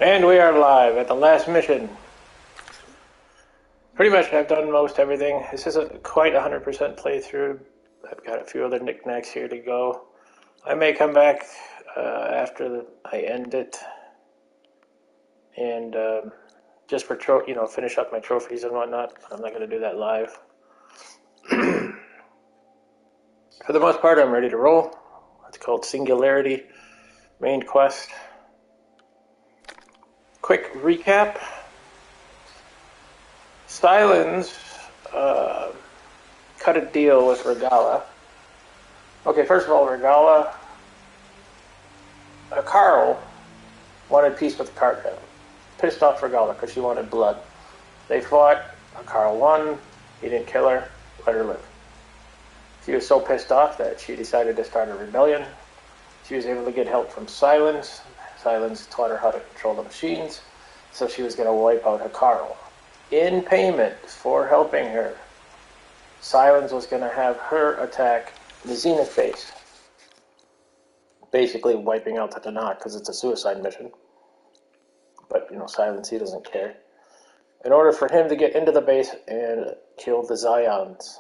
And we are live at the last mission. Pretty much I've done most everything. This isn't quite 100% playthrough. I've got a few other knickknacks here to go. I may come back after I end it and just for finish up my trophies and whatnot. I'm not going to do that live. For the most part, I'm ready to roll. It's called Singularity Main Quest. Quick recap. Sylens cut a deal with Regalla. Okay, first of all, Regalla, Carl wanted peace with Cartman. Pissed off Regalla because she wanted blood. They fought. Carl won. He didn't kill her. Let her live. She was so pissed off that she decided to start a rebellion. She was able to get help from Sylens. Sylens taught her how to control the machines, so she was going to wipe out Carl. In payment for helping her, Sylens was going to have her attack the Zenith base, basically wiping out the Tenakth because it's a suicide mission. But, Sylens, he doesn't care. In order for him to get into the base and kill the Zeniths.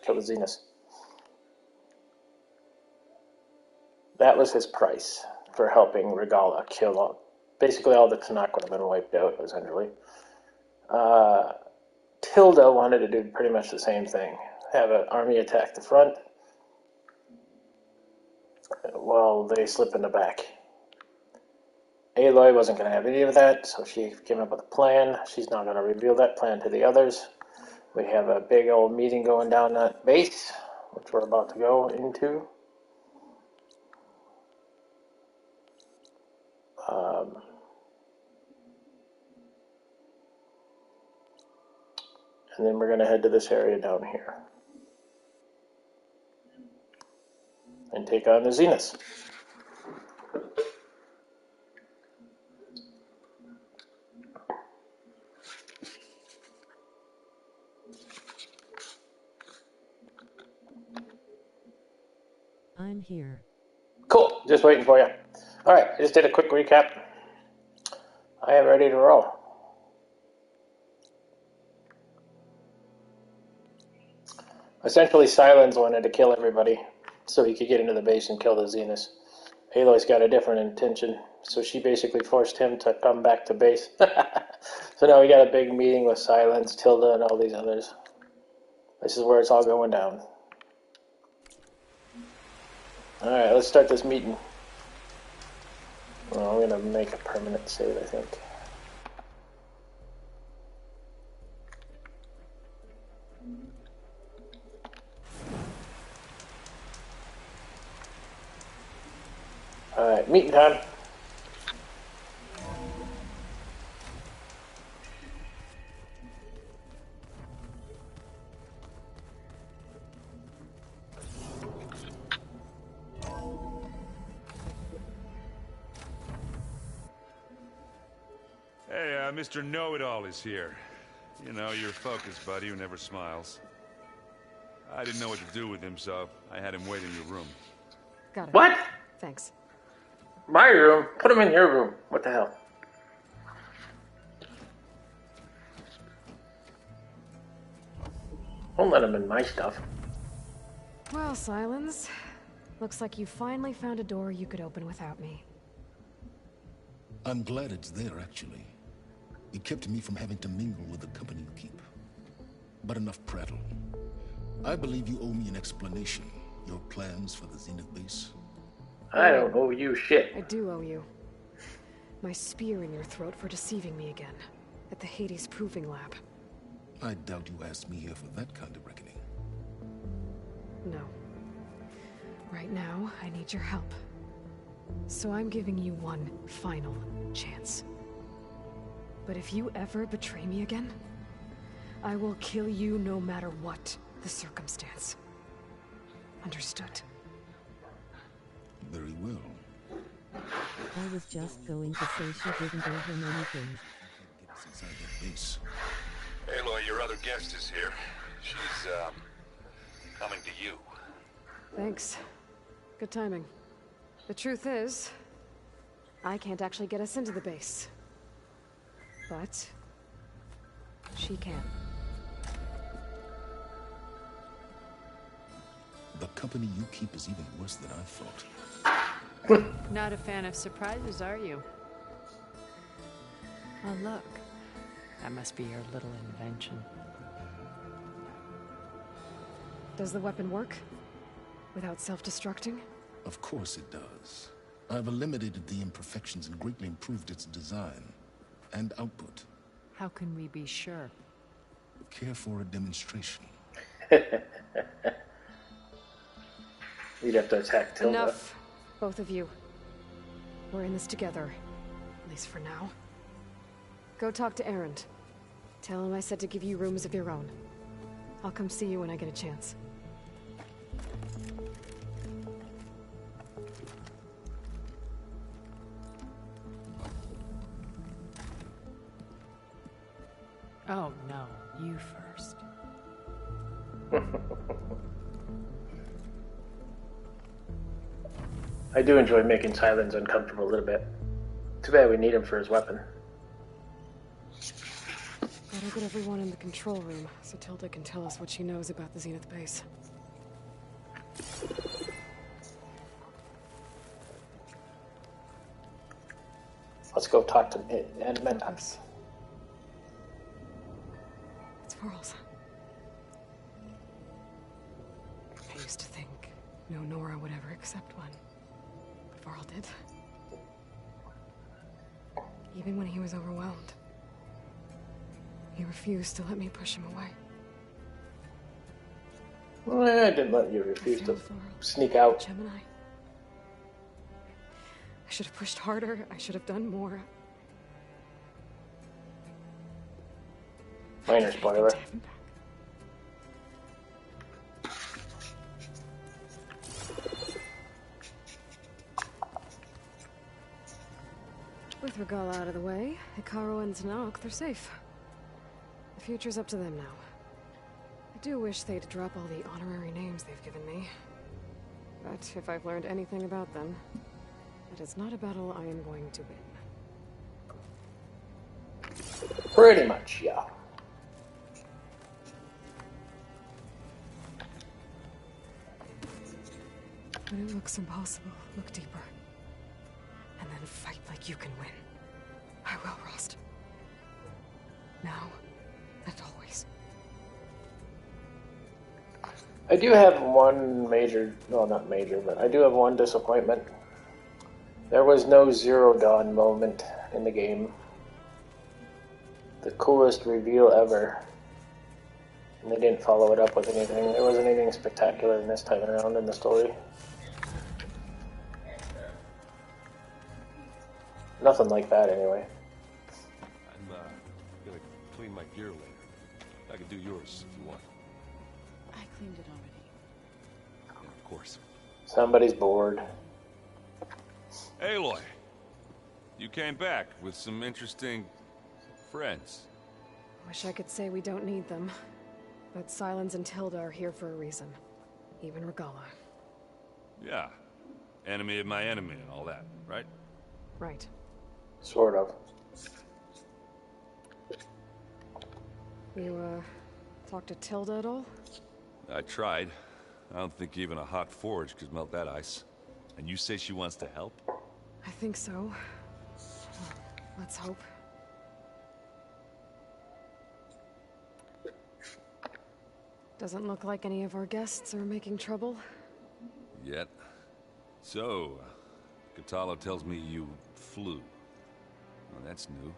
Kill the Zeniths. That was his price for helping Regalla kill basically all the Tenakth would have been wiped out, essentially. Tilda wanted to do pretty much the same thing. Have an army attack the front while they slip in the back. Aloy wasn't going to have any of that, so she came up with a plan. She's not going to reveal that plan to the others. We have a big old meeting going down that base, which we're about to go into. And then we're going to head to this area down here and take on the Zeniths. I'm here. Cool, just waiting for you. All right, I just did a quick recap. I am ready to roll. Essentially, Sylens wanted to kill everybody so he could get into the base and kill the Zeniths. Aloy's got a different intention, so she basically forced him to come back to base. So now we got a big meeting with Sylens, Tilda, and all these others. This is where it's all going down. Alright, let's start this meeting. Well, I'm going to make a permanent save, I think. Alright, meeting time. Hey, Mr. Know-It-All is here. You know, your focus buddy who never smiles. I didn't know what to do with him, so I had him wait in your room. Got it. What? Thanks. My room? Put him in your room. What the hell? Don't let him in my stuff. Well, Sylens, looks like you finally found a door you could open without me. I'm glad it's there, actually. It kept me from having to mingle with the company you keep. But enough prattle. I believe you owe me an explanation. Your plans for the Zenith base. I don't owe you shit. I do owe you. My spear in your throat for deceiving me again. At the Hades Proving Lab. I doubt you asked me here for that kind of reckoning. No. Right now, I need your help. So I'm giving you one final chance. But if you ever betray me again, I will kill you no matter what the circumstance. Understood? Very well. I was just going to say she didn't owe him anything. Get us inside that base. Aloy, your other guest is here. She's, coming to you. Thanks. Good timing. The truth is, I can't actually get us into the base. But she can. The company you keep is even worse than I thought. Not a fan of surprises, are you? Oh, look. That must be your little invention. Does the weapon work? Without self-destructing? Of course it does. I've eliminated the imperfections and greatly improved its design and output. How can we be sure? Care for a demonstration? You'd have to attack Tilda. Enough, both of you. We're in this together. At least for now. Go talk to Erend. Tell him I said to give you rooms of your own. I'll come see you when I get a chance. Oh, no. You first. I do enjoy making Sylens uncomfortable a little bit. Too bad we need him for his weapon. Better get everyone in the control room so Tilda can tell us what she knows about the Zenith base. Let's go talk to Mendax. It's Varl's. I used to think no Nora would ever accept one. But Varl did. Even when he was overwhelmed. He refused to let me push him away. Well, I didn't let you refuse to sneak out. Gemini. I should have pushed harder. I should have done more. Minor spoiler. With Regalla out of the way, Hekarro and Tenakth, they're safe. The future's up to them now. I do wish they'd drop all the honorary names they've given me. But if I've learned anything about them, it is not a battle I am going to win. Pretty much, yeah. When it looks impossible, look deeper. And then fight like you can win. I will, Rost. Now and always. I do have one major, well, not major, but I do have one disappointment. There was no Zero Dawn moment in the game. The coolest reveal ever. And they didn't follow it up with anything. There wasn't anything spectacular in this time around in the story. Nothing like that, anyway. I'm gonna clean my gear later. I can do yours if you want. I cleaned it already. Yeah, of course. Somebody's bored. Aloy, you came back with some interesting friends. Wish I could say we don't need them. But Sylens and Tilda are here for a reason. Even Regalla. Yeah, enemy of my enemy and all that, right? Right. Sort of. You, talked to Tilda at all? I tried. I don't think even a hot forge could melt that ice. And you say she wants to help? I think so. Well, let's hope. Doesn't look like any of our guests are making trouble. Yet. So, Kotallo tells me you flew. Well, that's new.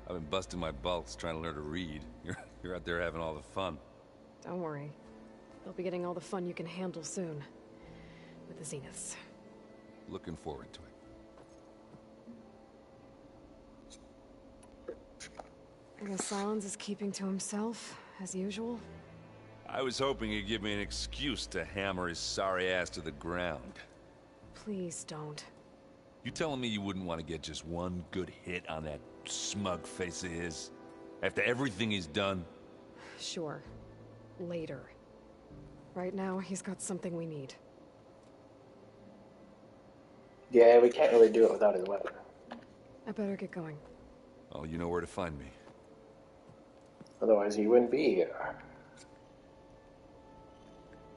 I've been busting my balls trying to learn to read. You're out there having all the fun. Don't worry. You'll be getting all the fun you can handle soon. With the Zeniths. Looking forward to it. I guess Sylens is keeping to himself, as usual. I was hoping he'd give me an excuse to hammer his sorry ass to the ground. Please don't. You telling me you wouldn't want to get just one good hit on that smug face of his? After everything he's done? Sure. Later. Right now, he's got something we need. Yeah, we can't really do it without his weapon. I better get going. Oh, you know where to find me. Otherwise, he wouldn't be here.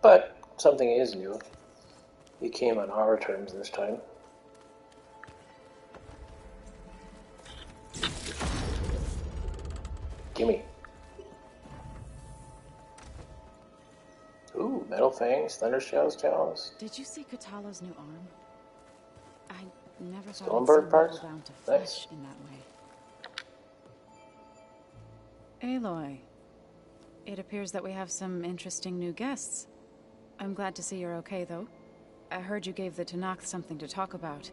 But something is new. He came on our terms this time. Gimme. Ooh, metal fangs, thunder shells, talons. Did you see Katalo's new arm? I never thought Stonebird I'd see parts? metal bound to Nice. flesh in that way. Aloy, it appears that we have some interesting new guests. I'm glad to see you're okay, though. I heard you gave the Tenakth something to talk about.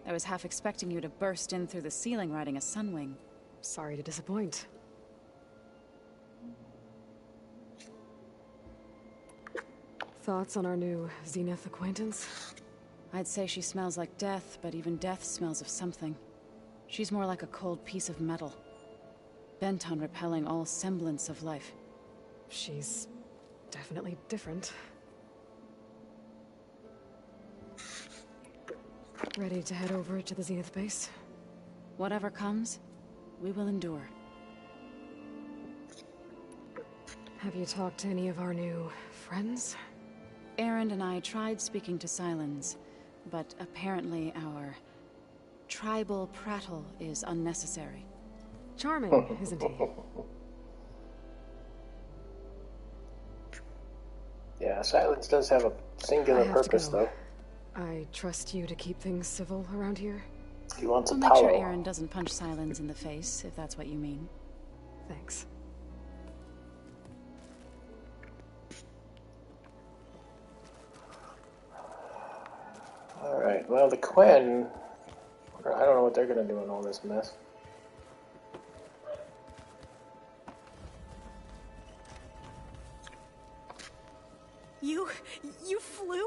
I was half expecting you to burst in through the ceiling riding a sunwing. Sorry to disappoint. Thoughts on our new Zenith acquaintance? I'd say she smells like death, but even death smells of something. She's more like a cold piece of metal, bent on repelling all semblance of life. She's definitely different. Ready to head over to the Zenith base? Whatever comes, we will endure. Have you talked to any of our new friends? Erend and I tried speaking to Sylens, but apparently our tribal prattle is unnecessary. Charming, isn't he? Yeah, silence does have a singular I have to purpose, go. though. I trust you to keep things civil around here. He wants a We'll make sure towel. Erend doesn't punch Sylens in the face, if that's what you mean. Thanks. Alright, well, the Quen, I don't know what they're going to do in all this mess. You flew?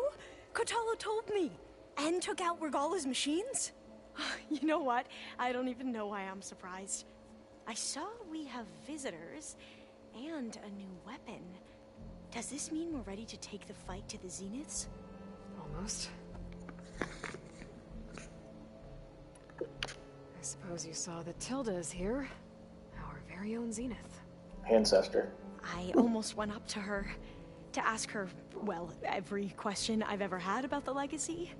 Kotalo told me. And took out Regala's machines? You know what? I don't even know why I'm surprised. I saw we have visitors and a new weapon. Does this mean we're ready to take the fight to the Zeniths? Almost. I suppose you saw that Tilda is here. Our very own Zenith. Ancestor. I almost went up to her to ask her, well, every question I've ever had about the legacy.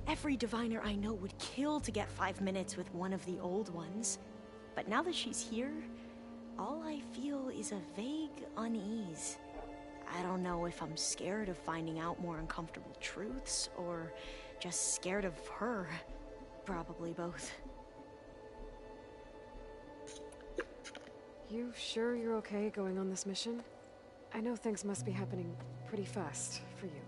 Every diviner I know would kill to get 5 minutes with one of the old ones. But now that she's here, all I feel is a vague unease. I don't know if I'm scared of finding out more uncomfortable truths, or just scared of her. Probably both. You sure you're okay going on this mission? I know things must be happening pretty fast for you.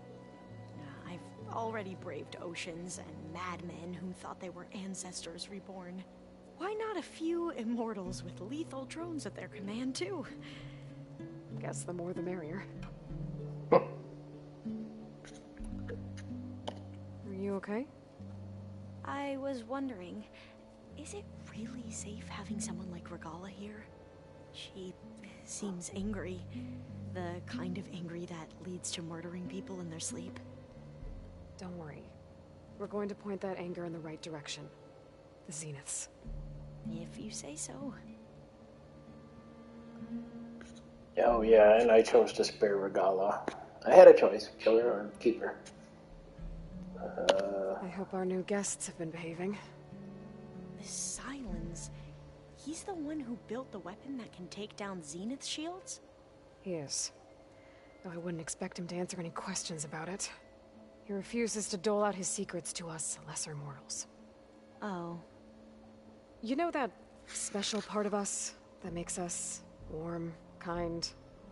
I've already braved oceans and madmen who thought they were ancestors reborn. Why not a few immortals with lethal drones at their command, too? Guess the more the merrier. Are you okay? I was wondering, is it really safe having someone like Regala here? She seems angry. The kind of angry that leads to murdering people in their sleep. Don't worry. We're going to point that anger in the right direction. The Zeniths. If you say so. Oh yeah, and I chose to spare Regala. I had a choice, kill her or keep her. I hope our new guests have been behaving. The Sylens. He's the one who built the weapon that can take down Zenith shields? He is. Though I wouldn't expect him to answer any questions about it. He refuses to dole out his secrets to us lesser mortals. Oh. You know that special part of us that makes us warm, kind,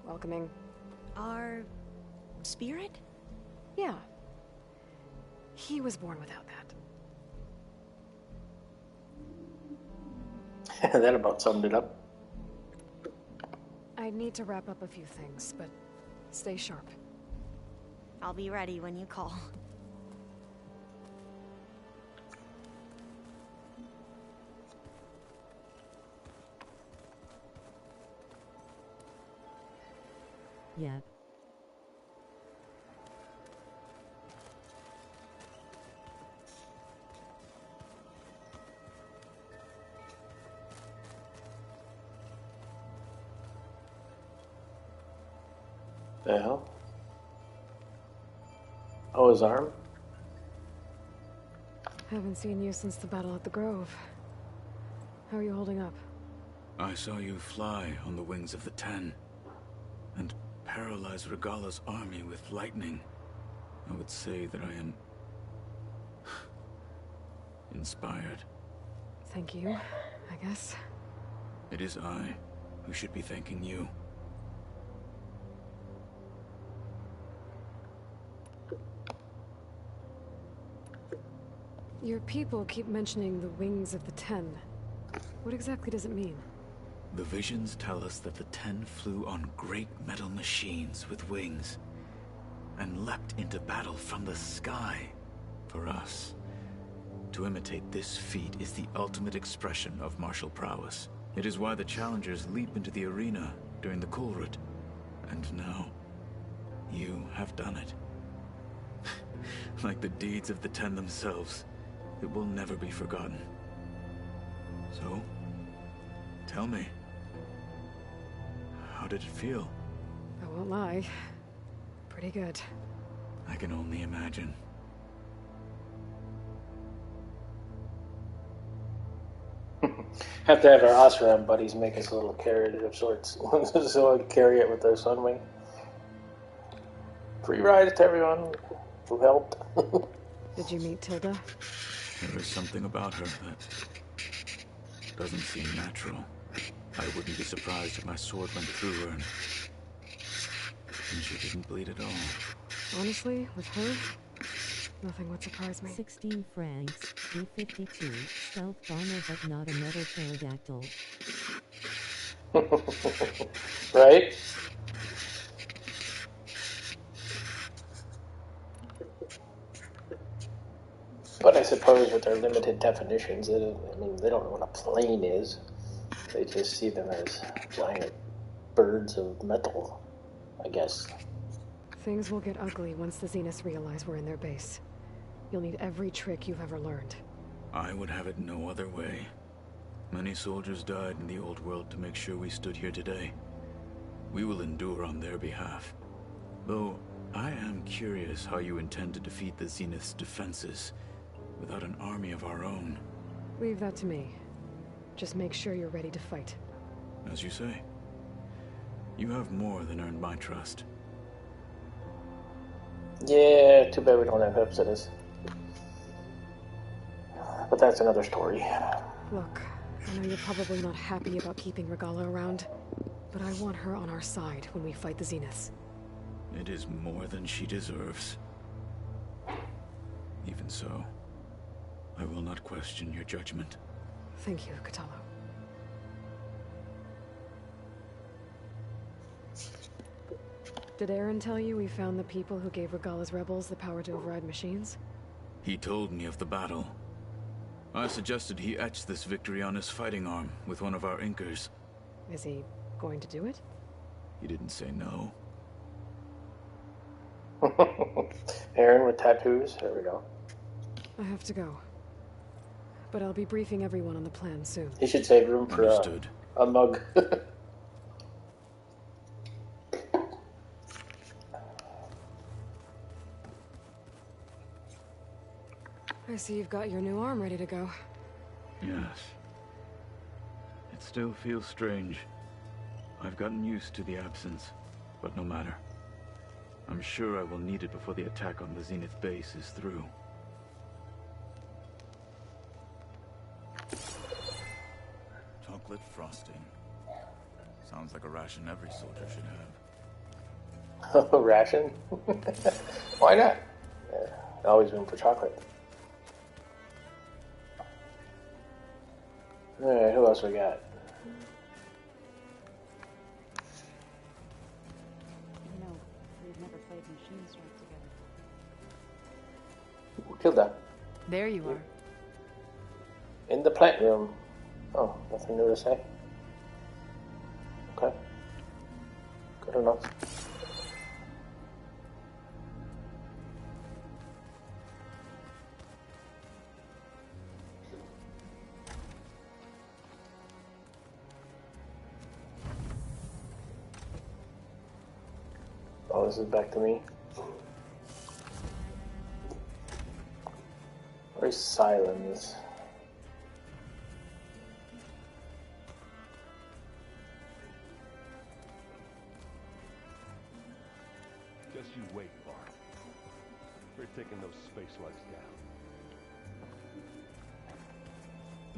welcoming? Our spirit? Yeah. He was born without that. That about summed it up. I need to wrap up a few things, but stay sharp. I'll be ready when you call. Yep. The hell? Oh, his arm? Haven't seen you since the battle at the Grove. How are you holding up? I saw you fly on the wings of the Ten, and paralyze Regala's army with lightning. I would say that I am inspired. Thank you, I guess. It is I who should be thanking you. Your people keep mentioning the wings of the Ten. What exactly does it mean? The visions tell us that the Ten flew on great metal machines with wings, and leapt into battle from the sky. For us, to imitate this feat is the ultimate expression of martial prowess. It is why the challengers leap into the arena during the Kulrut. And now, you have done it. Like the deeds of the Ten themselves, it will never be forgotten. So, tell me, how did it feel? I won't lie. Pretty good. I can only imagine. Have to have our Oseram buddies make us a little carrot of sorts. So I carry it with the Sunwing. Free rides to everyone who helped. Did you meet Tilda? There is something about her that doesn't seem natural. I wouldn't be surprised if my sword went through her and she didn't bleed at all. Honestly, with her, nothing would surprise me. 16 francs, B-52, stealth bomber but not a metal pterodactyl. Right? But I suppose with their limited definitions, they don't know what a plane is. They just see them as giant birds of metal, I guess. Things will get ugly once the Zeniths realize we're in their base. You'll need every trick you've ever learned. I would have it no other way. Many soldiers died in the old world to make sure we stood here today. We will endure on their behalf. Though, I am curious how you intend to defeat the Zenith's defenses without an army of our own. Leave that to me. Just make sure you're ready to fight. As you say. You have more than earned my trust. Yeah, too bad we don't have Hepsidus. But that's another story. Look, I know you're probably not happy about keeping Regala around, but I want her on our side when we fight the Zeniths. It is more than she deserves. Even so, I will not question your judgment. Thank you, Kotallo. Did Aaron tell you we found the people who gave Regala's rebels the power to override machines? He told me of the battle. I suggested he etch this victory on his fighting arm with one of our Inkers. Is he going to do it? He didn't say no. Aaron with tattoos. There we go. I have to go. But I'll be briefing everyone on the plan soon. He should save room for a mug. I see you've got your new arm ready to go. Yes. It still feels strange. I've gotten used to the absence, but no matter. I'm sure I will need it before the attack on the Zenith base is through. Chocolate frosting. Sounds like a ration every soldier should have. A ration? Why not? Always room for chocolate. Alright, who else we got? You know, we've never played Machine Strike together. Killed that. There you are. In the plant room. Oh, nothing new to say. Okay. Good enough. Oh, this is back to me. Where's Silence? Just you wait, Bart. We're taking those space slugs down.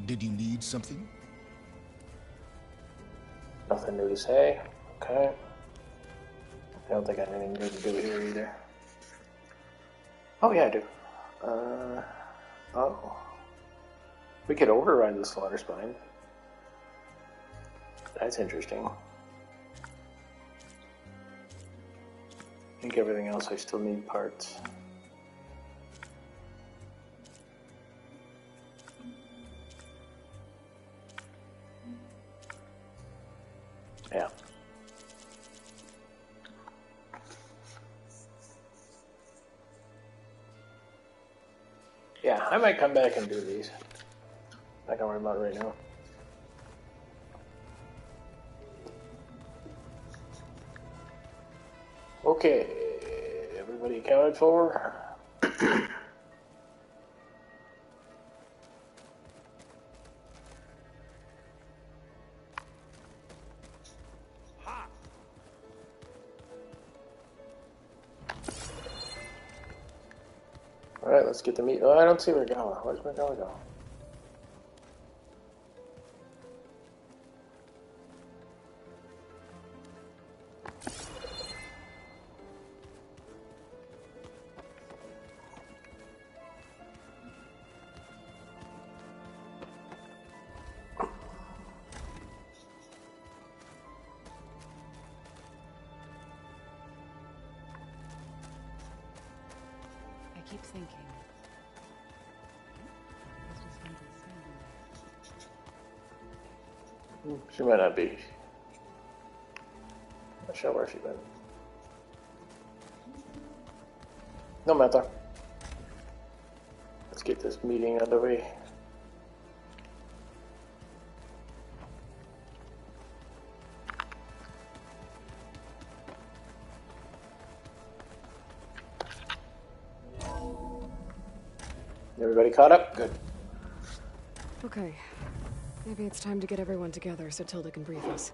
Did you need something? Nothing new to say. Okay. I don't think I have anything new to do here either. Oh yeah, I do. Oh. We could override the Slaughter Spine. That's interesting. I think everything else I still need parts. Yeah. Yeah, I might come back and do these. Not gonna worry about it right now. Okay, everybody accounted for? Alright, let's get the meat. Oh, I don't see Regala. Where's Regala go? I keep thinking. She might not be. Not sure where she went. No matter. Let's get this meeting underway. Everybody caught up? Good. Okay. Maybe it's time to get everyone together so Tilda can brief us.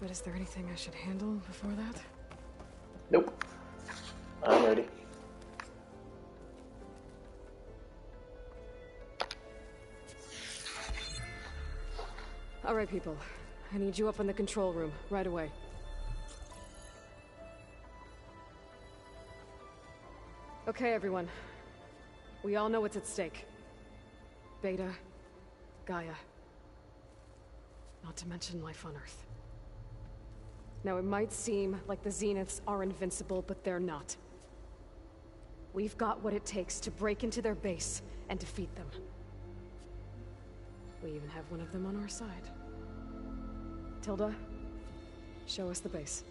But is there anything I should handle before that? Nope. I'm ready. All right, people. I need you up in the control room right away. Okay, everyone. We all know what's at stake. Beta, Gaia. Not to mention life on Earth. Now, it might seem like the Zeniths are invincible, but they're not. We've got what it takes to break into their base and defeat them. We even have one of them on our side. Tilda, show us the base.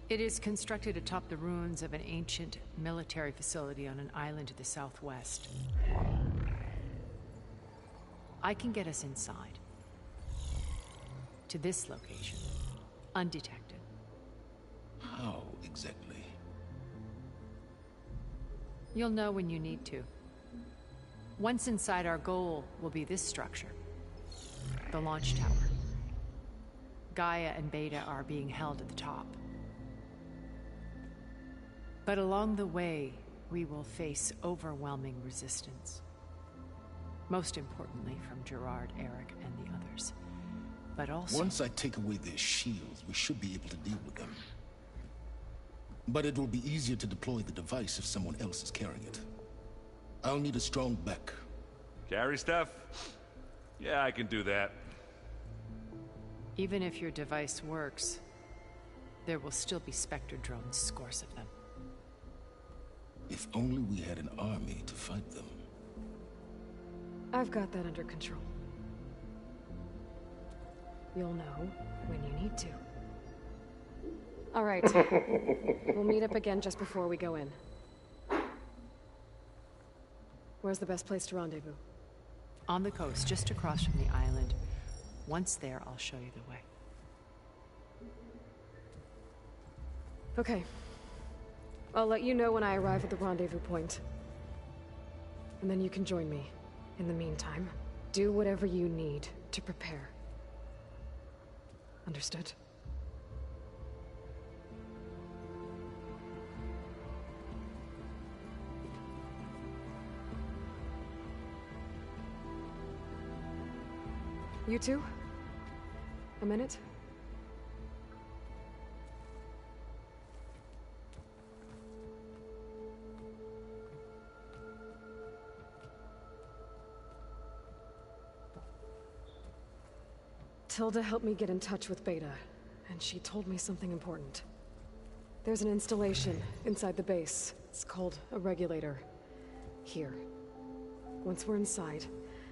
It is constructed atop the ruins of an ancient military facility on an island to the southwest. I can get us inside. To this location. Undetected. How exactly? You'll know when you need to. Once inside, our goal will be this structure. The launch tower. Gaia and Beta are being held at the top. But along the way, we will face overwhelming resistance. Most importantly from Gerard, Eric, and the others. But also... Once I take away their shields, we should be able to deal with them. But it will be easier to deploy the device if someone else is carrying it. I'll need a strong back. Carry stuff? Yeah, I can do that. Even if your device works, there will still be Spectre drones, scores of them. If only we had an army to fight them. I've got that under control. You'll know when you need to. All right. We'll meet up again just before we go in. Where's the best place to rendezvous? On the coast, just across from the island. Once there, I'll show you the way. Okay. I'll let you know when I arrive at the rendezvous point. And then you can join me. In the meantime, do whatever you need to prepare. Understood? You two? A minute? Tilda helped me get in touch with Beta, and she told me something important. There's an installation inside the base. It's called a regulator. Here. Once we're inside,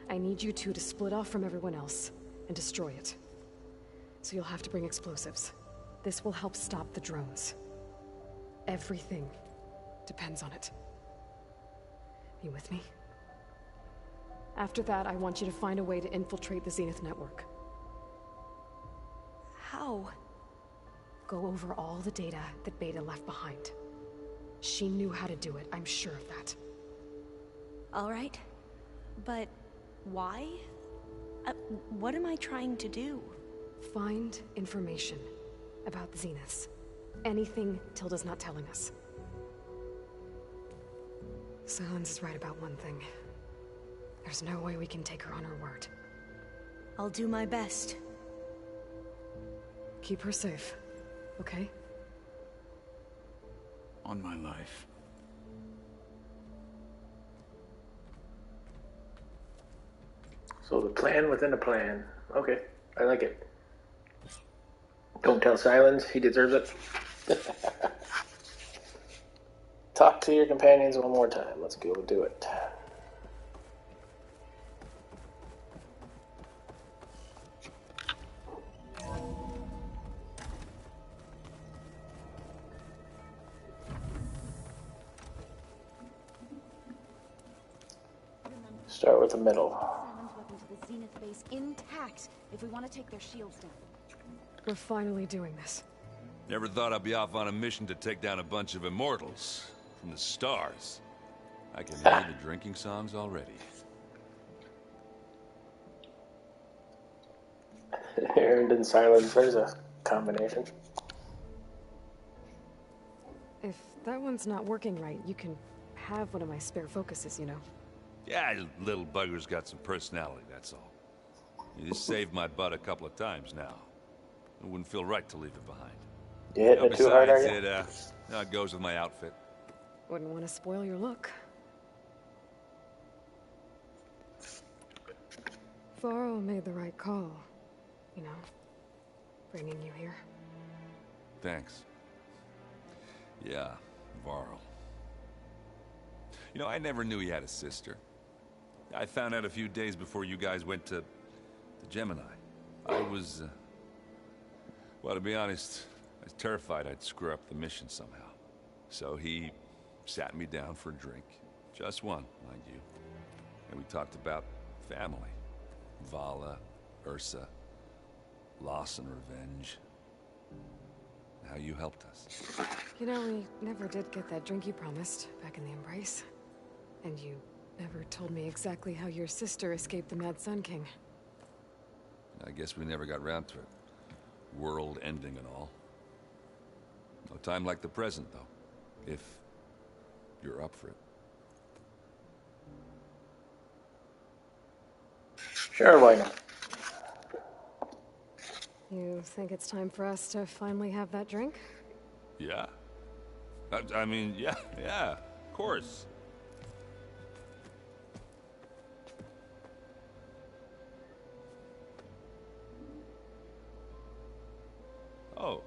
I need you two to split off from everyone else and destroy it. So you'll have to bring explosives. This will help stop the drones. Everything depends on it. You with me? After that, I want you to find a way to infiltrate the Zenith network. How? Go over all the data that Beta left behind. She knew how to do it, I'm sure of that. All right. But why? What am I trying to do? Find information about the Zeniths. Anything Tilda's not telling us. Sylens is right about one thing. There's no way we can take her on her word. I'll do my best. Keep her safe, okay? On my life. So the plan within a plan. Okay, I like it. Don't tell Sylens, he deserves it. Talk to your companions one more time. Let's go do it. Start with the middle. Sylens weapon to the Zenith base intact if we want to take their shields down. We're finally doing this. Never thought I'd be off on a mission to take down a bunch of immortals from the stars. I can hear the drinking songs already. Erend and Sylens, there's a combination. If that one's not working right, you can have one of my spare focuses, you know. Yeah, little bugger's got some personality, that's all. You just saved my butt a couple of times now. It wouldn't feel right to leave it behind. You hitting it too hard, are you? It goes with my outfit. Wouldn't want to spoil your look. Varl made the right call. You know, bringing you here. Thanks. Yeah, Varl. You know, I never knew he had a sister. I found out a few days before you guys went to Gemini. I was, well, to be honest, I was terrified I'd screw up the mission somehow. So he sat me down for a drink. Just one, mind you. And we talked about family. Vala, Ursa, loss and revenge. How you helped us. You know, we never did get that drink you promised back in the Embrace. And you never told me exactly how your sister escaped the Mad Sun King. I guess we never got round to it. World ending and all. No time like the present, though. If you're up for it. Sure, why not? You think it's time for us to finally have that drink? Yeah. I mean, yeah, of course. Oh.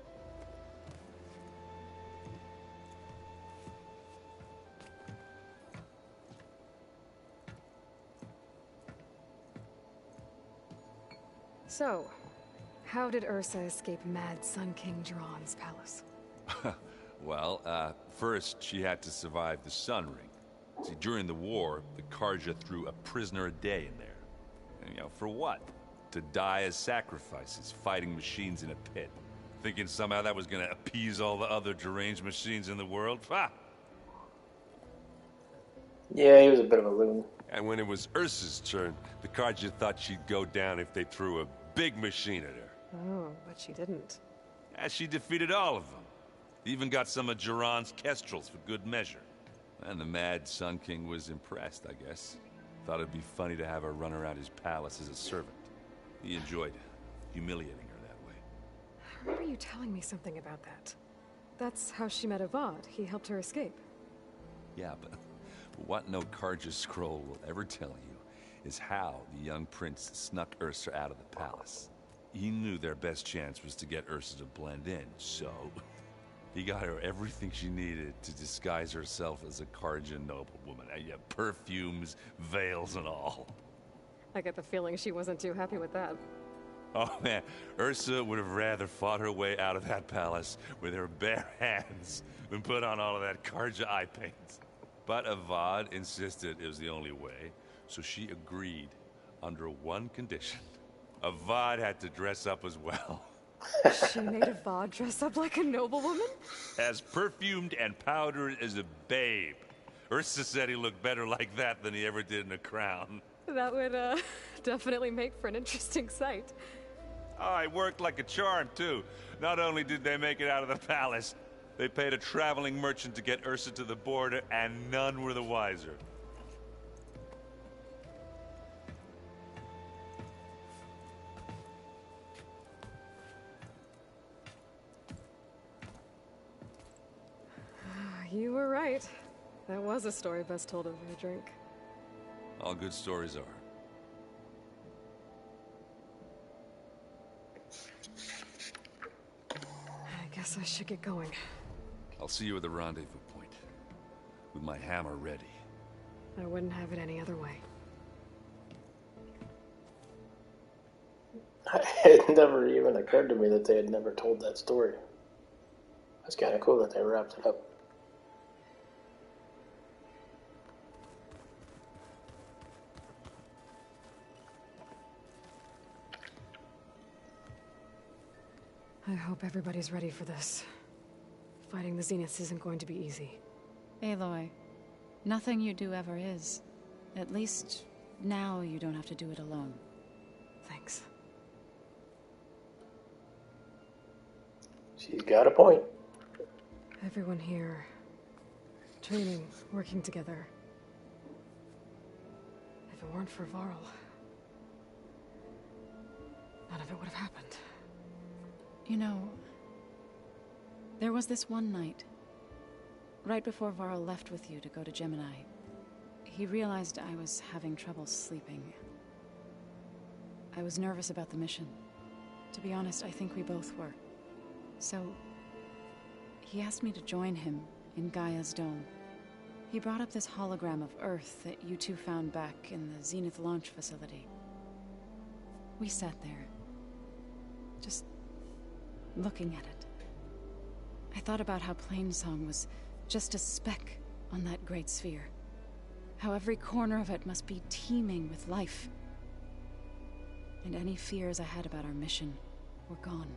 So, how did Ursa escape Mad Sun King Jiran's palace? Well, first she had to survive the Sun Ring. See, during the war, the Carja threw a prisoner a day in there. And, you know, for what? To die as sacrifices, fighting machines in a pit. thinking somehow that was gonna appease all the other deranged machines in the world. Ha! Yeah, he was a bit of a loon. And when it was Ursa's turn, the Carja thought she'd go down if they threw a big machine at her. Oh, but she didn't. And she defeated all of them. Even got some of Jiran's Kestrels for good measure. And the mad Sun King was impressed, I guess. Thought it'd be funny to have her run around his palace as a servant. He enjoyed humiliating her that way. I remember you telling me something about that. That's how she met Avad. He helped her escape. Yeah, but what no Carja scroll will ever tell you is how the young prince snuck Ursa out of the palace. He knew their best chance was to get Ursa to blend in, so he got her everything she needed to disguise herself as a Carja noblewoman. Yeah, perfumes, veils, and all. I get the feeling she wasn't too happy with that. Oh man, Ursa would have rather fought her way out of that palace with her bare hands than put on all of that Carja eye paint. But Avad insisted it was the only way, so she agreed under one condition. Avad had to dress up as well. She made Avad dress up like a noblewoman? As perfumed and powdered as a babe. Ursa said he looked better like that than he ever did in a crown. That would, definitely make for an interesting sight. Oh, it worked like a charm, too. Not only did they make it out of the palace, they paid a traveling merchant to get Ursa to the border, and none were the wiser. You were right. That was a story best told over a drink. All good stories are. I guess I should get going. I'll see you at the rendezvous point, with my hammer ready. I wouldn't have it any other way. It never even occurred to me that they had never told that story. That's kind of cool that they wrapped it up. I hope everybody's ready for this. Fighting the Zeniths isn't going to be easy. Aloy, nothing you do ever is. At least, now you don't have to do it alone. Thanks. She's got a point. Everyone here, training, working together. If it weren't for Varl, none of it would have happened. You know, there was this one night, right before Varl left with you to go to Gemini. He realized I was having trouble sleeping. I was nervous about the mission. To be honest, I think we both were. So, he asked me to join him in Gaia's dome. He brought up this hologram of Earth that you two found back in the Zenith launch facility. We sat there, just looking at it. I thought about how Plainsong was just a speck on that great sphere. How every corner of it must be teeming with life. And any fears I had about our mission were gone.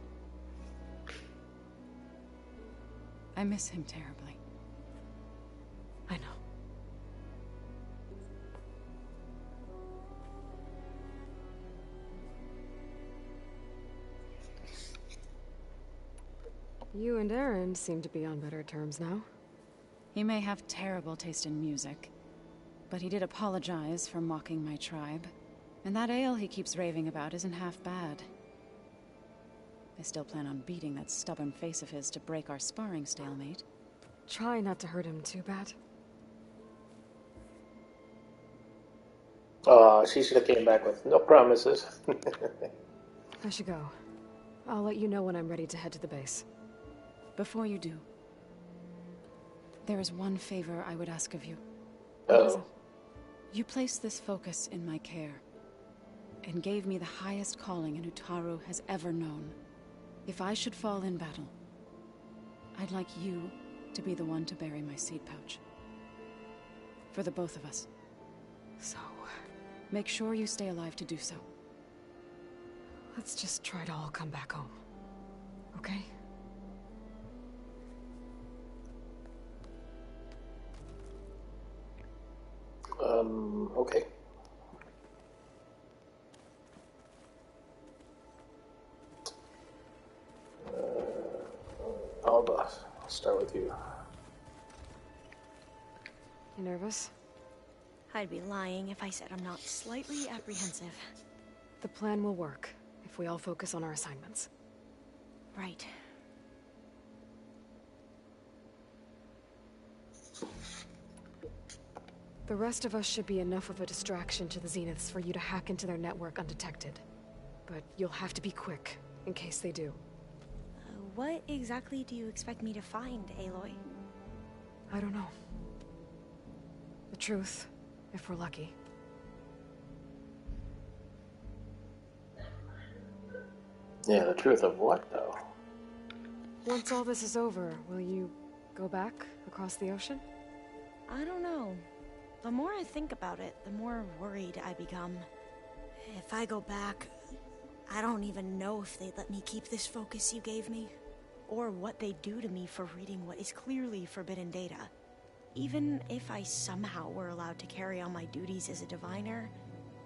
I miss him terribly. I know. You and Aaron seem to be on better terms now. He may have terrible taste in music, but he did apologize for mocking my tribe. And that ale he keeps raving about isn't half bad. I still plan on beating that stubborn face of his to break our sparring stalemate. Try not to hurt him too bad. Oh, she should have came back with no promises. I should go. I'll let you know when I'm ready to head to the base. Before you do, there is one favor I would ask of you. Oh. You placed this focus in my care, and gave me the highest calling an Utaru has ever known. If I should fall in battle, I'd like you to be the one to bury my seed pouch. For the both of us. So, make sure you stay alive to do so. let's just try to all come back home. Okay? Okay. Alba, I'll start with you. You nervous? I'd be lying if I said I'm not slightly apprehensive. The plan will work if we all focus on our assignments. Right. The rest of us should be enough of a distraction to the Zeniths for you to hack into their network undetected. But you'll have to be quick, in case they do. What exactly do you expect me to find, Aloy? I don't know. The truth, if we're lucky. Yeah, the truth of what, though? Once all this is over, will you go back across the ocean? I don't know. The more I think about it, the more worried I become. If I go back, I don't even know if they'd let me keep this focus you gave me, or what they'd do to me for reading what is clearly forbidden data. Even if I somehow were allowed to carry on my duties as a diviner,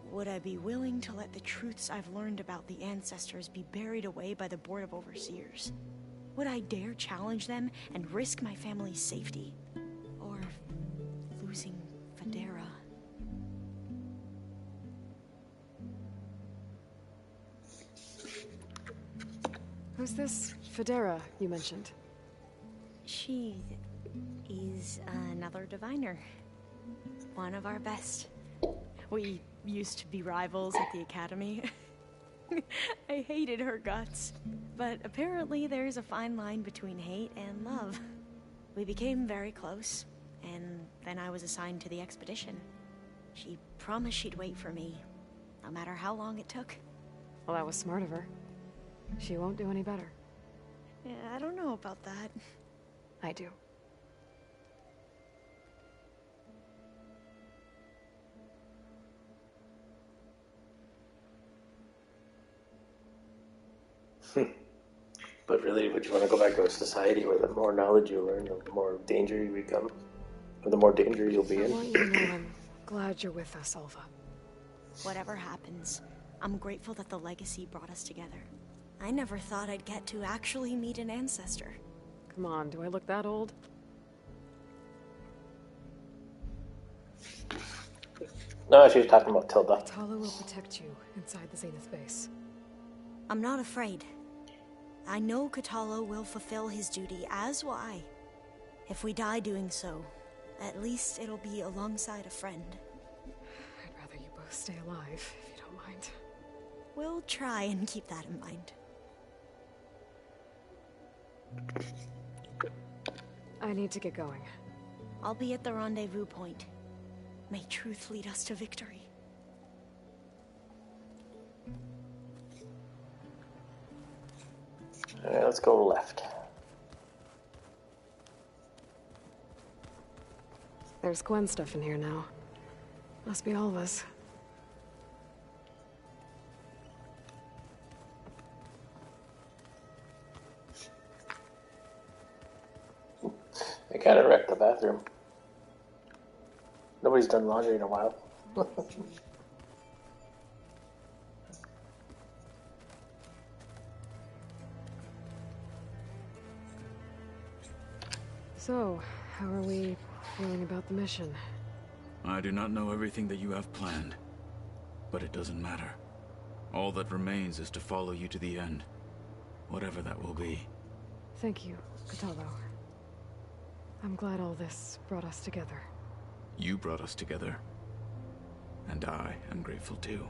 would I be willing to let the truths I've learned about the ancestors be buried away by the Board of Overseers? Would I dare challenge them and risk my family's safety? Or losing Federa? Who's this Federa you mentioned? She is another diviner. One of our best. We used to be rivals at the academy. I hated her guts. But apparently there's a fine line between hate and love. We became very close, and then I was assigned to the expedition. She promised she'd wait for me, no matter how long it took. Well, that was smart of her. She won't do any better. Yeah, I don't know about that. I do. But really, would you want to go back to a society where the more knowledge you learn, the more danger you become? Or the more danger you'll be in? I want you to know I'm glad you're with us, Alva. Whatever happens, I'm grateful that the legacy brought us together. I never thought I'd get to actually meet an ancestor. Come on, do I look that old? No, she was talking about Tilda. Tala will protect you inside the Zenith base. I'm not afraid. I know Kotallo will fulfill his duty, as will I. If we die doing so, at least it'll be alongside a friend. I'd rather you both stay alive, if you don't mind. We'll try and keep that in mind. I need to get going. I'll be at the rendezvous point. May truth lead us to victory. Alright, let's go left. There's Gwen stuff in here now. Must be all of us. I kind of wrecked the bathroom. Nobody's done laundry in a while. So, how are we feeling about the mission? I do not know everything that you have planned, but it doesn't matter. All that remains is to follow you to the end, whatever that will be. Thank you, Kotallo. I'm glad all this brought us together. You brought us together, and I am grateful too.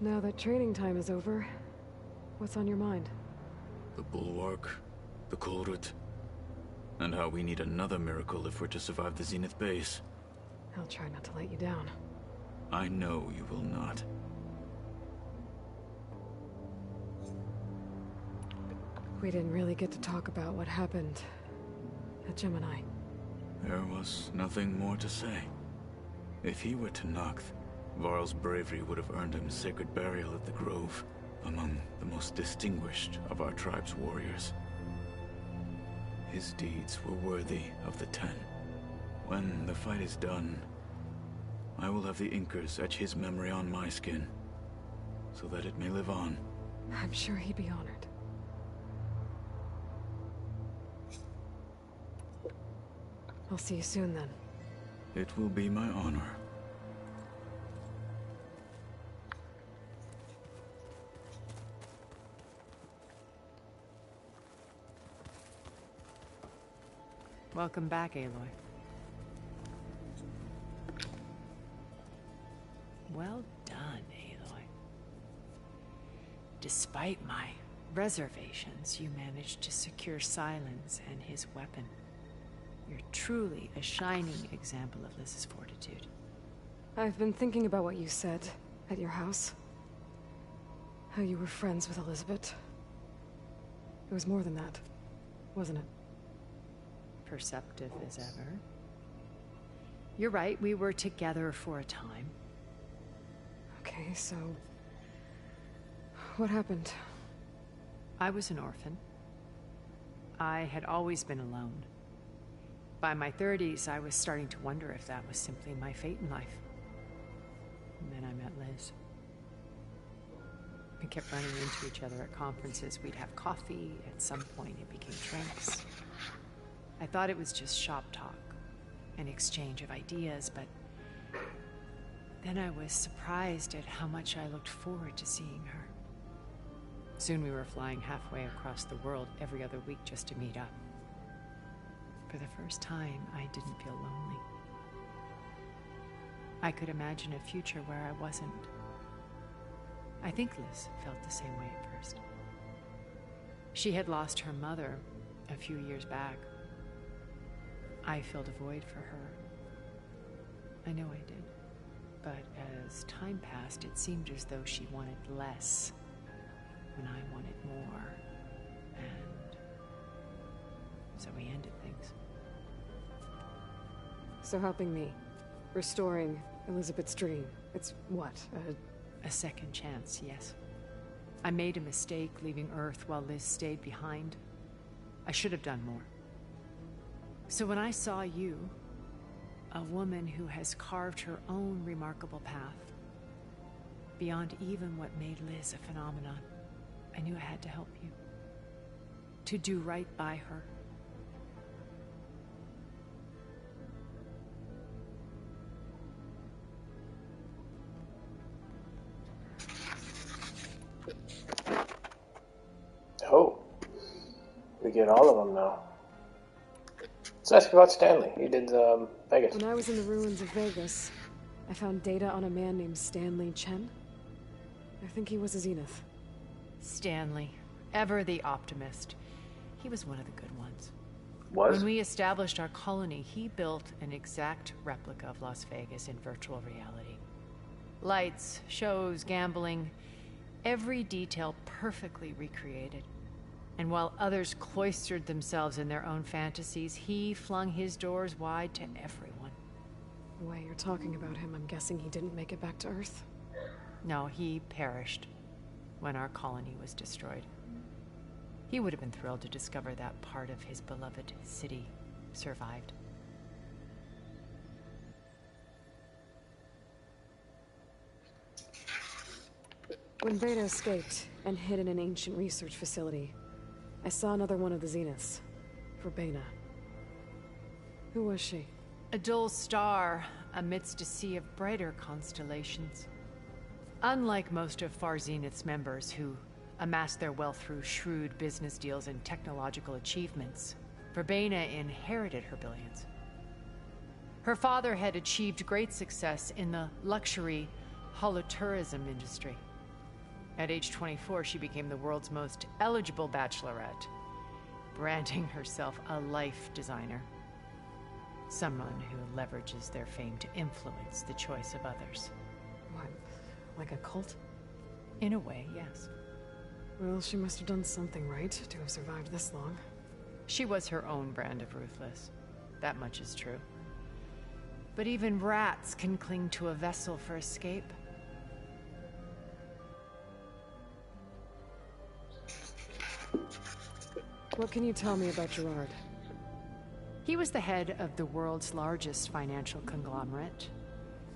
Now that training time is over, what's on your mind? The Bulwark, the Kulrut, and how we need another miracle if we're to survive the Zenith base. I'll try not to let you down. I know you will not. We didn't really get to talk about what happened at Gemini. There was nothing more to say. If he were to Noct, Varl's bravery would have earned him sacred burial at the Grove, among the most distinguished of our tribe's warriors. His deeds were worthy of the Ten. When the fight is done, I will have the Inkers etch his memory on my skin, so that it may live on. I'm sure he'd be honored. I'll see you soon then. It will be my honor. Welcome back, Aloy. Well done, Aloy. Despite my reservations, you managed to secure Silence and his weapon. You're truly a shining example of Liz's fortitude. I've been thinking about what you said at your house. How you were friends with Elizabeth. It was more than that, wasn't it? Perceptive as ever. You're right, we were together for a time. Okay, so... what happened? I was an orphan. I had always been alone. By my 30s, I was starting to wonder if that was simply my fate in life. And then I met Liz. We kept running into each other at conferences. We'd have coffee. At some point, it became drinks. I thought it was just shop talk, an exchange of ideas, but then I was surprised at how much I looked forward to seeing her. Soon we were flying halfway across the world every other week just to meet up. For the first time, I didn't feel lonely. I could imagine a future where I wasn't. I think Liz felt the same way at first. She had lost her mother a few years back. I filled a void for her. I know I did. But as time passed, it seemed as though she wanted less when I wanted more. And so we ended things. So helping me, restoring Elizabeth's dream, it's what, a second chance, yes. I made a mistake leaving Earth while Liz stayed behind. I should have done more. So when I saw you, a woman who has carved her own remarkable path, beyond even what made Liz a phenomenon, I knew I had to help you. To do right by her. Oh, we get all of them now. Let's ask about Stanley. You did Vegas. When I was in the ruins of Vegas, I found data on a man named Stanley Chen. I think he was a Zenith. Stanley, ever the optimist. He was one of the good ones. Was? When we established our colony, he built an exact replica of Las Vegas in virtual reality. Lights, shows, gambling, every detail perfectly recreated. And while others cloistered themselves in their own fantasies, he flung his doors wide to everyone. The way you're talking about him, I'm guessing he didn't make it back to Earth? No, he perished when our colony was destroyed. He would have been thrilled to discover that part of his beloved city survived. When Beta escaped and hid in an ancient research facility, I saw another one of the Zeniths, Verbena. Who was she? A dull star amidst a sea of brighter constellations. Unlike most of Far Zenith's members who amassed their wealth through shrewd business deals and technological achievements, Verbena inherited her billions. Her father had achieved great success in the luxury holotourism industry. At age 24, she became the world's most eligible bachelorette, branding herself a life designer. Someone who leverages their fame to influence the choice of others. What, like a cult? In a way, yes. Well, she must have done something right to have survived this long. She was her own brand of ruthless. That much is true. But even rats can cling to a vessel for escape. What can you tell me about Gerard? He was the head of the world's largest financial conglomerate,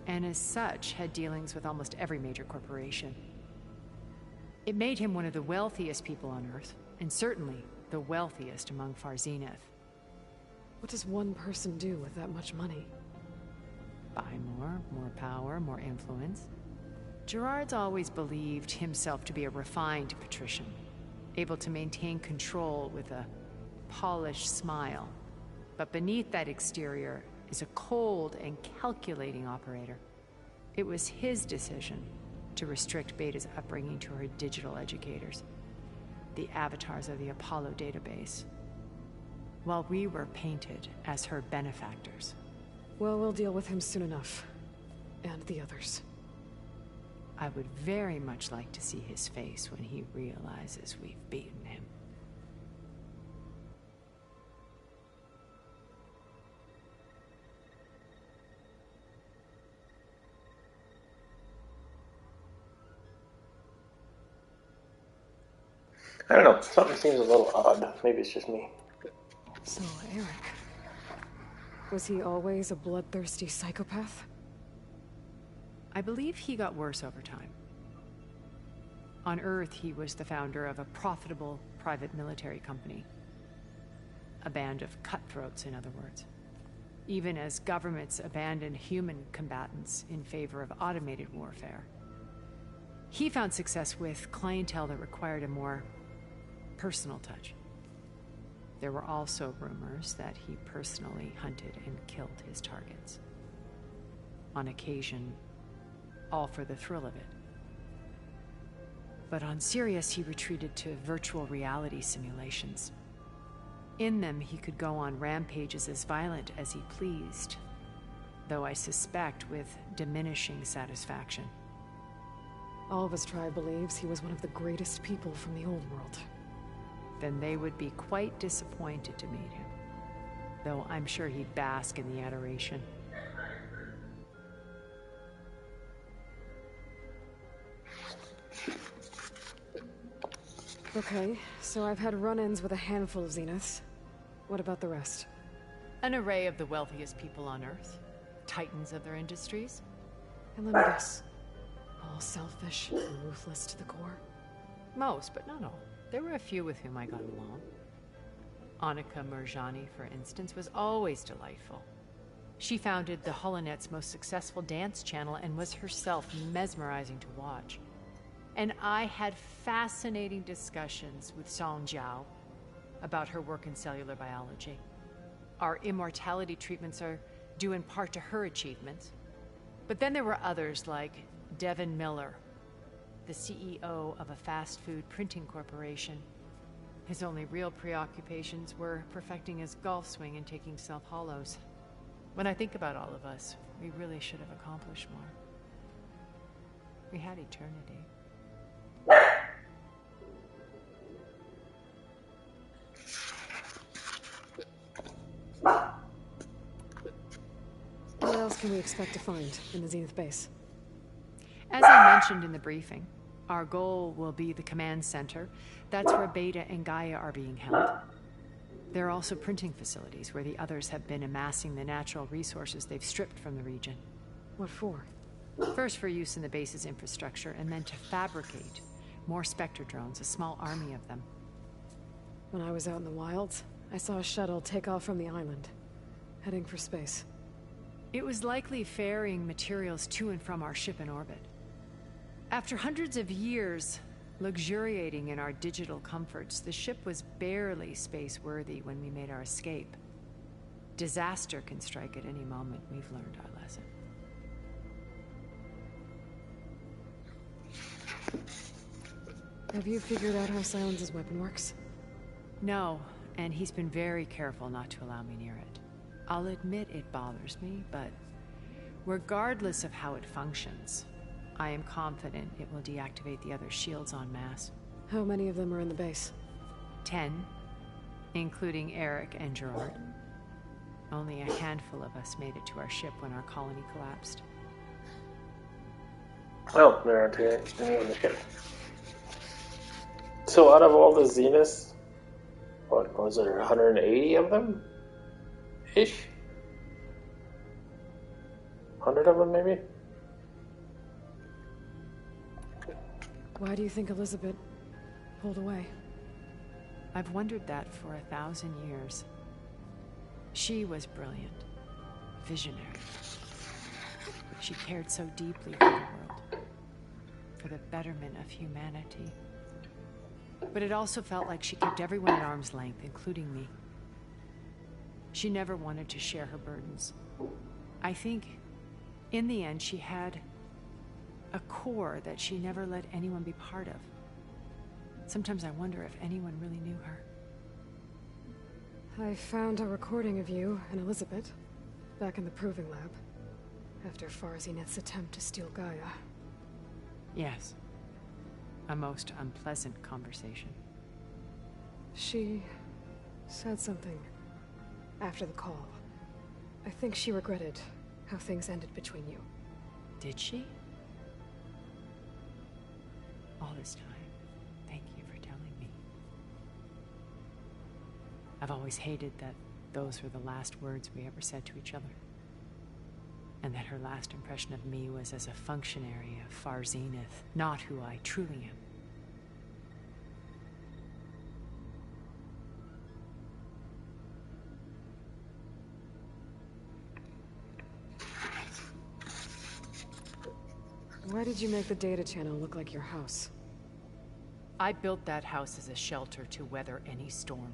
and as such had dealings with almost every major corporation. It made him one of the wealthiest people on Earth, and certainly the wealthiest among Far Zenith. What does one person do with that much money? Buy more power, more influence. Gerard's always believed himself to be a refined patrician, able to maintain control with a polished smile. But beneath that exterior is a cold and calculating operator. It was his decision to restrict Beta's upbringing to her digital educators, the avatars of the Apollo database, while we were painted as her benefactors. Well, we'll deal with him soon enough. And the others. I would very much like to see his face when he realizes we've beaten him. I don't know, something seems a little odd. Maybe it's just me. So, Eric. Was he always a bloodthirsty psychopath? I believe he got worse over time. On Earth, he was the founder of a profitable private military company. A band of cutthroats, in other words. Even as governments abandoned human combatants in favor of automated warfare. He found success with clientele that required a more personal touch. There were also rumors that he personally hunted and killed his targets. On occasion, all for the thrill of it. But on Sirius, he retreated to virtual reality simulations. In them, he could go on rampages as violent as he pleased, though I suspect with diminishing satisfaction. All of his tribe believes he was one of the greatest people from the old world. Then they would be quite disappointed to meet him, though I'm sure he'd bask in the adoration. Okay, so I've had run-ins with a handful of Zeniths. What about the rest? An array of the wealthiest people on Earth. Titans of their industries. And let me guess. All selfish and ruthless to the core? Most, but not all. There were a few with whom I got along. Annika Murjani, for instance, was always delightful. She founded the Holonet's most successful dance channel and was herself mesmerizing to watch. And I had fascinating discussions with Song Jiao about her work in cellular biology. Our immortality treatments are due in part to her achievements. But then there were others like Devin Miller, the CEO of a fast food printing corporation. His only real preoccupations were perfecting his golf swing and taking self-hollows. When I think about all of us, we really should have accomplished more. We had eternity. What else can we expect to find in the Zenith base? As I mentioned in the briefing, our goal will be the command center. That's where Beta and Gaia are being held. There are also printing facilities where the others have been amassing the natural resources they've stripped from the region. What for? First for use in the base's infrastructure, and then to fabricate more Spectre drones, a small army of them. When I was out in the wilds, I saw a shuttle take off from the island, heading for space. It was likely ferrying materials to and from our ship in orbit. After hundreds of years luxuriating in our digital comforts, the ship was barely space-worthy when we made our escape. Disaster can strike at any moment. We've learned our lesson. Have you figured out how Silence's weapon works? No, and he's been very careful not to allow me near it. I'll admit it bothers me, but regardless of how it functions, I am confident it will deactivate the other shields en masse. How many of them are in the base? 10, including Eric and Gerard. Only a handful of us made it to our ship when our colony collapsed. Oh, there aren't any on the ship. So out of all the Zeniths, what was there, 180 of them? Ish. 100 of them, maybe? Why do you think Elizabeth pulled away? I've wondered that for 1,000 years. She was brilliant, visionary. She cared so deeply for the world, for the betterment of humanity. But it also felt like she kept everyone at arm's length, including me. She never wanted to share her burdens. I think, in the end, she had a core that she never let anyone be part of. Sometimes I wonder if anyone really knew her. I found a recording of you and Elizabeth back in the Proving Lab after Far Zenith's attempt to steal Gaia. Yes. A most unpleasant conversation. She said something after the call. I think she regretted how things ended between you. Did she? All this time, thank you for telling me. I've always hated that those were the last words we ever said to each other. And that her last impression of me was as a functionary of Far Zenith, not who I truly am. Why did you make the data channel look like your house? I built that house as a shelter to weather any storm.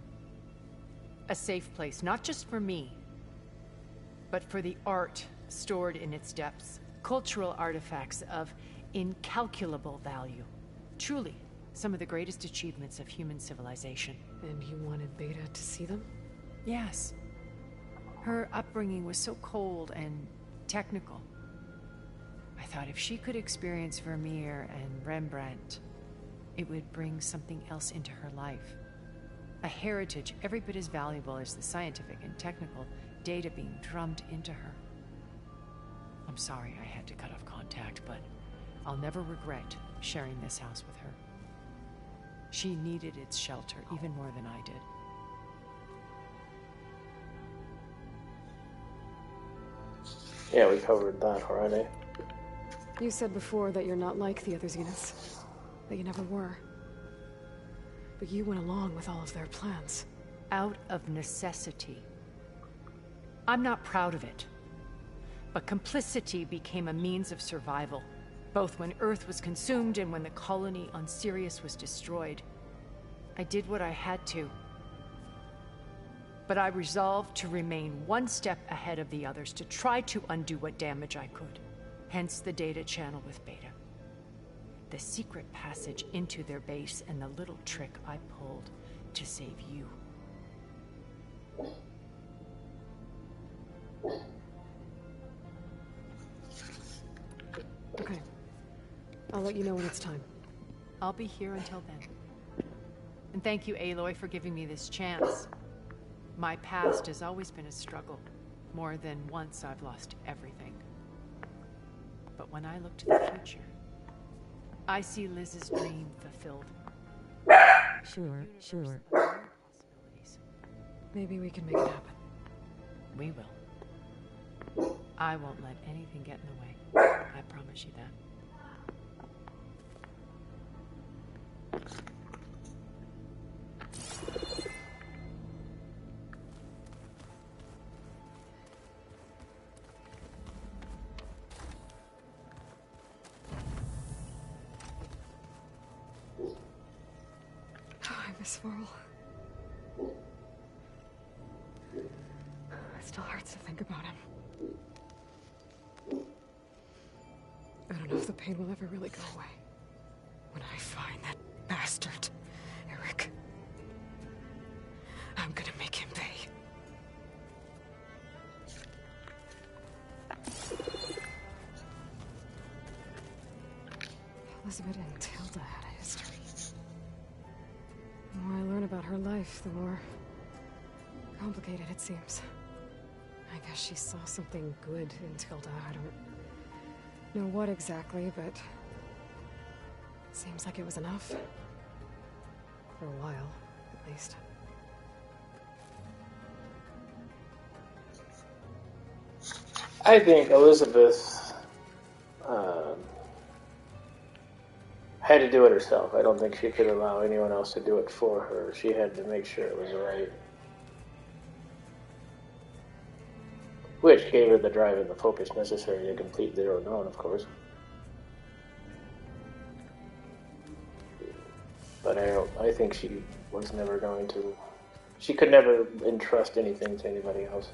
A safe place, not just for me, but for the art stored in its depths. Cultural artifacts of incalculable value. Truly, some of the greatest achievements of human civilization. And you wanted Beta to see them? Yes. Her upbringing was so cold and technical. I thought if she could experience Vermeer and Rembrandt, it would bring something else into her life. A heritage every bit as valuable as the scientific and technical data being drummed into her. I'm sorry I had to cut off contact, but I'll never regret sharing this house with her. She needed its shelter even more than I did. Yeah, we covered that already. You said before that you're not like the other Zeniths. That you never were. But you went along with all of their plans. Out of necessity. I'm not proud of it. But complicity became a means of survival, both when Earth was consumed and when the colony on Sirius was destroyed. I did what I had to. But I resolved to remain one step ahead of the others, to try to undo what damage I could. Hence the data channel with Beta. The secret passage into their base and the little trick I pulled to save you. Okay. I'll let you know when it's time. I'll be here until then. And thank you, Aloy, for giving me this chance. My past has always been a struggle. More than once I've lost everything. But when I look to the future, I see Liz's dream fulfilled. Sure. Maybe we can make it happen. We will. I won't let anything get in the way. I promise you that. Miss Varl. It still hurts to think about him. I don't know if the pain will ever really go away. When I find that bastard, Eric, I'm gonna make him pay. Elizabeth and Tilda had a history. The more I learn about her life, the more complicated it seems. I guess she saw something good in Tilda. I don't know what exactly, but it seems like it was enough. For a while, at least. I think Elizabeth had to do it herself. I don't think she could allow anyone else to do it for her. She had to make sure it was right. Which gave her the drive and the focus necessary to complete Zero Dawn, of course. But I think she was never going to... She could never entrust anything to anybody else.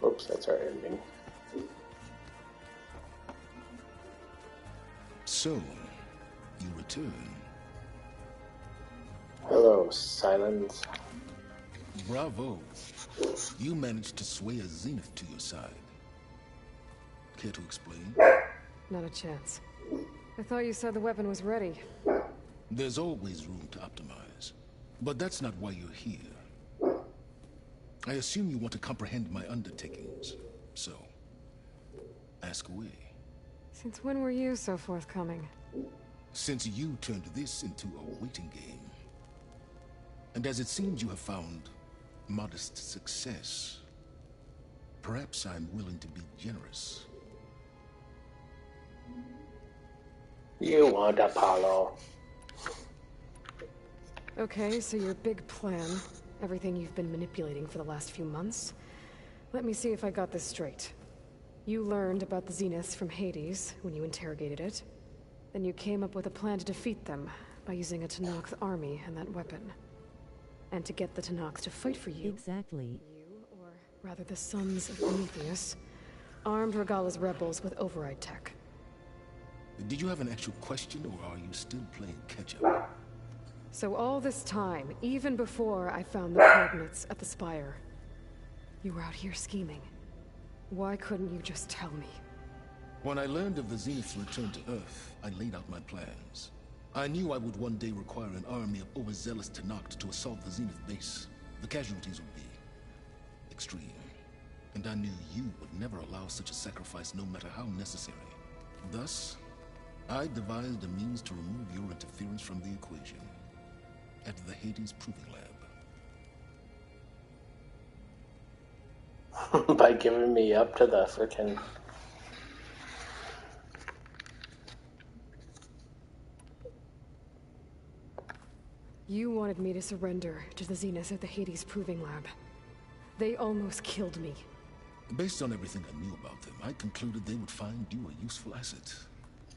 Oops, that's our ending. So, you return. Hello, Silence. Bravo. You managed to sway a Zenith to your side. Care to explain? Not a chance. I thought you said the weapon was ready. There's always room to optimize. But that's not why you're here. I assume you want to comprehend my undertakings. So, ask away. Since when were you so forthcoming? Since you turned this into a waiting game. And as it seems you have found modest success, perhaps I'm willing to be generous. You want Apollo. Okay, so your big plan, everything you've been manipulating for the last few months. Let me see if I got this straight. You learned about the Zeniths from Hades when you interrogated it. Then you came up with a plan to defeat them by using a Tenakth army and that weapon. And to get the Tenakth to fight for you. Exactly. You, or rather the Sons of Prometheus, armed Regalla's rebels with override tech. Did you have an actual question, or are you still playing catch-up? So all this time, even before I found the coordinates at the Spire, you were out here scheming. Why couldn't you just tell me? When I learned of the Zenith's return to Earth, I laid out my plans. I knew I would one day require an army of overzealous Tenakth to assault the Zenith base. The casualties would be extreme. And I knew you would never allow such a sacrifice, no matter how necessary. Thus, I devised a means to remove your interference from the equation at the Hades Proving Lab. By giving me up to the frickin'... You wanted me to surrender to the Zeniths at the Hades Proving Lab. They almost killed me. Based on everything I knew about them, I concluded they would find you a useful asset,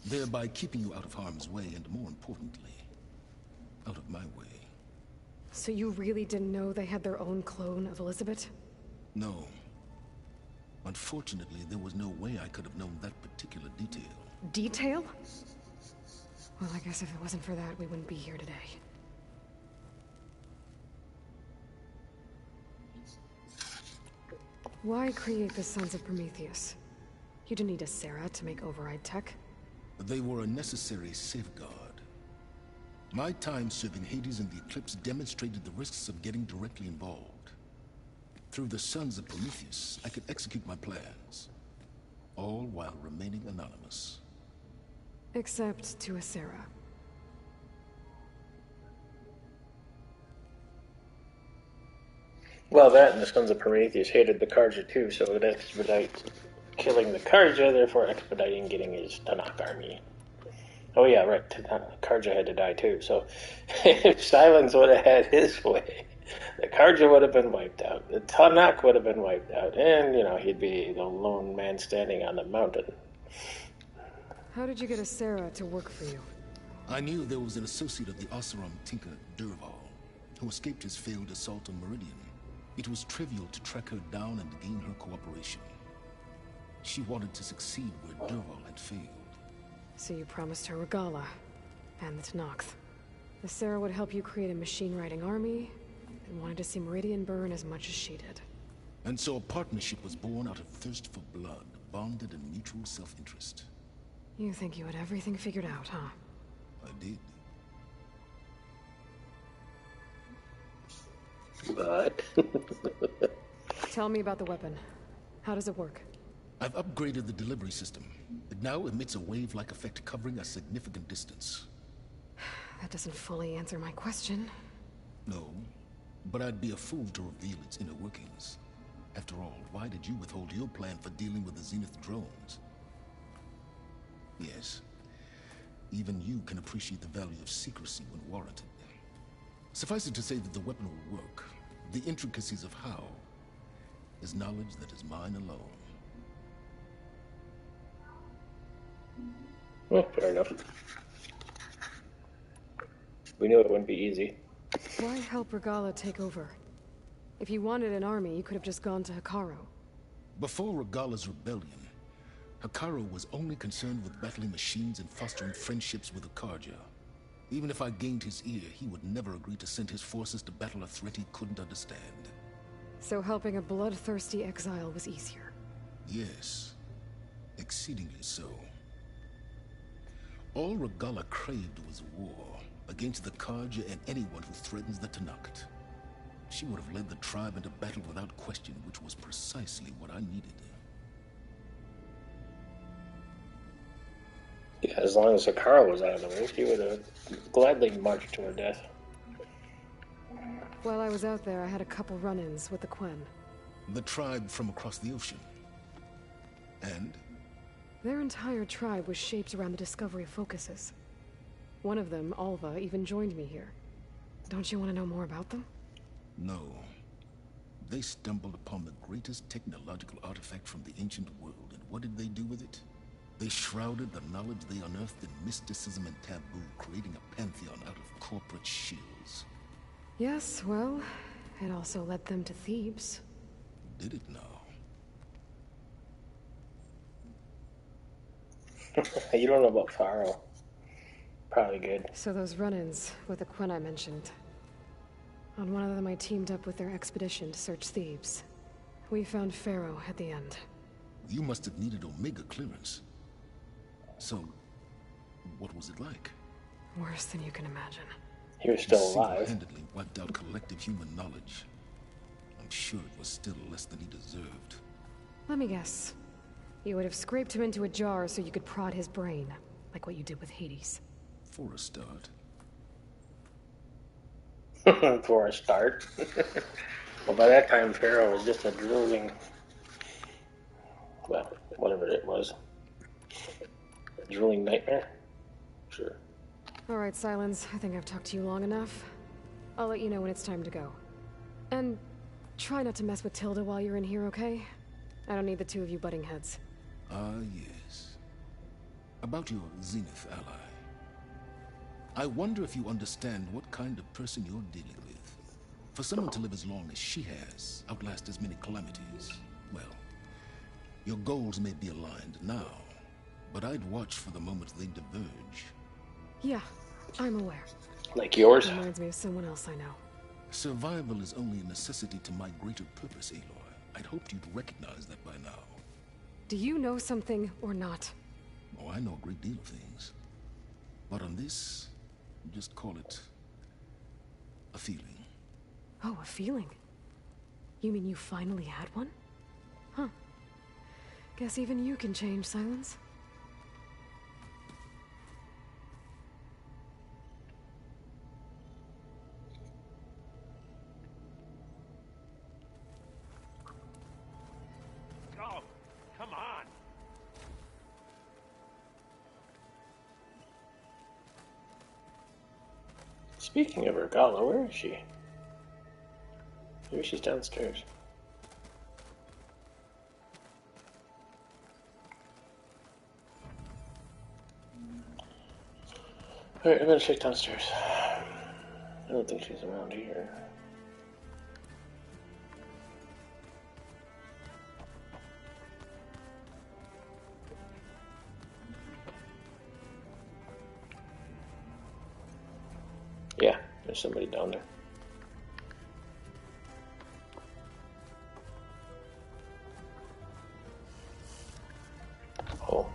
thereby keeping you out of harm's way and, more importantly, out of my way. So you really didn't know they had their own clone of Elizabeth? No. Unfortunately, there was no way I could have known that particular detail. Detail? Well, I guess if it wasn't for that, we wouldn't be here today. Why create the Sons of Prometheus? You didn't need a Sarah to make override tech. They were a necessary safeguard. My time serving Hades and the Eclipse demonstrated the risks of getting directly involved. Through the Sons of Prometheus, I could execute my plans, all while remaining anonymous. Except to a Sarah. Well, that and the Sons of Prometheus hated the Karja too, so it expedites killing the Karja, therefore expediting getting his Tenakth army. Oh yeah, right, Karja had to die too, so if Silence would have had his way, the Karja would have been wiped out, the Tenakth would have been wiped out, and, you know, he'd be the lone man standing on the mountain. How did you get a Sarah to work for you? I knew there was an associate of the Oseram tinker, Dervahl, who escaped his failed assault on Meridian. It was trivial to track her down and gain her cooperation. She wanted to succeed where Dervahl had failed. So you promised her Regalla, and the Tenakth. The Sarah would help you create a machine-riding army, and wanted to see Meridian burn as much as she did. And so a partnership was born out of thirst for blood, bonded in mutual self-interest. You think you had everything figured out, huh? I did. But... Tell me about the weapon. How does it work? I've upgraded the delivery system. It now emits a wave-like effect covering a significant distance. That doesn't fully answer my question. No, but I'd be a fool to reveal its inner workings. After all, why did you withhold your plan for dealing with the Zenith drones? Yes, even you can appreciate the value of secrecy when warranted. Suffice it to say that the weapon will work. The intricacies of how is knowledge that is mine alone. Well, fair enough. We knew it wouldn't be easy. Why help Regalla take over? If you wanted an army, you could have just gone to Hekarro. Before Regalla's rebellion, Hekarro was only concerned with battling machines and fostering friendships with the Carja. Even if I gained his ear, he would never agree to send his forces to battle a threat he couldn't understand. So helping a bloodthirsty exile was easier? Yes, exceedingly so. All Regalla craved was war, against the Carja and anyone who threatens the Tenakth. She would have led the tribe into battle without question, which was precisely what I needed. Yeah, as long as Hekarro was out of the way, she would have gladly marched to her death. While I was out there, I had a couple run-ins with the Quen. The tribe from across the ocean. And? Their entire tribe was shaped around the discovery of focuses. One of them, Alva, even joined me here. Don't you want to know more about them? No. They stumbled upon the greatest technological artifact from the ancient world, and what did they do with it? They shrouded the knowledge they unearthed in mysticism and taboo, creating a pantheon out of corporate shields. Yes, well, it also led them to Thebes. Did it now? You don't know about Pharaoh. Probably good. So those run-ins with the Quen I mentioned. On one of them I teamed up with their expedition to search Thebes. We found Pharaoh at the end. You must have needed Omega clearance. So, what was it like? Worse than you can imagine. He was still alive. Single-handedly wiped out collective human knowledge. I'm sure it was still less than he deserved. Let me guess. You would have scraped him into a jar so you could prod his brain, like what you did with Hades. For a start. For a start. Well, by that time, Pharaoh was just a drooling... Well, whatever it was. A drooling nightmare? Sure. Alright, Silence. I think I've talked to you long enough. I'll let you know when it's time to go. And try not to mess with Tilda while you're in here, okay? I don't need the two of you butting heads. Ah, yes. About your Zenith ally. I wonder if you understand what kind of person you're dealing with. For someone to live as long as she has, outlast as many calamities, well, your goals may be aligned now, but I'd watch for the moment they diverge. Yeah, I'm aware. Like yours? Reminds me of someone else I know. Survival is only a necessity to my greater purpose, Aloy. I'd hoped you'd recognize that by now. Do you know something or not? Oh, I know a great deal of things. But on this, just call it a feeling. Oh, a feeling? You mean you finally had one? Huh. Guess even you can change, Silence. Oh, come on! Speaking of Regalla, where is she? Maybe she's downstairs. Alright, I'm gonna check downstairs. I don't think she's around here. Yeah, there's somebody down there. Oh.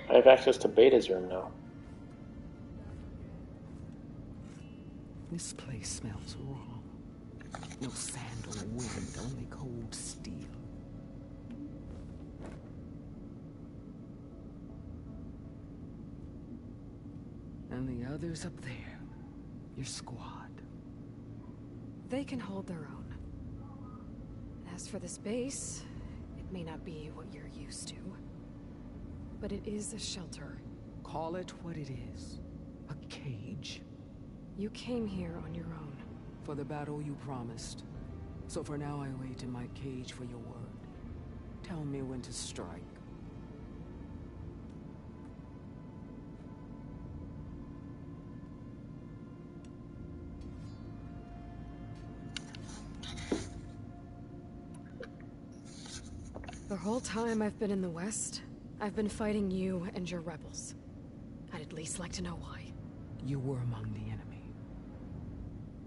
I have access to Beta's room now. This place smells wrong. No sand or wind, only cold steel. And the others up there. Your squad. They can hold their own. As for this base, it may not be what you're used to. But it is a shelter. Call it what it is. A cage. You came here on your own. For the battle you promised. So for now I wait in my cage for your word. Tell me when to strike. The whole time I've been in the West, I've been fighting you and your rebels. I'd at least like to know why. You were among the enemy.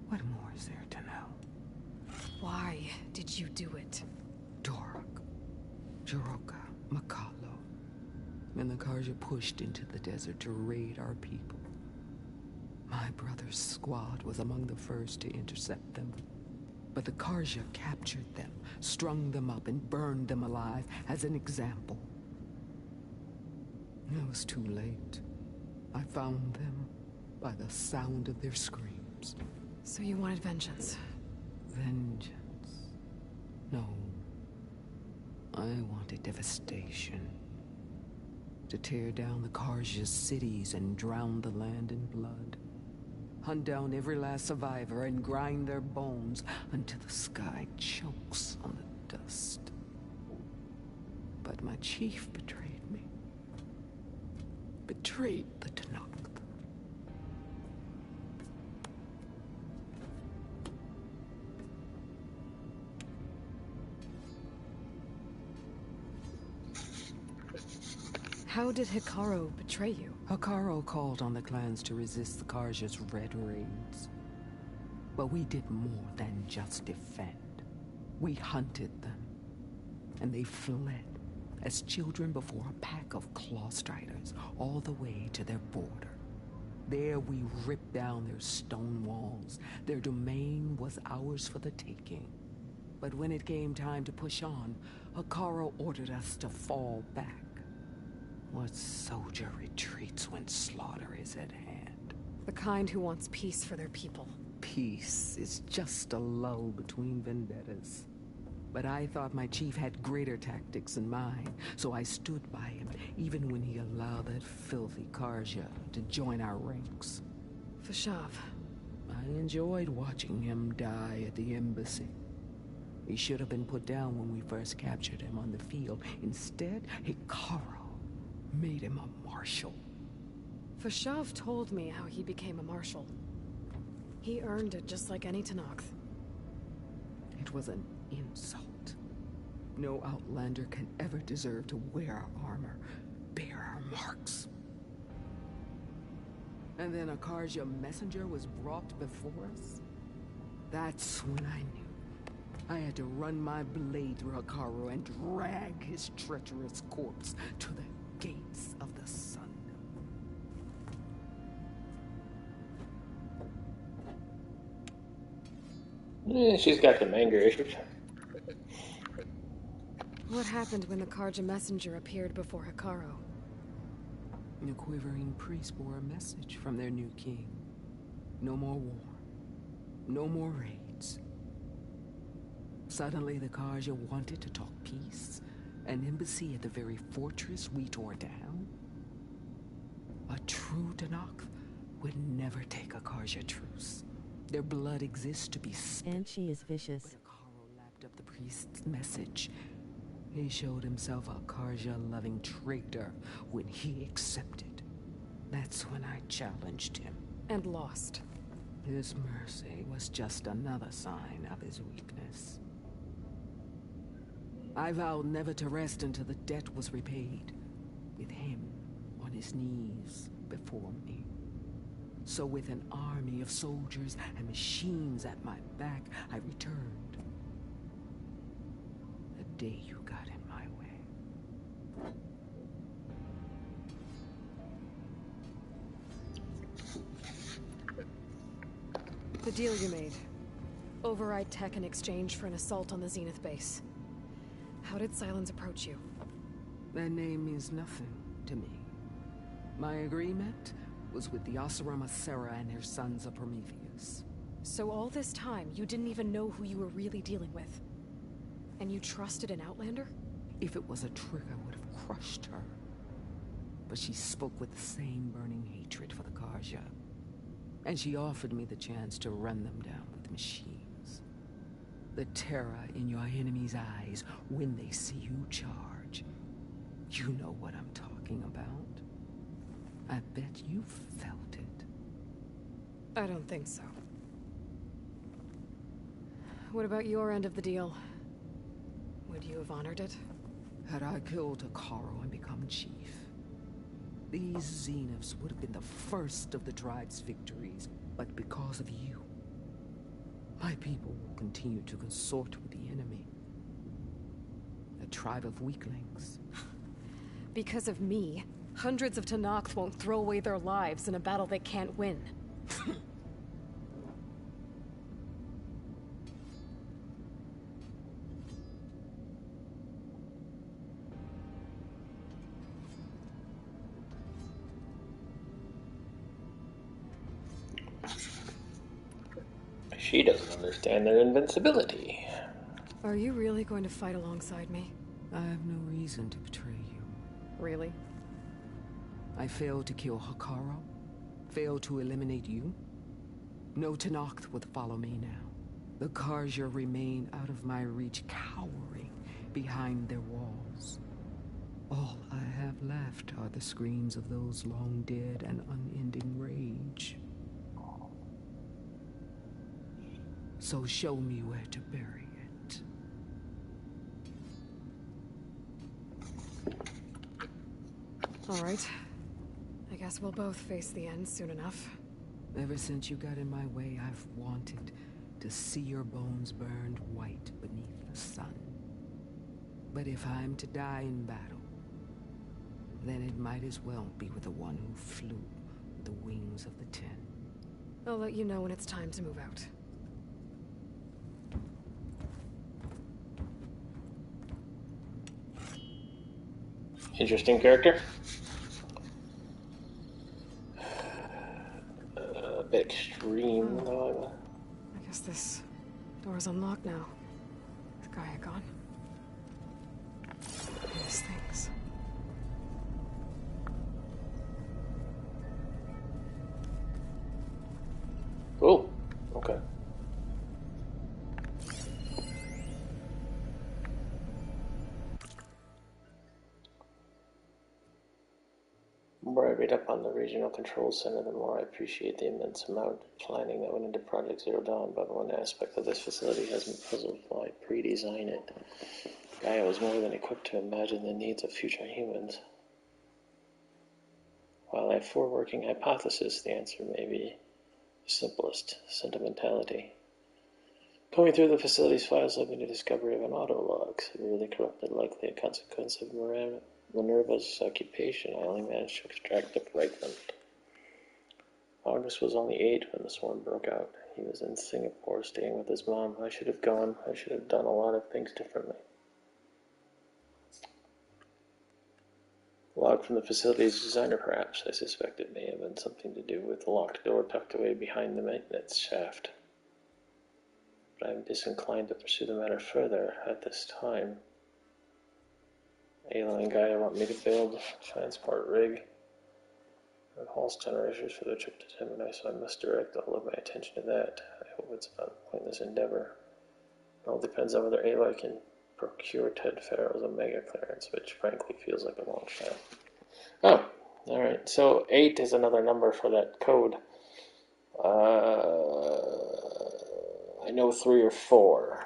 What more is there to know? Why did you do it? Dorok, Jiroka, Makalo, and the Karja pushed into the desert to raid our people. My brother's squad was among the first to intercept them. But the Karja captured them, strung them up, and burned them alive as an example. It was too late. I found them by the sound of their screams. So you wanted vengeance? Vengeance? No. I wanted devastation. To tear down the Karja's cities and drown the land in blood. Hunt down every last survivor and grind their bones until the sky chokes on the dust. But my chief betrayed me. Betrayed the Tenakth. How did Hekarro betray you? Hekarro called on the clans to resist the Karja's red raids. But we did more than just defend. We hunted them. And they fled, as children before a pack of claw striders, all the way to their border. There we ripped down their stone walls. Their domain was ours for the taking. But when it came time to push on, Hekarro ordered us to fall back. What soldier retreats when slaughter is at hand? The kind who wants peace for their people. Peace is just a lull between vendettas. But I thought my chief had greater tactics than mine, so I stood by him, even when he allowed that filthy Karja to join our ranks. Fashav. I enjoyed watching him die at the embassy. He should have been put down when we first captured him on the field. Instead, Hekarro made him a marshal. Fashav told me how he became a marshal. He earned it just like any Tenakth. It was an insult. No outlander can ever deserve to wear our armor, bear our marks. And then a Karja messenger was brought before us? That's when I knew. I had to run my blade through Hekarro and drag his treacherous corpse to the gates of the sun. She's got some anger issues. What happened when the Karja messenger appeared before Hekarro? The quivering priests bore a message from their new king. No more war. No more raids. Suddenly the Karja wanted to talk peace. An embassy at the very fortress we tore down? A true Tenakth would never take a Karja truce. Their blood exists to be spilled. And she is vicious. But Hekarro lapped up the priest's message. He showed himself a Karja-loving traitor when he accepted. That's when I challenged him. And lost. His mercy was just another sign of his weakness. I vowed never to rest until the debt was repaid, with him on his knees before me. So with an army of soldiers and machines at my back, I returned. The day you got in my way. The deal you made. Override tech in exchange for an assault on the Zenith base. How did Sylens approach you? That name means nothing to me. My agreement? was with the Oseram Sera and their sons of Prometheus. So all this time, you didn't even know who you were really dealing with? And you trusted an Outlander? If it was a trick, I would have crushed her. But she spoke with the same burning hatred for the Karja. And she offered me the chance to run them down with machines. The terror in your enemy's eyes when they see you charge. You know what I'm talking about. I bet you felt it. I don't think so. What about your end of the deal? Would you have honored it? Had I killed Hekarro and become chief, these Zeniths would have been the first of the tribe's victories. But because of you, my people will continue to consort with the enemy. A tribe of weaklings. Because of me, hundreds of Tenakth won't throw away their lives in a battle they can't win. She doesn't understand their invincibility. Are you really going to fight alongside me? I have no reason to betray you. Really? I failed to kill Hekarro? Failed to eliminate you? No Tenakth would follow me now. The Karja remain out of my reach, cowering behind their walls. All I have left are the screams of those long dead and unending rage. So show me where to bury it. All right. I guess we'll both face the end soon enough. Ever since you got in my way, I've wanted to see your bones burned white beneath the sun. But if I'm to die in battle, then it might as well be with the one who flew with the wings of the Ten. I'll let you know when it's time to move out. Interesting character. A bit extreme, though. I guess this door's unlocked now. Is Gaia gone? These things. Oh, okay. The more I read up on the Regional Control Center, the more I appreciate the immense amount of planning that went into Project Zero Dawn. But one aspect of this facility has me puzzled why pre-design it. Gaia was more than equipped to imagine the needs of future humans. While I have four working hypotheses, the answer may be the simplest: sentimentality. Combing through the facility's files led me to the discovery of an autolog, severely corrupted, likely a consequence of Minerva's occupation. I only managed to extract the fragment. August was only 8 when the swarm broke out. He was in Singapore staying with his mom. I should have gone. I should have done a lot of things differently. Log from the facility's designer, perhaps. I suspect it may have been something to do with the locked door tucked away behind the maintenance shaft. But I am disinclined to pursue the matter further at this time. Aloy and Gaia want me to build a transport rig and Hall's generators for the trip to Gemini, so I must direct all of my attention to that. I hope it's not a pointless endeavor. It all depends on whether Aloy can procure Ted Farrow's Omega clearance, which frankly feels like a long shot. Oh, alright, so 8 is another number for that code. I know 3 or 4,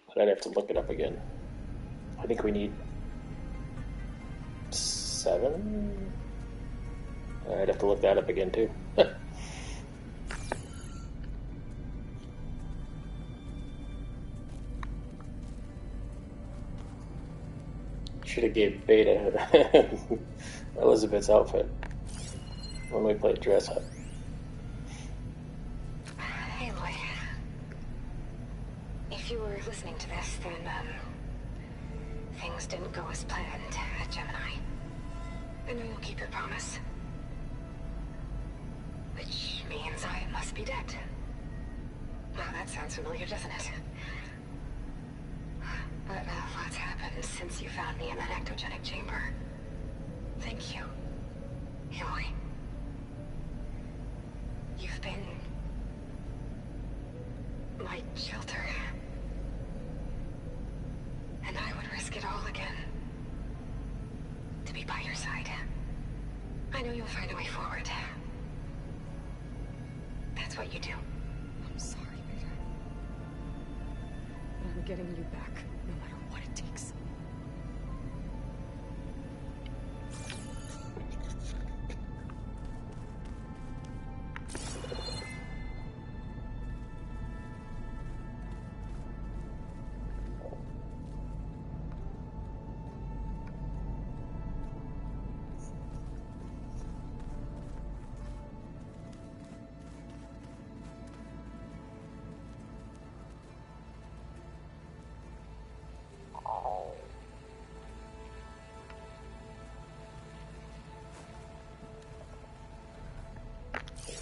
but I'd have to look it up again. I think we need 7? I'd have to look that up again too. Should have gave Beta Elizabeth's outfit when we played dress up. Aloy, if you were listening to this, then things didn't go as planned at Gemini. I know you'll keep your promise. Which means I must be dead. Well, that sounds familiar, doesn't it? But a lot's happened since you found me in that ectogenic chamber. Thank you, Aloy. You've been my shelter. And I would risk it all again to be by your side. I know you'll find a way forward. That's what you do. I'm sorry, Beta. But I'm getting you back, no matter what it takes.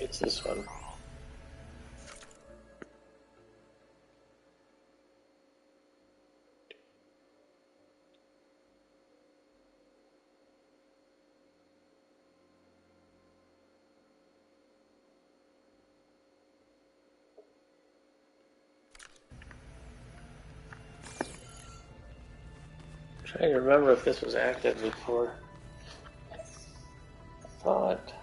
It's this one. Trying to remember if this was active before. I thought.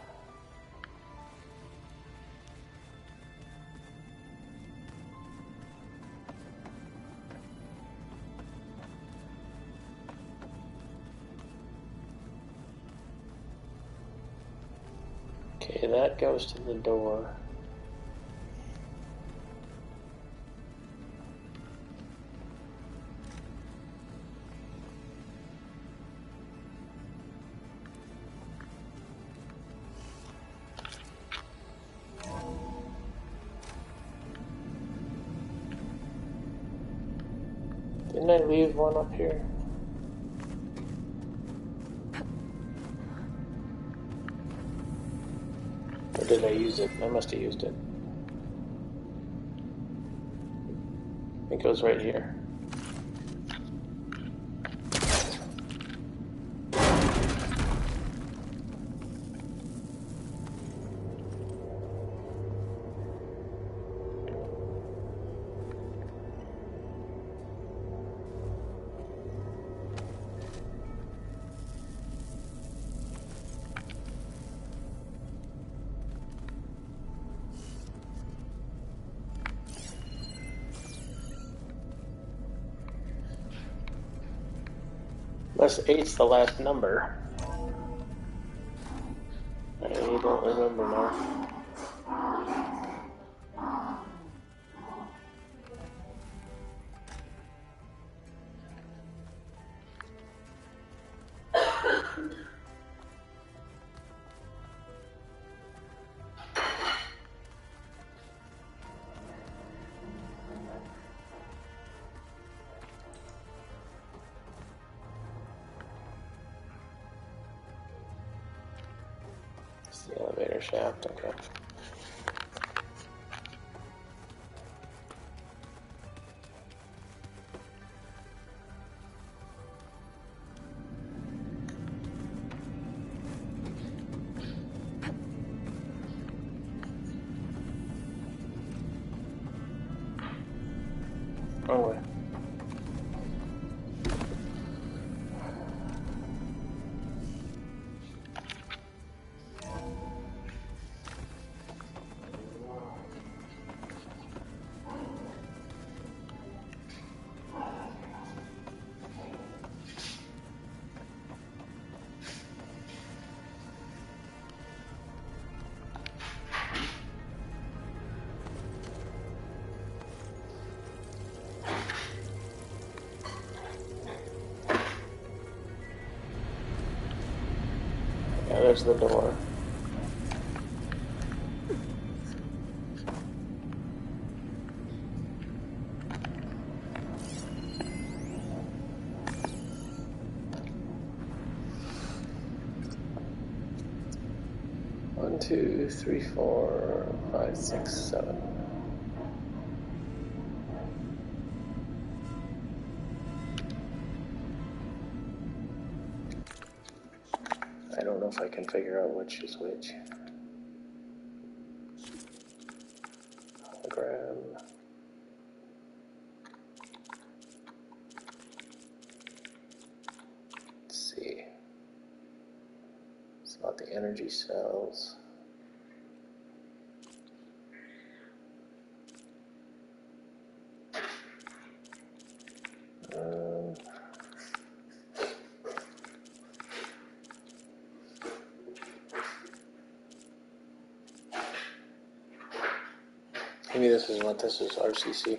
Okay, that goes to the door. Didn't I leave one up here? Or did I use it? I must have used it. It goes right here. Unless 8's the last number. I don't remember now. The elevator shaft, okay. Wrong way. Yeah, there's the door. 2, 3, 4, 5, 6, 7. I don't know if I can figure out which is which. Hologram. Let's see. It's not the energy cells. Maybe this is what this is, RCC.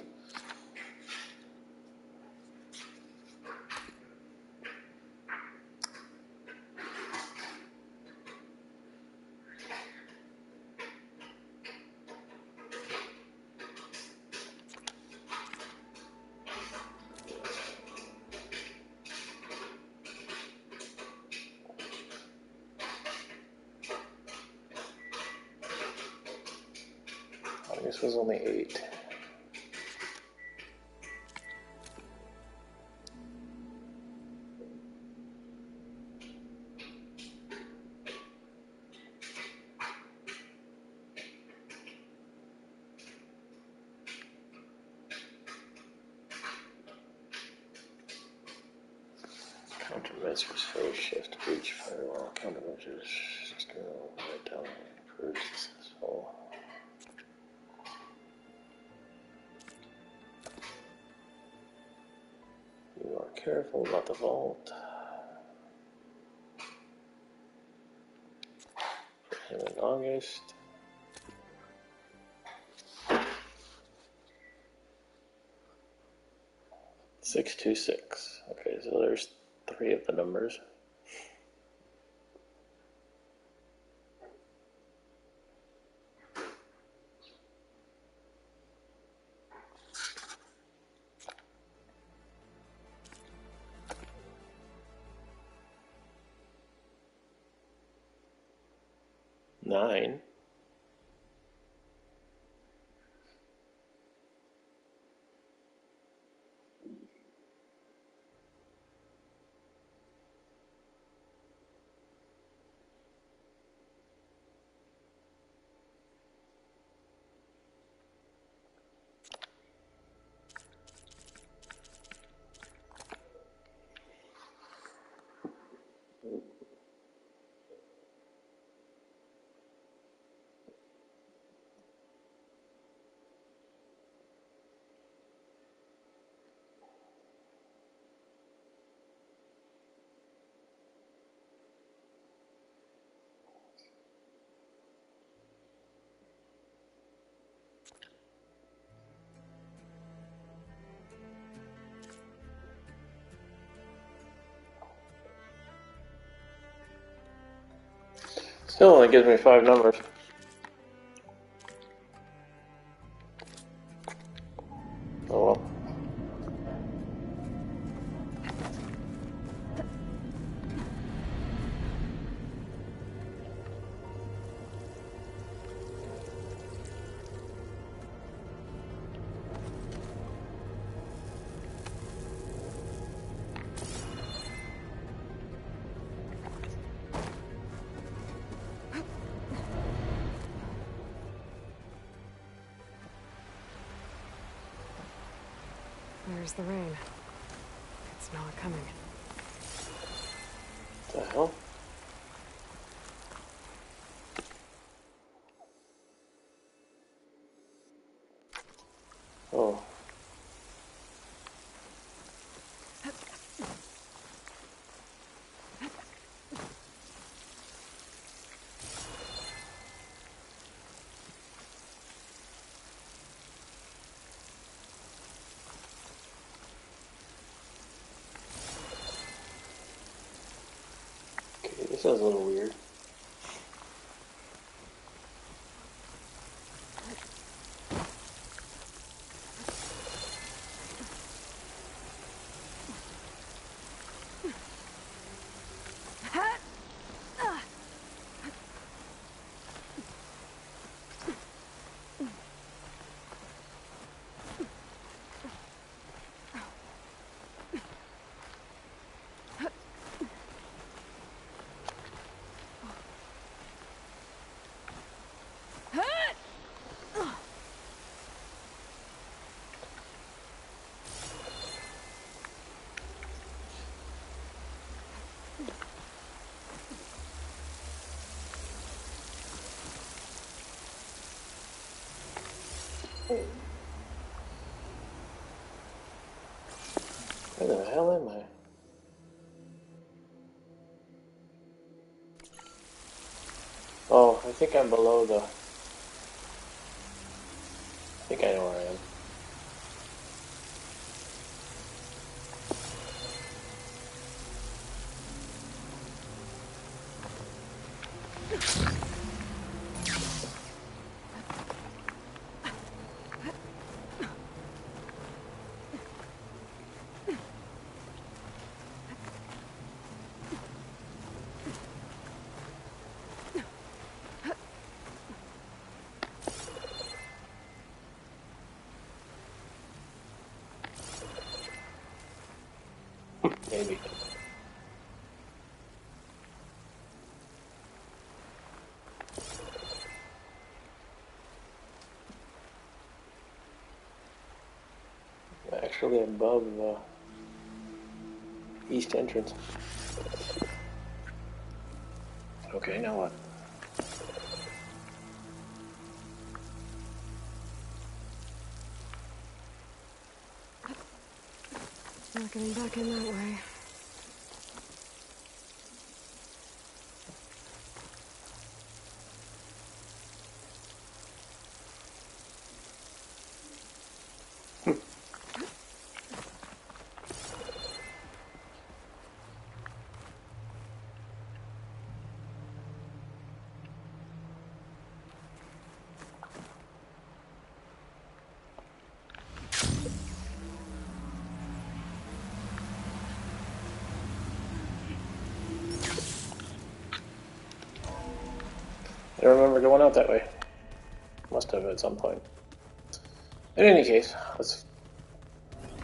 This was only 8. Countermeasures, phase shift, breach, firewall, countermeasures, external, right down, improved, successful. You are careful about the vault. For him in August. Six, 2, 6. Okay, so there's 3 of the numbers. Nine. Still only gives me 5 numbers. Oh well. There's the rain. I can smell it coming. What the hell? Oh. Okay, this sounds a little weird. Where the hell am I? Oh, I think I'm below the... I think I know where I am. Maybe. Actually above the east entrance. Okay, now what? Not getting back in that way. I don't remember going out that way. Must have at some point. In any case, let's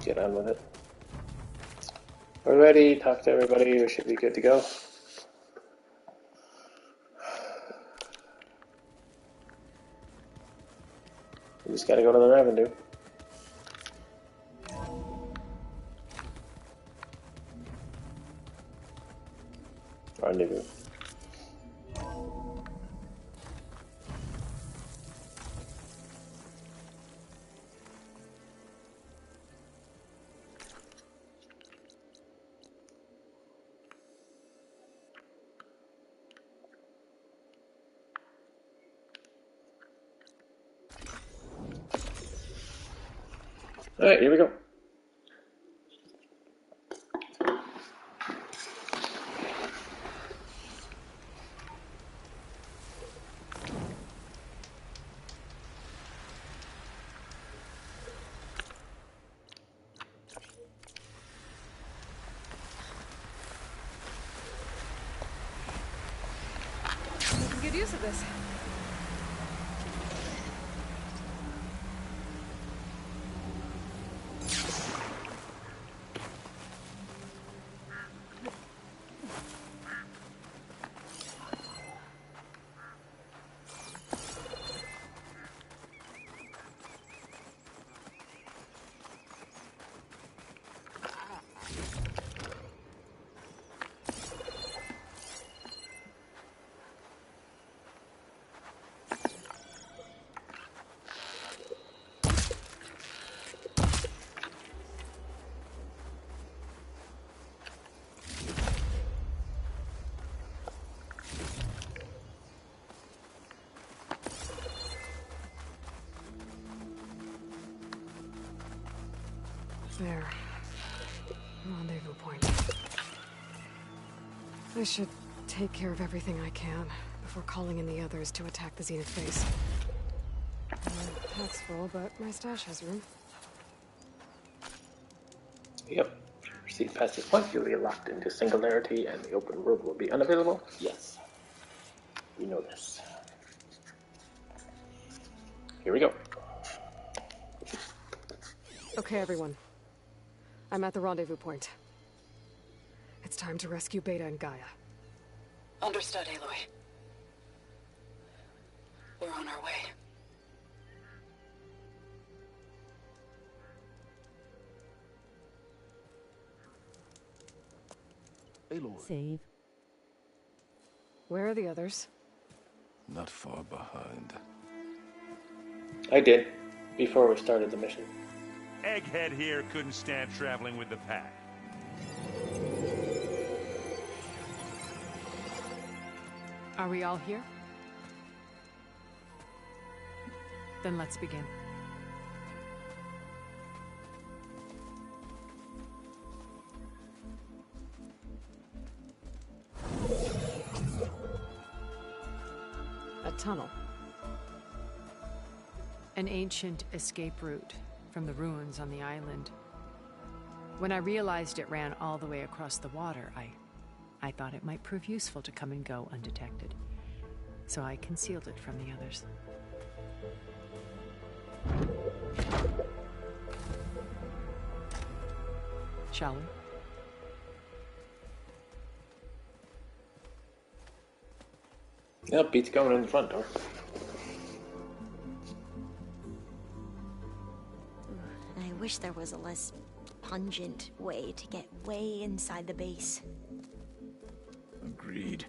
get on with it. We're ready, talk to everybody, we should be good to go. We just gotta go to the rendezvous. Alright, here we go. Making good use of this. There. Rendezvous point. I should take care of everything I can before calling in the others to attack the Zenith base. My pack's full, but my stash has room. Yep. Proceed past this point, you'll be locked into Singularity and the open world will be unavailable. Yes. We know this. Here we go. Okay, everyone. I'm at the rendezvous point. It's time to rescue Beta and Gaia. Understood, Aloy. We're on our way. Aloy. Save. Where are the others? Not far behind. I did, before we started the mission. Egghead here couldn't stand traveling with the pack. Are we all here? Then let's begin. A tunnel. An ancient escape route from the ruins on the island. When I realized it ran all the way across the water, I thought it might prove useful to come and go undetected. So I concealed it from the others. Shall we? Yep, beats going in the front door. I wish there was a less pungent way to get way inside the base. Agreed.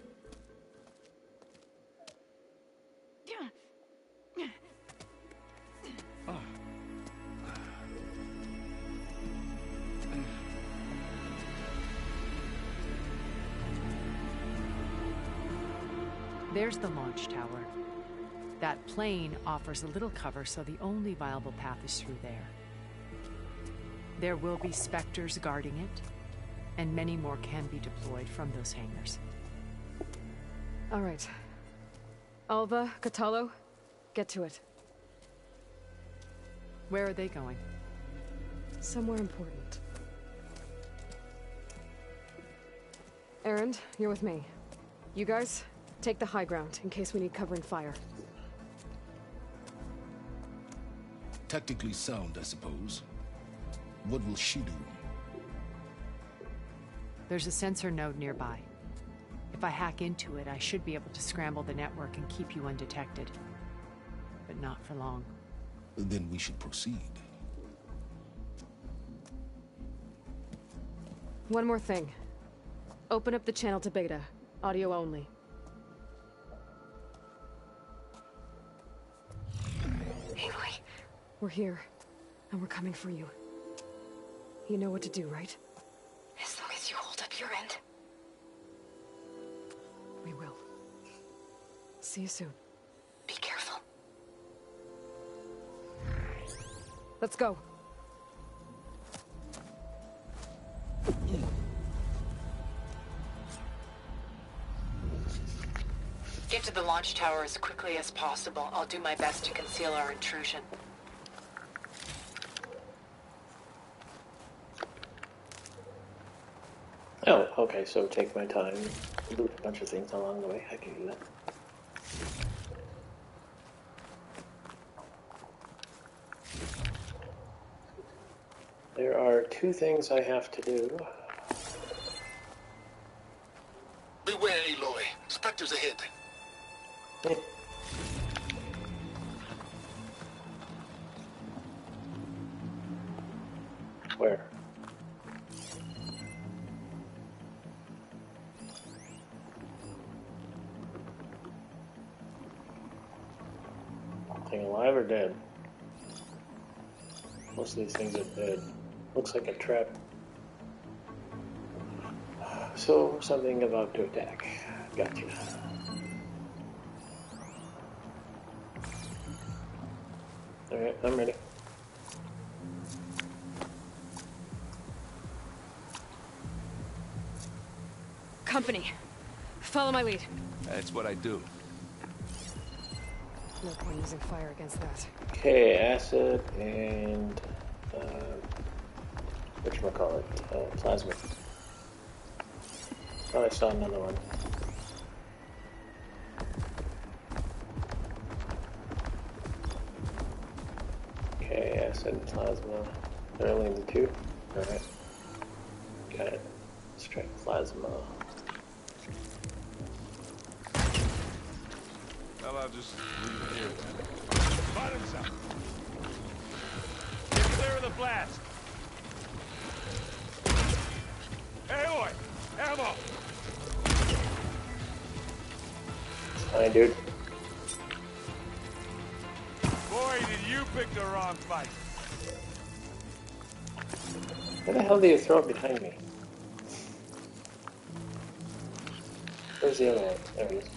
There's the launch tower. That plane offers a little cover, so the only viable path is through there. There will be Spectres guarding it, and many more can be deployed from those hangars. All right. Alva, Kotallo, get to it. Where are they going? Somewhere important. Erend, you're with me. You guys, take the high ground in case we need covering fire. Tactically sound, I suppose. What will she do? There's a sensor node nearby. If I hack into it, I should be able to scramble the network and keep you undetected. But not for long. Then we should proceed. One more thing. Open up the channel to Beta. Audio only. Aloy. We're here, and we're coming for you. You know what to do, right? As long as you hold up your end. We will. See you soon. Be careful. Let's go. Get to the launch tower as quickly as possible. I'll do my best to conceal our intrusion. Oh, okay, so take my time, loot a bunch of things along the way. I can do that. There are two things I have to do. Beware, Aloy. Spectres ahead. Where? Thing alive or dead? Most of these things are dead. Looks like a trap. So, something about to attack. Gotcha. Alright, I'm ready. Company, follow my lead. That's what I do. No point using fire against that. Okay, acid and whatchamacallit, plasma. Oh, I saw another one. Okay, acid and plasma. They're only the two? Alright. Got it. Let's try plasma. Well, I'll just leave it here then. Bottoms up. Get clear of the blast. Aloy! Ammo! Hi, dude. Boy, did you pick the wrong fight. Where the hell do you throw it behind me? Where's the other one? There it is.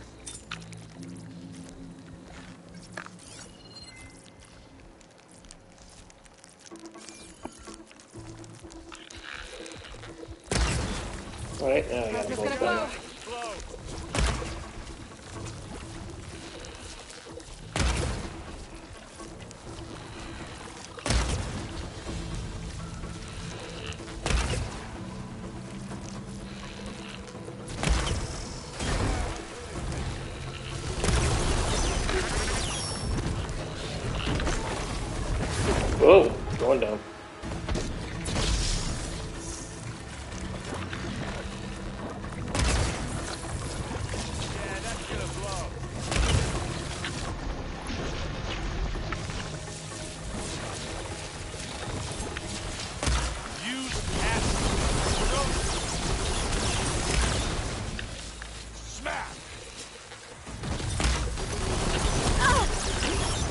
Alright, now I got them both done. Whoa, going down.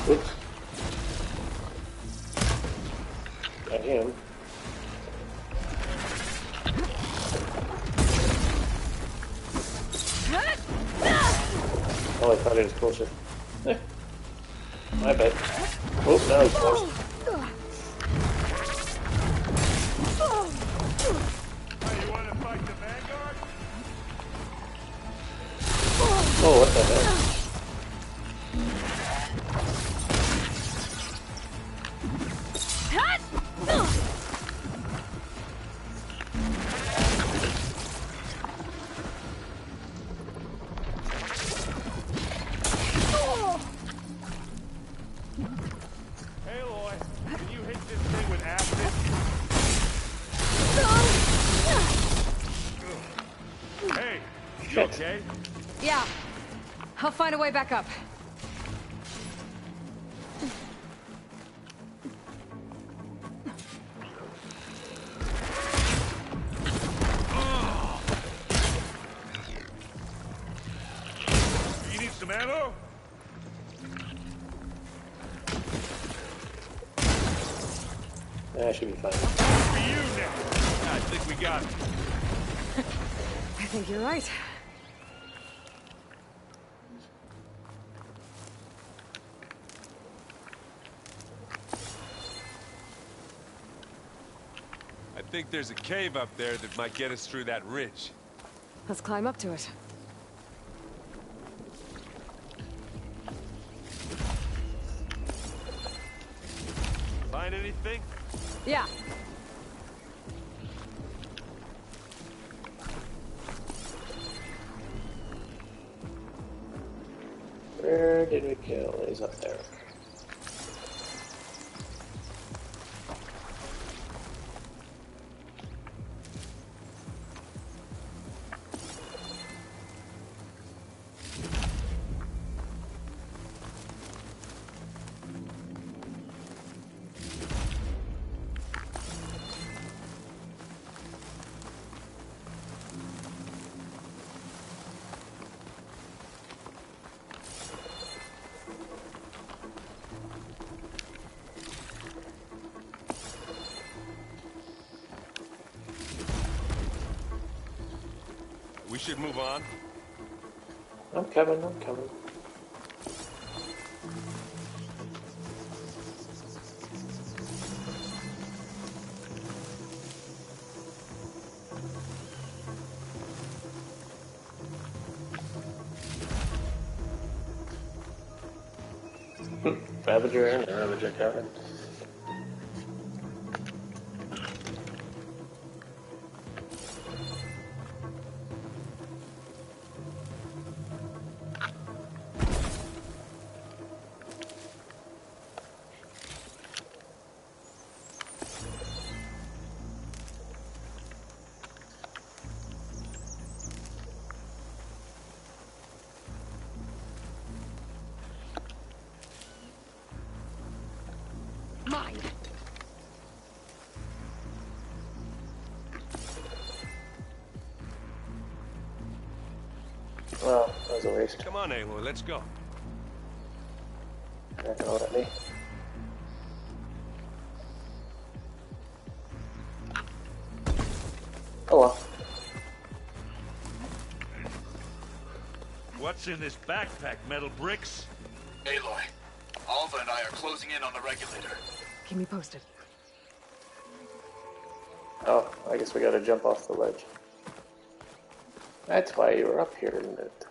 Oops. Got him. Oh, I thought he was closer. My bad. Oh, that was close. Oh, what the heck? Aloy, can you hit this thing with acid? Hey, you okay? Yeah. I'll find a way back up. You need some ammo? That should be fine. For you now. I think we got it. I think you're right. I think there's a cave up there that might get us through that ridge. Let's climb up to it. Find anything? Yeah. Where did we kill? He's up there. We should move on. I'm coming, I'm coming. Ravager and Ravager coming. Mine. Well, that was a waste. Come on, Aloy, let's go. You're not gonna let me. Oh well. What's in this backpack, metal bricks? Aloy, Alva and I are closing in on the regulator. Keep me posted. Oh, I guess we gotta jump off the ledge. That's why you were up here, isn't it?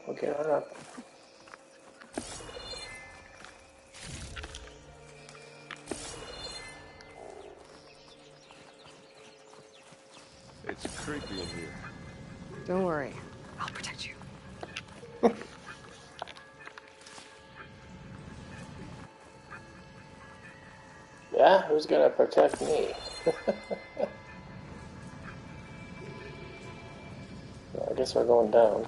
Okay, on up. It's creepy in here. Don't worry. I'll protect you. Yeah, who's gonna protect me? Well, I guess we're going down.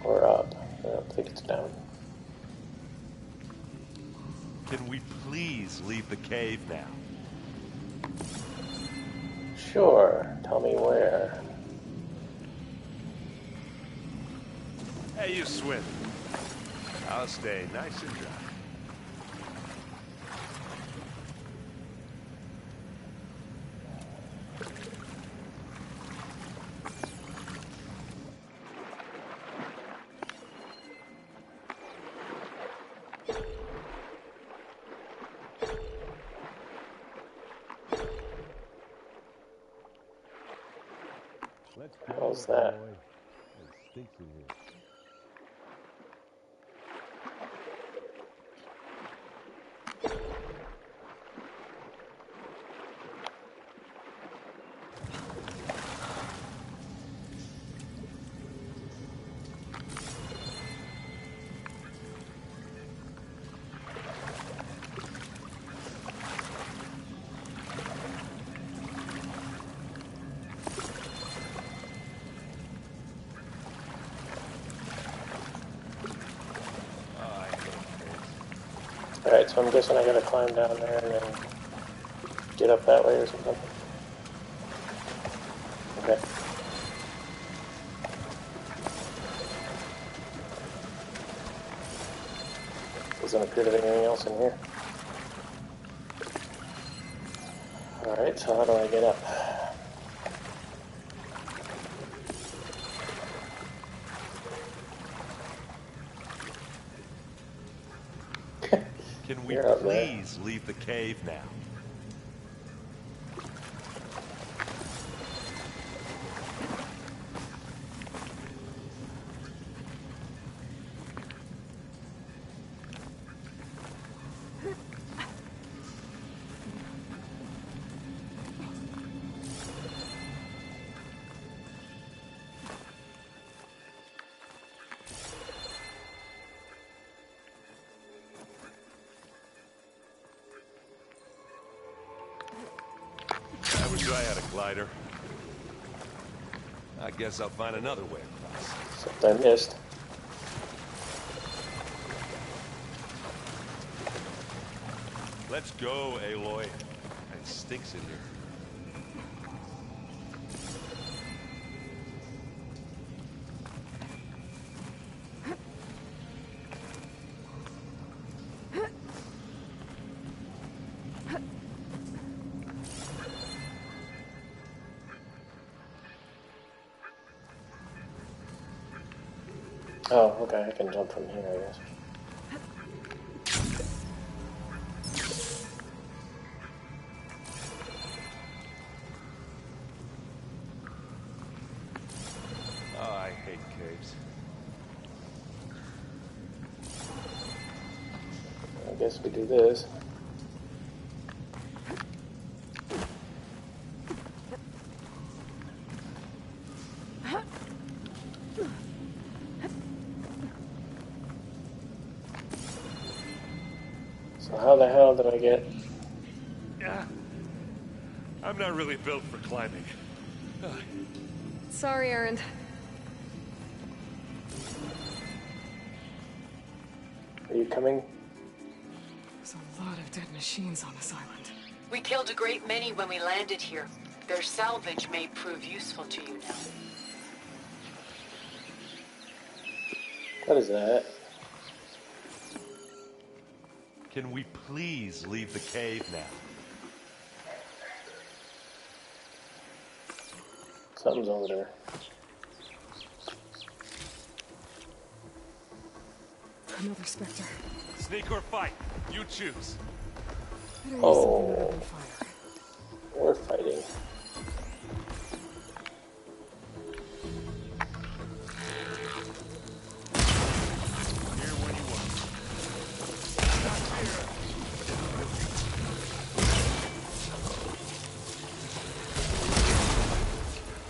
Or up. I don't think it's down. Can we please leave the cave now? Sure. Tell me where. Hey, you swim. I'll stay nice and dry. Let's How's that? It stinks in here. Alright, so I'm guessing I gotta climb down there and then get up that way or something. Okay. Doesn't appear to be anything else in here. Alright, so how do I get up? Can we You're up there. please leave the cave now? I wish I had a glider. I guess I'll find another way across. Something I missed. Let's go, Aloy. It stinks in here. Oh, okay, I can jump from here, I guess. Oh, I hate caves. I guess we do this. How the hell did I get? Yeah. I'm not really built for climbing. Sorry, Erend. Are you coming? There's a lot of dead machines on this island. We killed a great many when we landed here. Their salvage may prove useful to you now. What is that? Can we please leave the cave now? Something's over there. Another Spectre. Sneak or fight? You choose. Oh. We're fighting.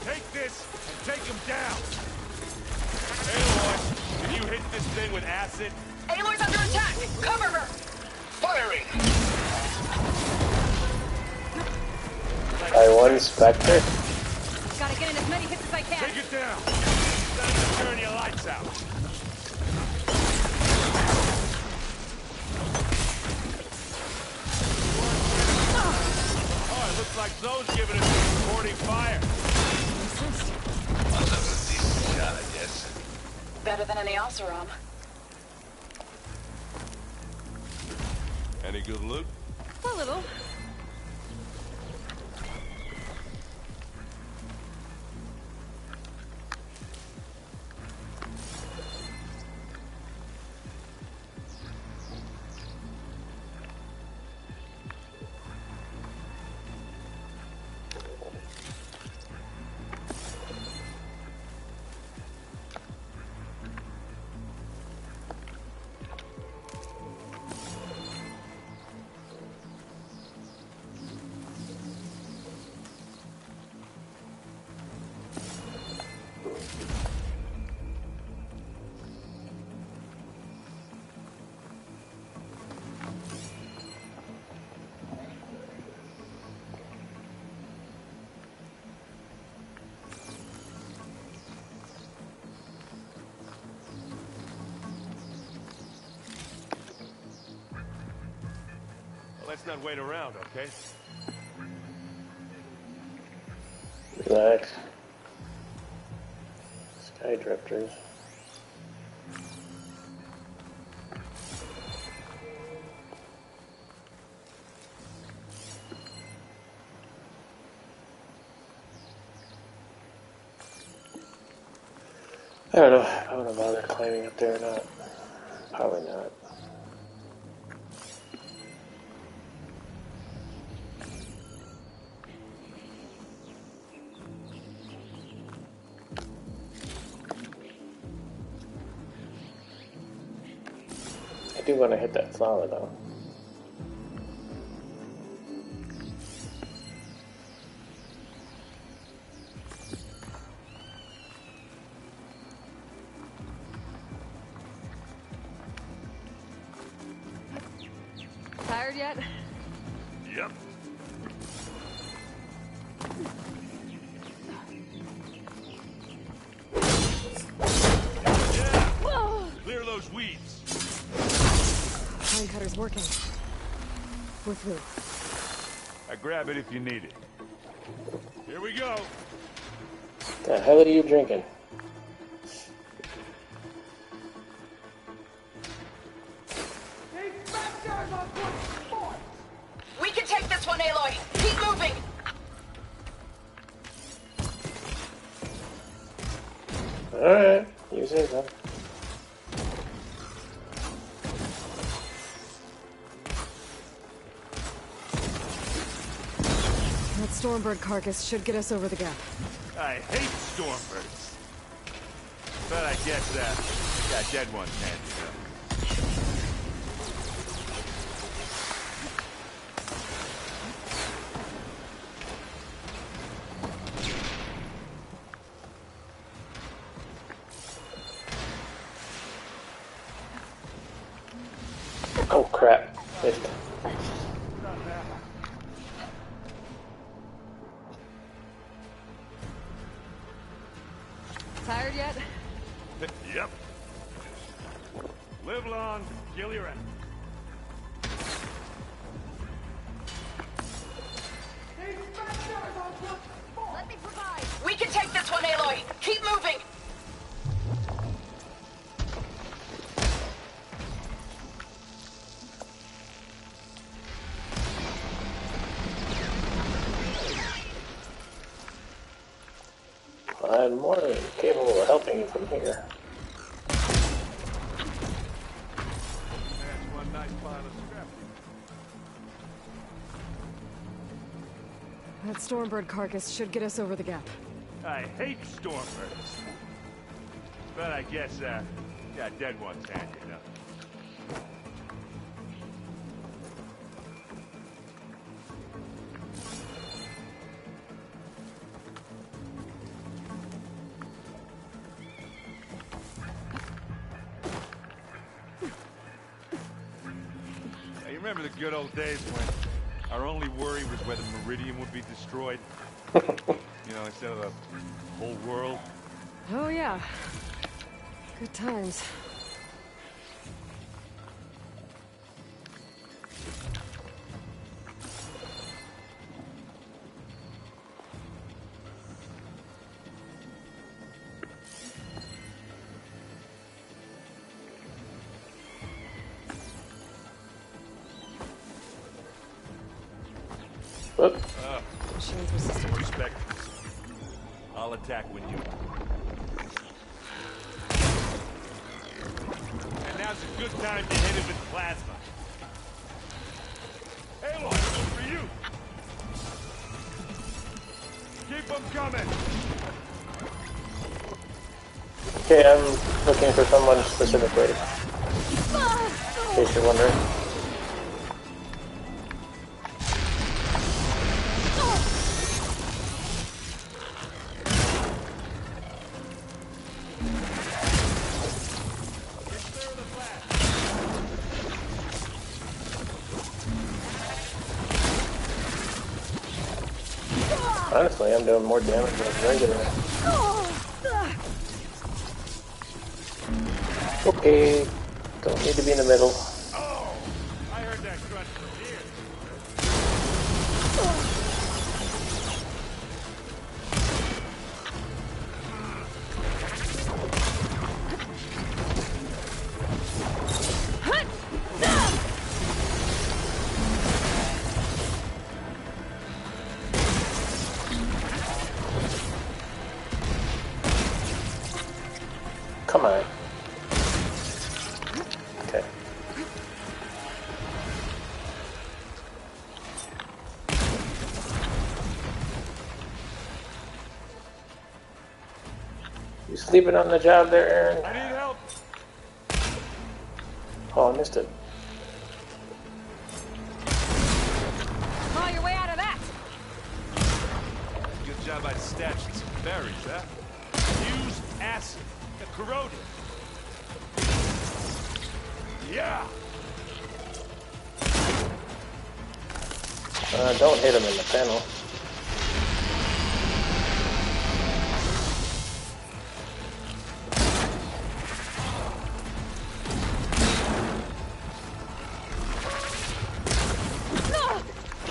Take this and take him down. Aloy, can you hit this thing with acid? Aloy's under attack! Cover her! Firing! I won Spectre. Gotta get in as many hits as I can. Take it down. Time to turn your lights out. Oh, it looks like Zoe's giving us some supporting fire. Must have a decent shot, I guess. Better than any Oseram. Any good loot? A little. Let's not wait around, okay? Relax. Sky drifters. I don't know if I want to bother climbing up there or not. Probably not. I do want to hit that flower though. Tired yet? Yep. Yeah! Clear those weeds. Pine cutter's working. We're through. I grab it if you need it. Here we go. The hell are you drinking? We can take this one, Aloy! Keep moving! Alright, you say so. That Stormbird carcass should get us over the gap. I hate Stormbirds. But I guess that dead one's handy though. Oh crap. Missed. Tired yet? Yep. Live long, kill your end. Let me provide. We can take this one, Aloy. Keep moving. I'm more than capable of helping you from here. That's one nice pile of scrap. That Stormbird carcass should get us over the gap. I hate Stormbirds. But I guess, yeah, dead ones handy enough. You remember the good old days when our only worry was whether Meridian would be destroyed? You know, instead of the whole world? Oh yeah. Good times. Machines resistant. Respect. I'll attack when you. And now's a good time to hit him with plasma. Aloy, for you. Keep them coming. Okay, I'm looking for someone specifically. In case you're wondering. Honestly, I'm doing more damage than regular. Okay, don't need to be in the middle. Oh, I heard that crunch from here. Come on. Okay. You sleeping on the job there, Aaron? I need help. Oh, I missed it. Claw your way out of that! Good job I stashed some berries, huh? Used acid. Corroded. Yeah. Don't hit him in the panel.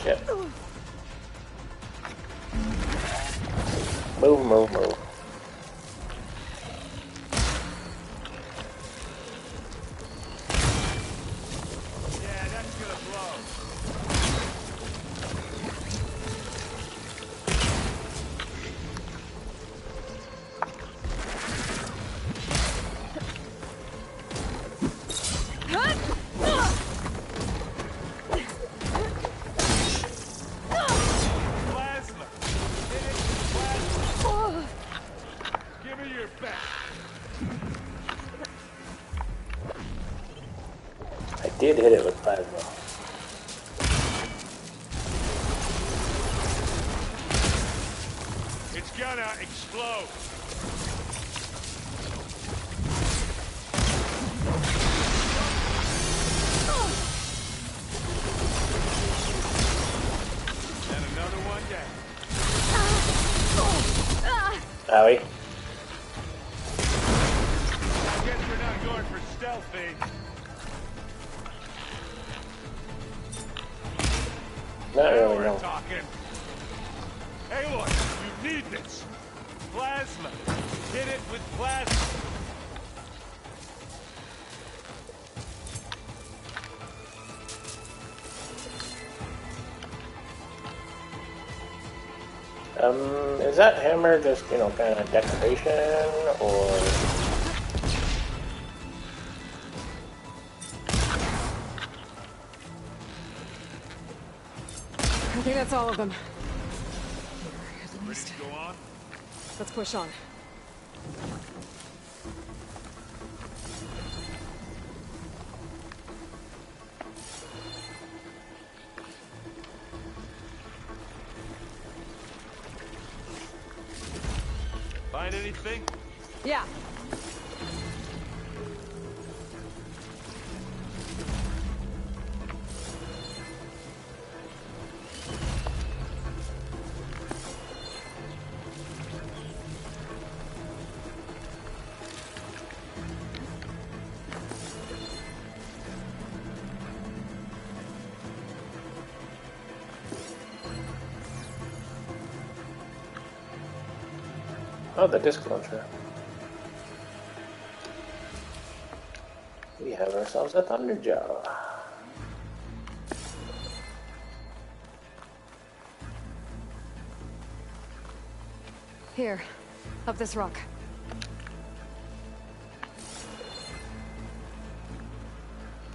Shit. Move, move, move. Did hit it with plasma. It's gonna explode. going for stealthy. Not really, We're no. talking. Aloy, you need this. Plasma. Hit it with plasma. Is that hammer just, you know, kind of decoration, or... I think that's all of them. At Ready to go on? Let's push on. Find anything? Yeah. Oh, the disc launcher. We have ourselves a Thunderjaw. Here, up this rock.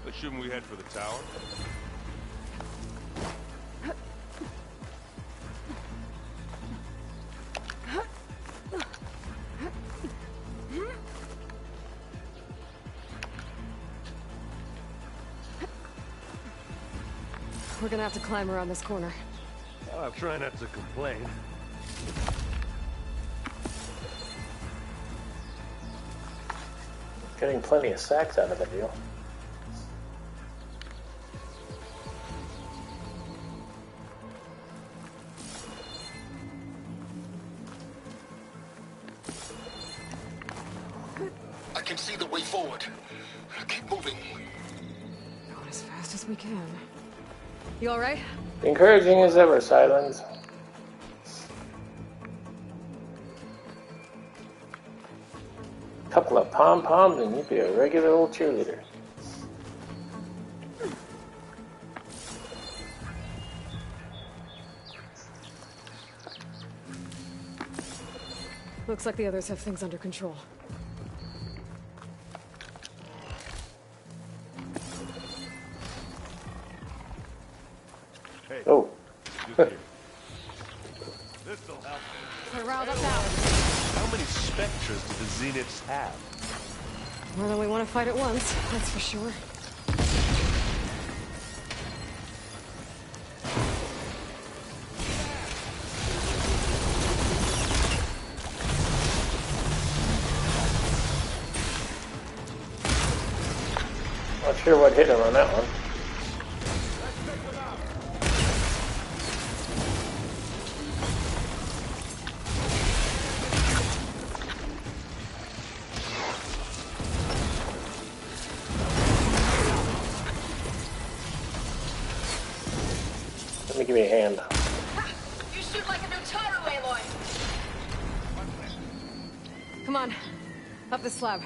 But shouldn't we head for the tower? We're gonna have to climb around this corner. I'll try not to complain. Getting plenty of sacks out of the deal. I can see the way forward. Keep moving. Going as fast as we can. You alright? Encouraging as ever, Silence. Couple of pom-poms and you'd be a regular old cheerleader. Looks like the others have things under control. Hey. Oh. This'll help. We're riled up now. How many Spectres do the Zeniths have? More than we want to fight at once, that's for sure. Not sure what hit him on that one. Let me give you a hand. You shoot like a Notaro, Aloy! Come on, up the slab.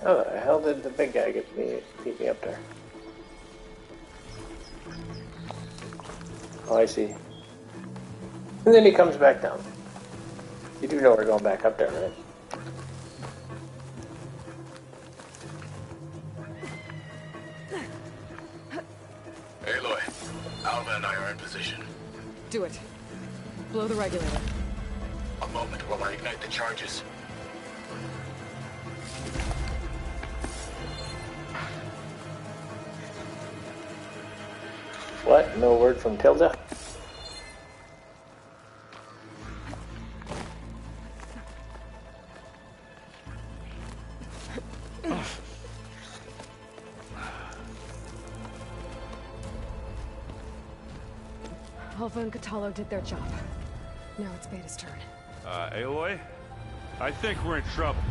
How the hell did the big guy beat me up there? Oh, I see. And then he comes back down. You do know we're going back up there, right? Aloy, Alma and I are in position. Do it. Blow the regulator. A moment while I ignite the charges. What? No word from Tilda? Alpha and Kotallo did their job. Now it's Beta's turn. Aloy? I think we're in trouble.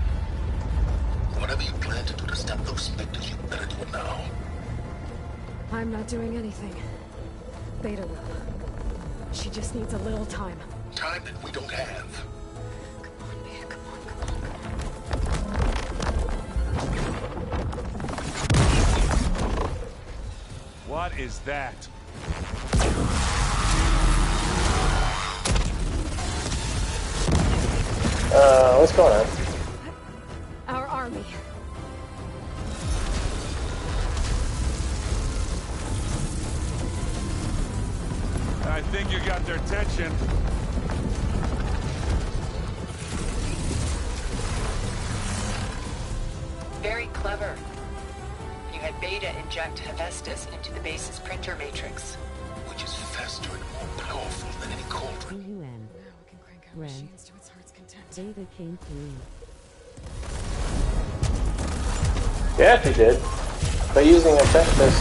Whatever you plan to do to stop those specters, you better do it now. I'm not doing anything. Beta will. She just needs a little time. Time that we don't have. Come on, Beta, come on. What is that? What's going on? Our army. I think you got their attention. Very clever. You had Beta inject Hephaestus into the base's printer matrix. Which is faster and more powerful than any cauldron. UN. Ren. Beta came through. Yeah, he did. By using Hephaestus.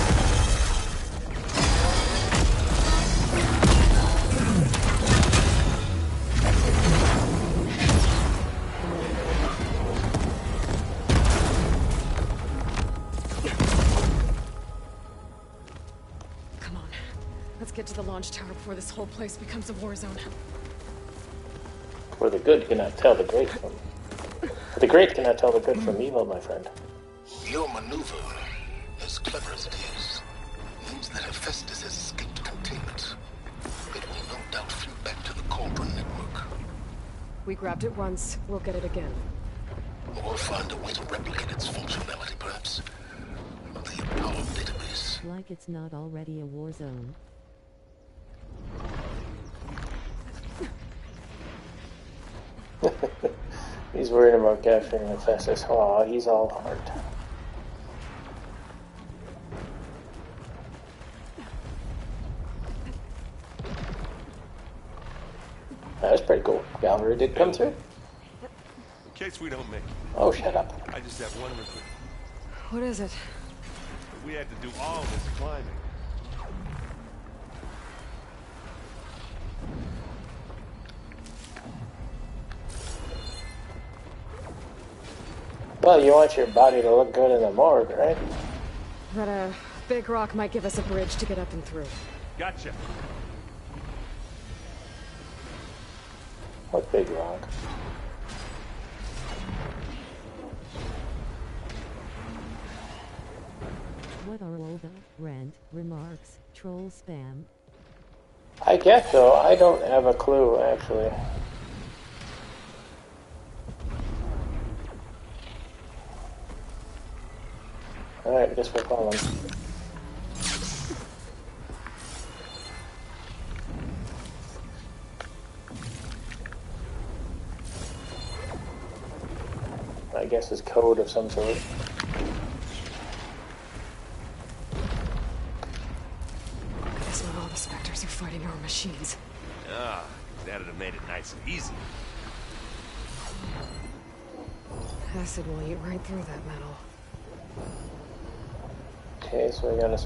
Come on. Let's get to the launch tower before this whole place becomes a war zone. Where the good cannot tell the great from... The great cannot tell the good from evil, my friend. Your maneuver, as clever as it is, means that Hephaestus has escaped containment. It will no doubt flew back to the Cauldron network. We grabbed it once, we'll get it again. Or find a way to replicate its functionality, perhaps. The Apollo database. Like it's not already a war zone. He's worried about capturing Hephaestus. Aw, he's all heart. That's pretty cool. Gallery did come through. In case we don't make it. Oh, shut up. I just have one request. What is it? We had to do all this climbing. Well, you want your body to look good in the morgue, right? That a big rock might give us a bridge to get up and through. Gotcha. What big rock? What are all the rant, remarks, troll spam? I guess so. I don't have a clue, actually. Alright, guess we're falling. I guess it's code of some sort. Guess not all the specters are fighting our machines. Ah, that'd have made it nice and easy. Acid will eat right through that metal. Okay, so we got a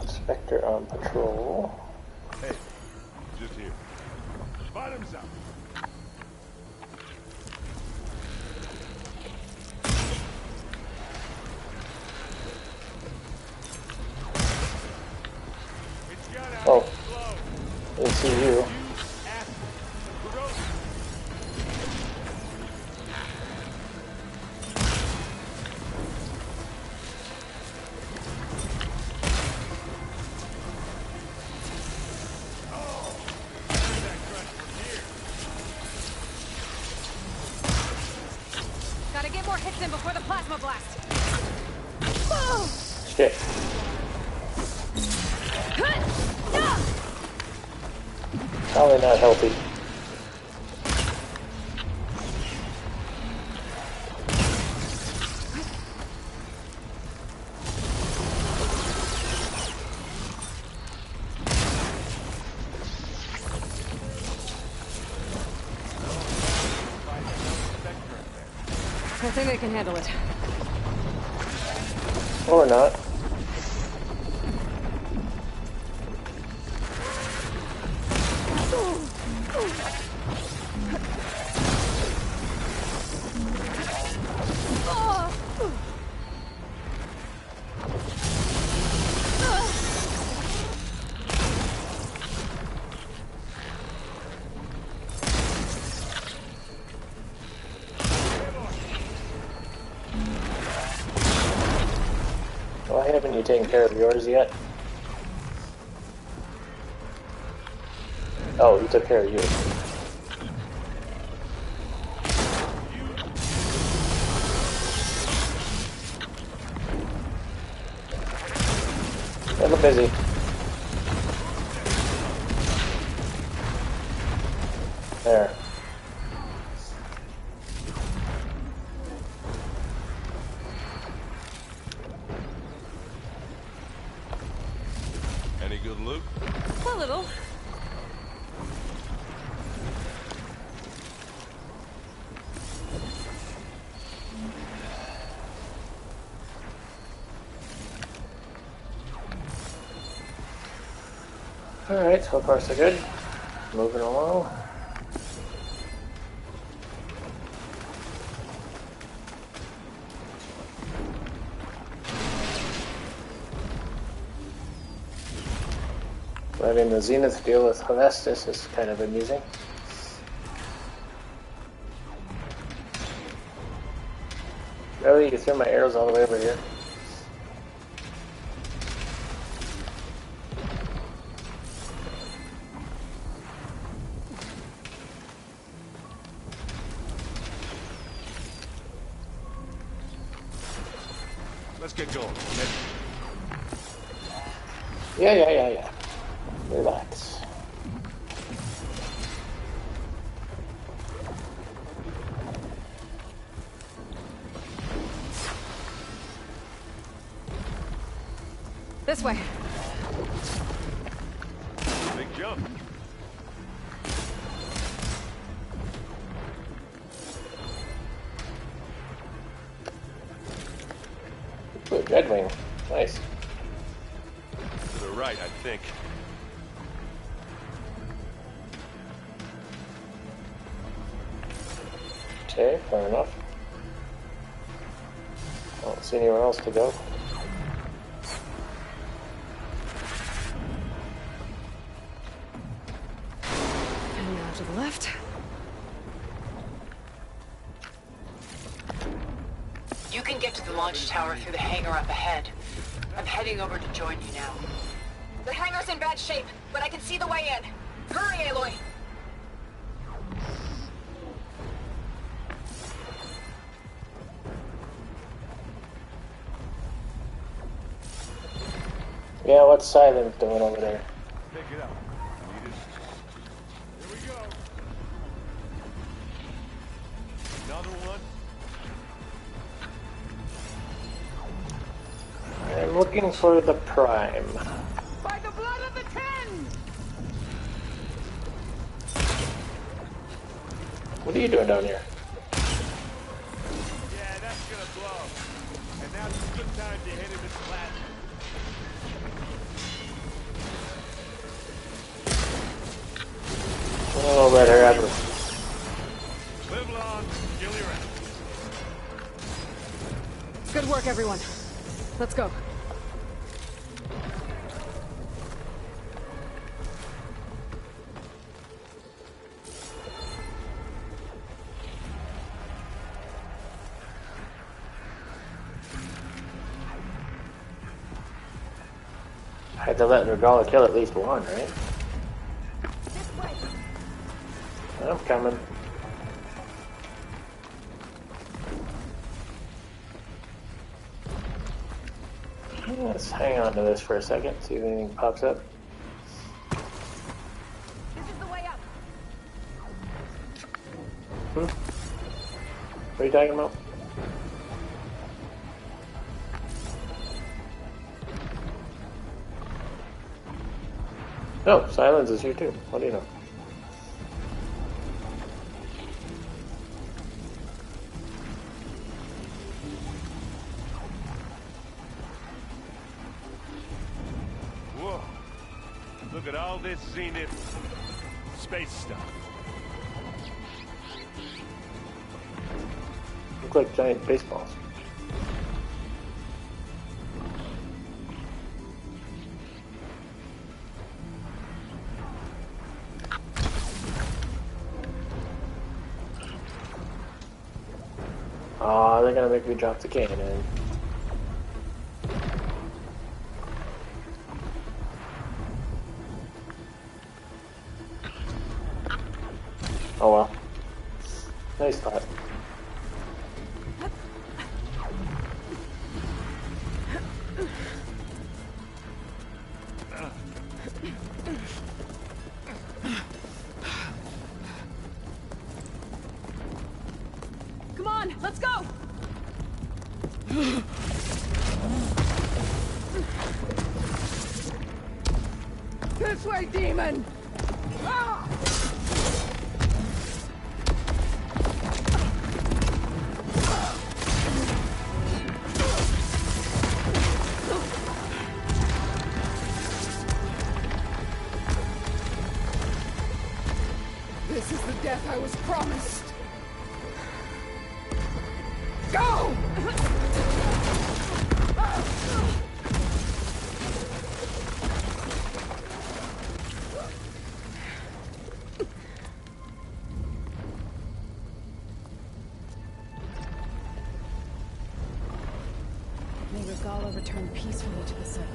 Spectre on patrol. Hey, just here. Bottoms up. Oh, didn't see you. Gotta get more hits in before the plasma blast. Whoa! Shit. Probably not healthy. I think I can handle it. Or not. haven't you taken care of yours yet? Oh, you took care of yours. A little busy. There. Any good loot? A little. Alright, so far so good. Moving along. Letting the Zenith deal with Hephaestus is kind of amusing. Really? You threw my arrows all the way over here? Let's get going. Yeah. Relax. This way. Big jump. Ooh, Dreadwing. Nice. To the right, I think. Okay, fair enough. I don't see anywhere else to go. And now to the left. You can get to the launch tower through the hangar up ahead. I'm heading over to join you now. The hangar's in bad shape, but I can see the way in. Hurry, Aloy! Yeah, what's Silent doing over there? Pick it up. Need it. Here we go. Another one. I'm looking for the Prime. By the blood of the Ten! What are you doing down here? Yeah, that's gonna blow. And now's a good time to hit him with plasma. Oh, let her have it. Live long, kill your ass. Good work, everyone. Let's go. I had to let Regala kill at least one, right? I'm coming. Let's hang on to this for a second, see if anything pops up. This is the way up. What are you talking about? Oh, Silence is here too. What do you know? Whoa. Look at all this Zenith space stuff. Look like giant baseballs. Aw, they're gonna make me drop the cannon. Nice thought. Come on, let's go! This way, demon! Ah! This is the death I was promised. Go! May Regala return peacefully to the site.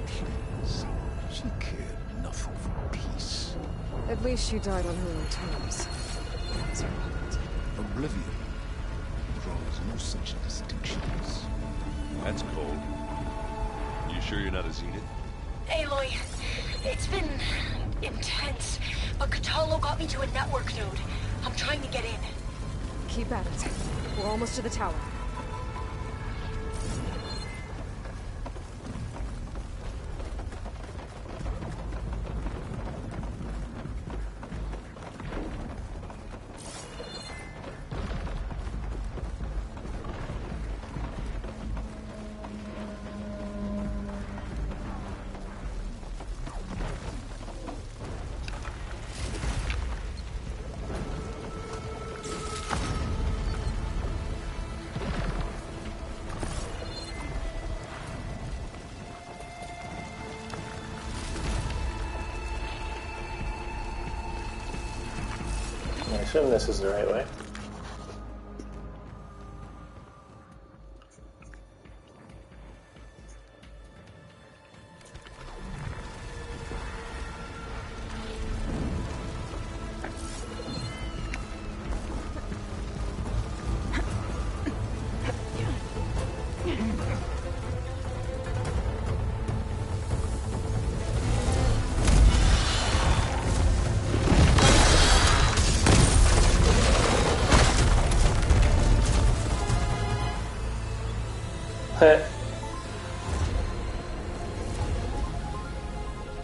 Please. She cared nothing for peace. At least she died on her own terms. That was her moment. Oblivion draws no such distinctions. That's cold. You sure you're not a Zenith? Aloy, it's been intense, but Kotallo got me to a network node. I'm trying to get in. Keep at it. We're almost to the tower. I assume this is the right way.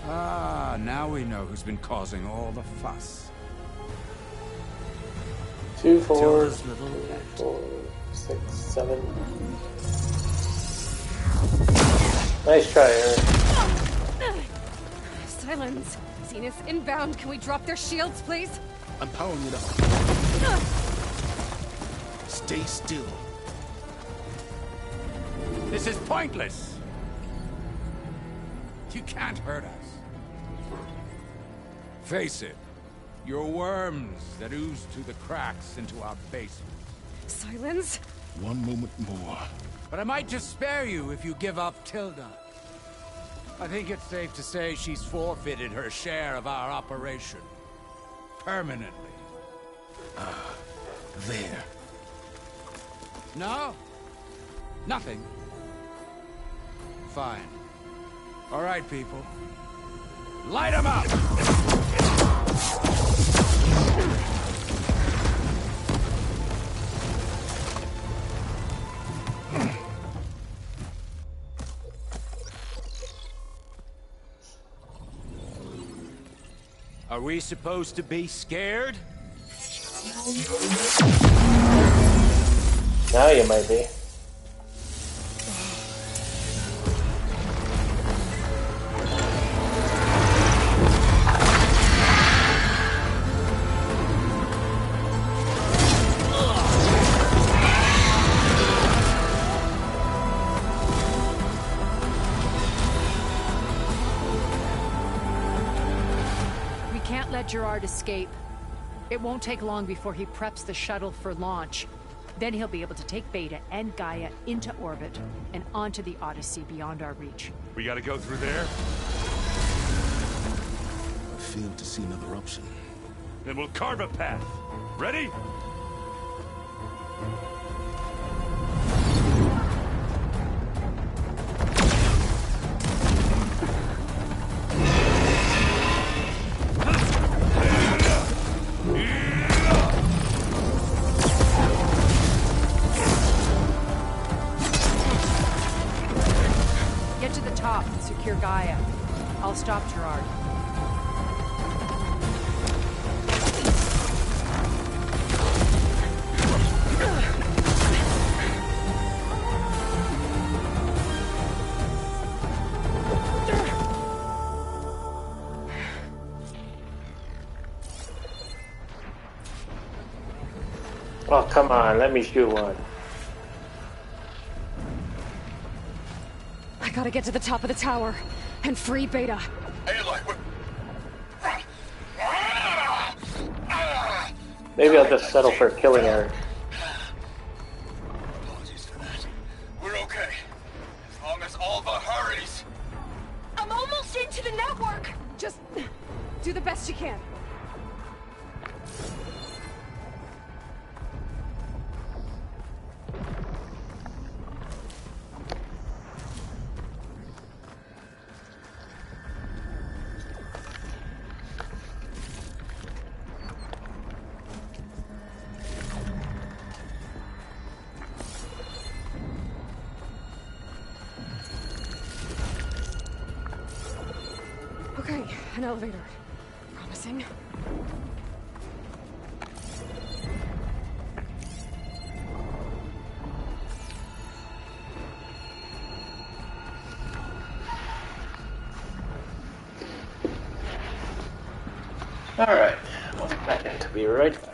Ah, now we know who's been causing all the fuss. 2, 4, Tilda's little 4, 6, 7. Nice try, Aaron. Silence! Zenith inbound. Can we drop their shields, please? I'm powering it up. Stay still. This is pointless! You can't hurt us. Face it, you're worms that ooze through the cracks into our basement. Silence? One moment more. But I might just spare you if you give up Tilda. I think it's safe to say she's forfeited her share of our operation. Permanently. There. No? Nothing? Fine. All right, people. Light 'em up! Are we supposed to be scared? Now you might be. Gerard escape. It won't take long before he preps the shuttle for launch. Then he'll be able to take Beta and Gaia into orbit and onto the Odyssey beyond our reach. We gotta go through there? I fail to see another option. Then we'll carve a path. Ready? Gaia. I'll stop Gerard. Oh, come on, let me shoot one. I gotta get to the top of the tower and free Beta. Maybe I'll just settle for killing Eric. Apologies for that. We're okay. As long as Alva hurries. I'm almost into the network! Just do the best you can. Okay, an elevator. Promising. Alright, 1 second to be right back.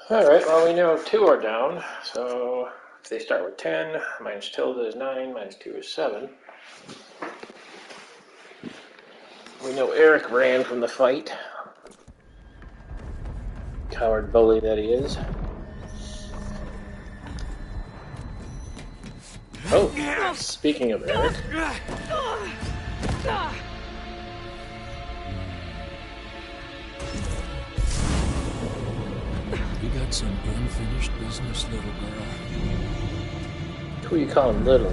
Alright, well we know 2 are down, so if they start with 10, minus tilde is 9, minus 2 is 7. We know Eric ran from the fight. Coward bully that he is. Oh, speaking of Eric. You got some unfinished business, little girl. Who are you calling little?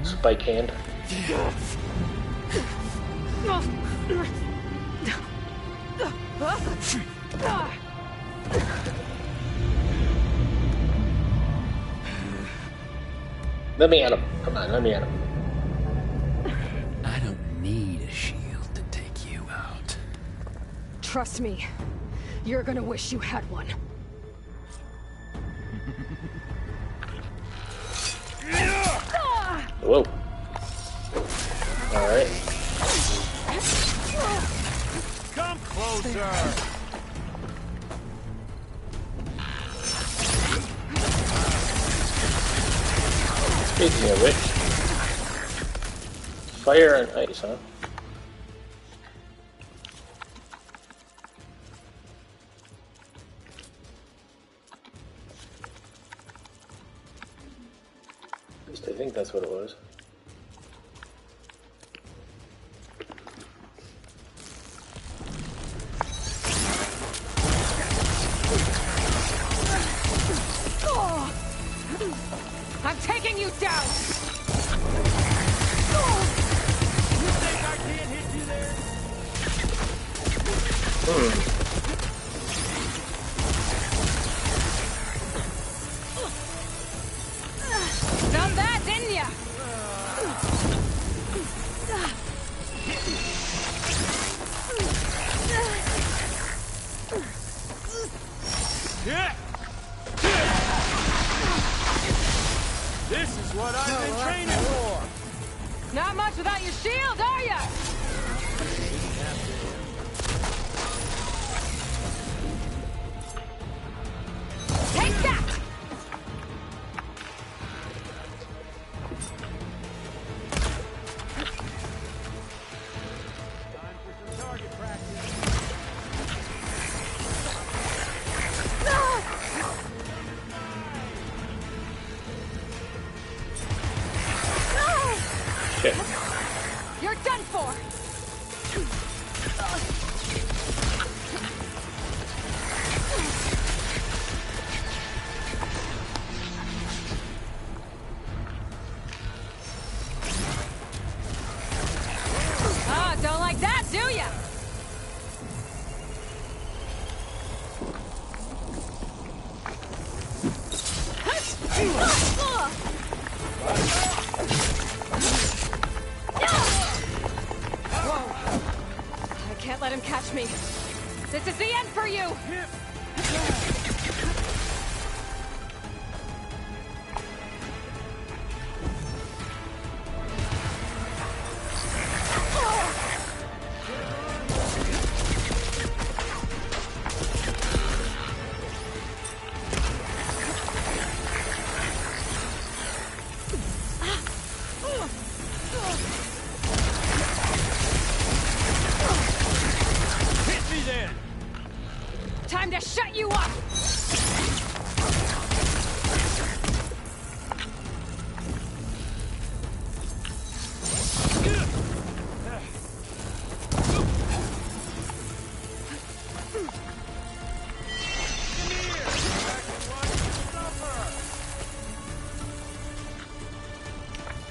Spike hand. Let me at him. Come on, let me at him. I don't need a shield to take you out. Trust me, you're gonna wish you had one. Whoa. Alright. Come closer! Speaking of which, fire and ice, huh? At least I think that's what it was. I'm taking you down! You think I can't hit you there? Found that, didn't ya? Yeah. This is what I've been training for! Not much without your shield, are ya? Take that! Time for some target practice. Shit. You're done for! Ah, don't like that, do ya? Whoa. I can't let him catch me. This is the end for you! Hit me then! Time to shut you up!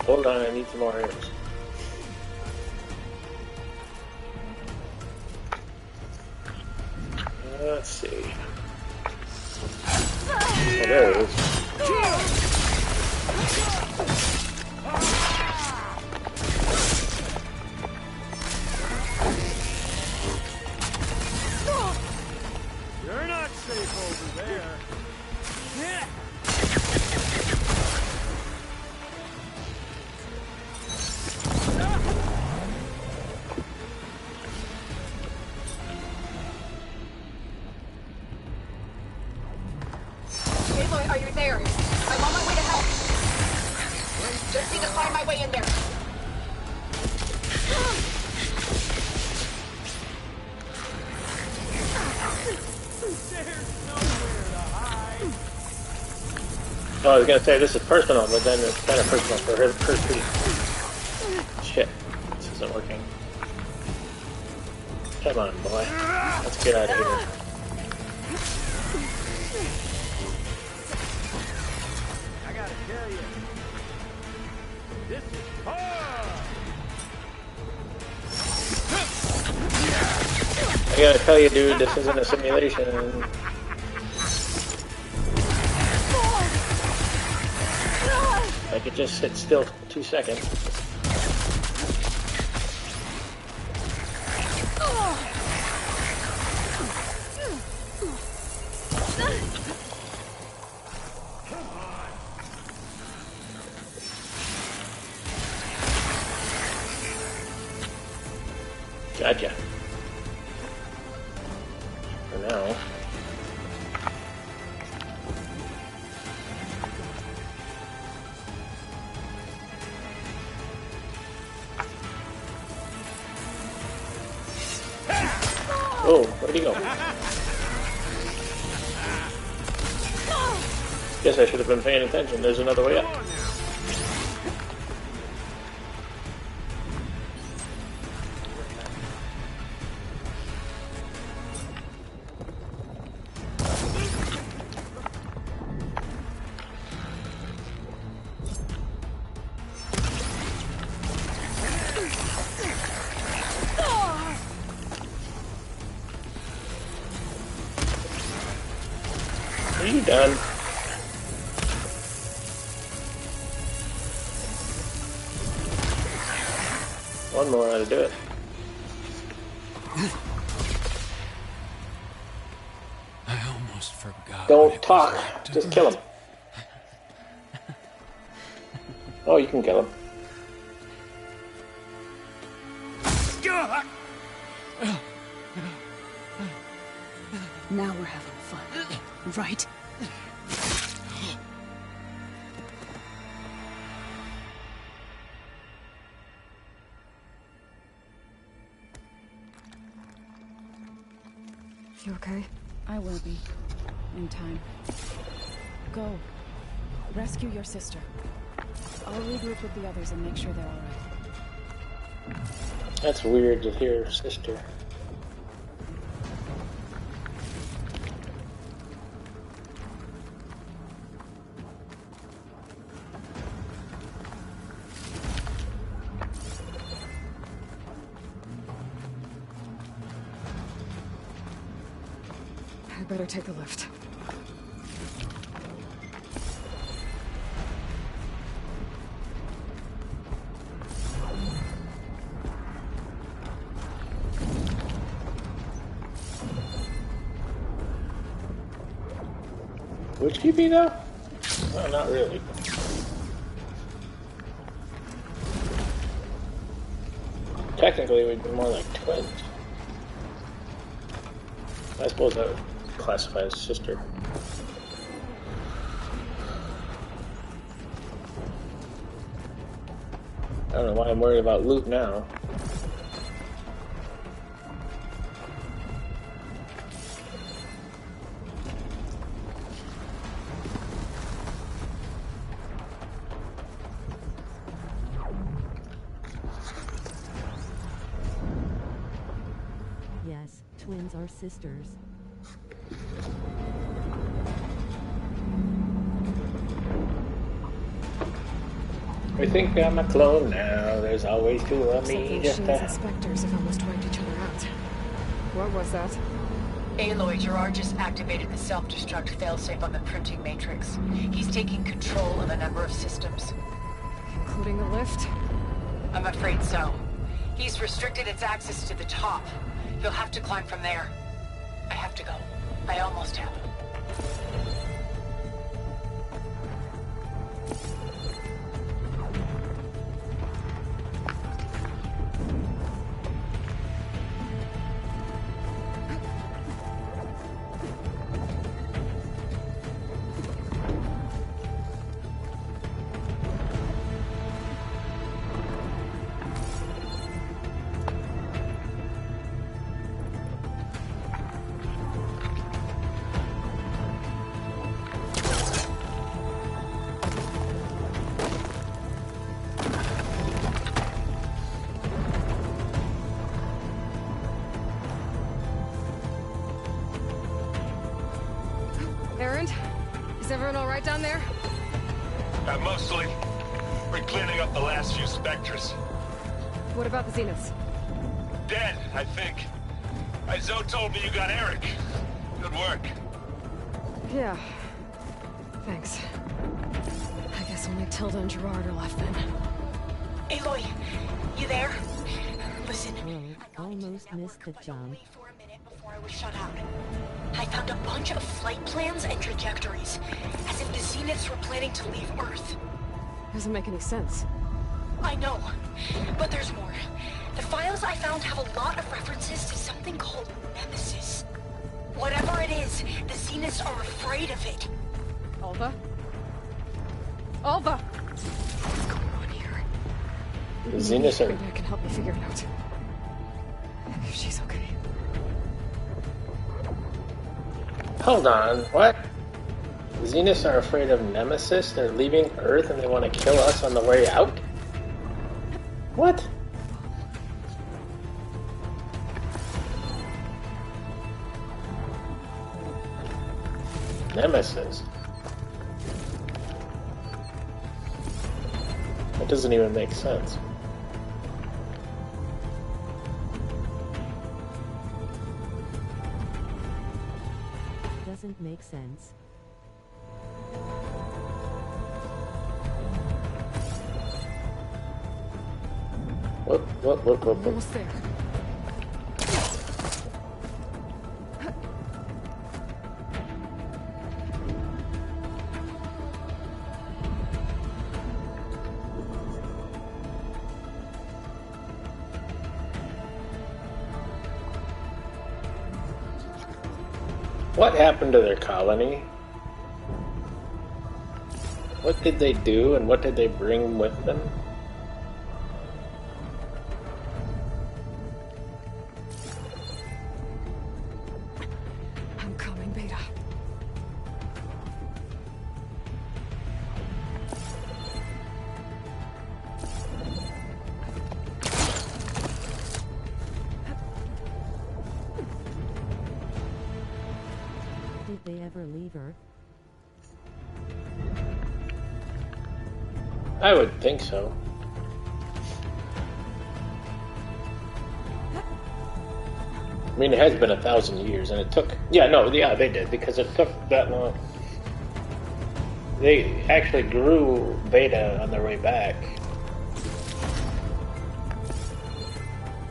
Hold on, I need some more arrows. Let's see. Oh, there it is. You're not safe over there. Aloy, are you there? I'm on my way to help. Just need to find my way in there. Oh, I was gonna say this is personal, but then it's kind of personal for her too. Shit, this isn't working. Come on, boy. Let's get out of here. I gotta tell you, this is hard. I gotta tell you, dude, this isn't a simulation. I Like it just sits still for 2 seconds. Gotcha. For now. Oh, where'd he go? Guess I should have been paying attention. There's another way up. Are you done? One more how to do it. I almost forgot. Don't talk. Just kill him. Oh, you can kill him. Now we're having fun, right? You okay? I will be. In time. Go. Rescue your sister. I'll regroup with the others and make sure they're alright. That's weird to hear, sister. I better take the lift. Would she be though? No, not really. Technically, we'd be more like twins. I suppose that would classify as sister. I don't know why I'm worried about Luke now. Yes, twins are sisters. I think I'm a clone now. There's always two of me. Those Just shields and specters have almost wiped each other out. What was that? Aloy, Gerard just activated the self-destruct failsafe on the printing matrix. He's taking control of a number of systems. Including the lift? I'm afraid so. He's restricted its access to the top. You'll have to climb from there. I have to go. I almost have. Erend? Is everyone alright down there? Mostly. We're cleaning up the last few specters. What about the Zeniths? Dead, I think. Zoe told me you got Eric. Good work. Yeah. Thanks. I guess Guess only Tilda and Gerard are left then. Aloy, you there? Listen. Whoa, almost missed the jump. For a minute before I was shut out. I found a bunch of flight plans and trajectories, as if the Zeniths were planning to leave Earth. Doesn't make any sense. I know, but there's more. The files I found have a lot of references to something called Nemesis. Whatever it is, the Zeniths are afraid of it. Alva? Alva! What's going on here? The Zeniths are... Maybe I can help you figure it out. If she's okay. Hold on, what? The Zeniths are afraid of Nemesis? They're leaving Earth and they want to kill us on the way out? What? Nemesis? That doesn't even make sense. Doesn't make sense. Whoop. Almost there. What happened to their colony? What did they do and what did they bring with them? I'm coming, Beta. Did they ever leave Earth? I would think so. I mean, it has been 1,000 years, and it took... Yeah, they did, because it took that long. They actually grew Beta on their way back.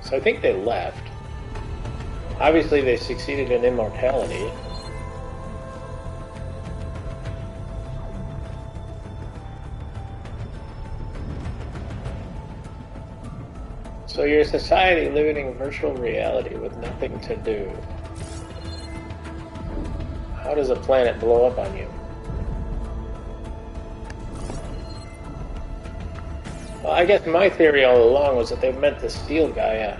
So I think they left. Obviously, they succeeded in immortality. So you're a society living in virtual reality with nothing to do. How does a planet blow up on you? Well, I guess my theory all along was that they meant to steal Gaia.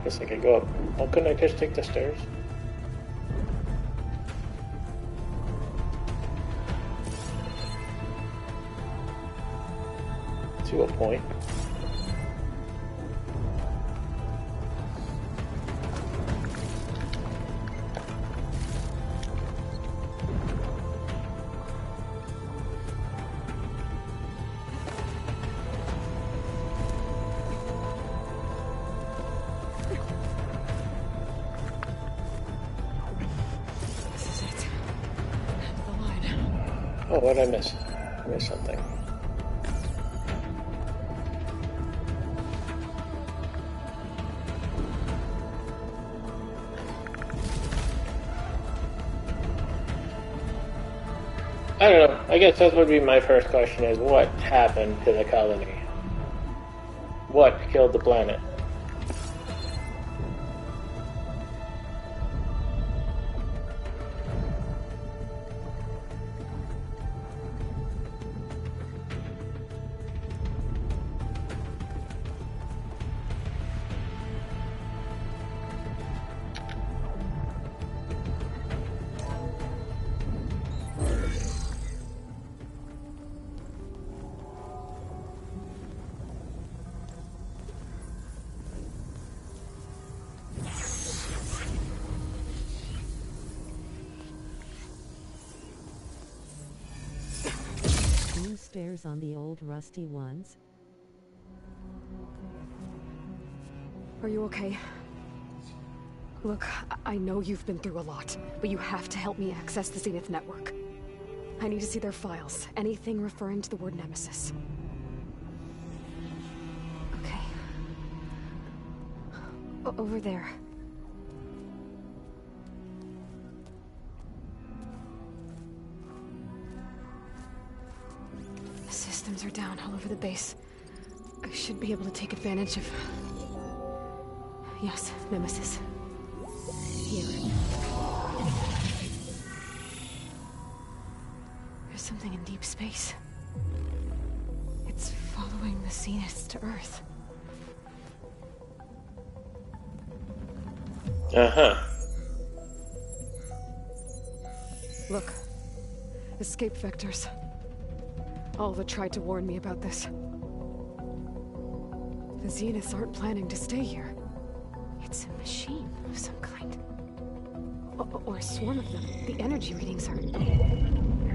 Guess I could go up. Why couldn't I just take the stairs? To a point. Oh, what did I miss? I missed something. I don't know. I guess that would be my first question is what happened to the colony? What killed the planet? spares on the old rusty ones? Are you okay? Look, I know you've been through a lot, but you have to help me access the Zenith network. I need to see their files. Anything referring to the word Nemesis. Okay. Over there. The systems are down all over the base. I should be able to take advantage of... Yes, Nemesis. Here. There's something in deep space. It's following the Zeniths to Earth. Uh-huh. Look. Escape vectors. Alva tried to warn me about this. The Zeniths aren't planning to stay here. It's a machine of some kind. Or a swarm of them. The energy readings are...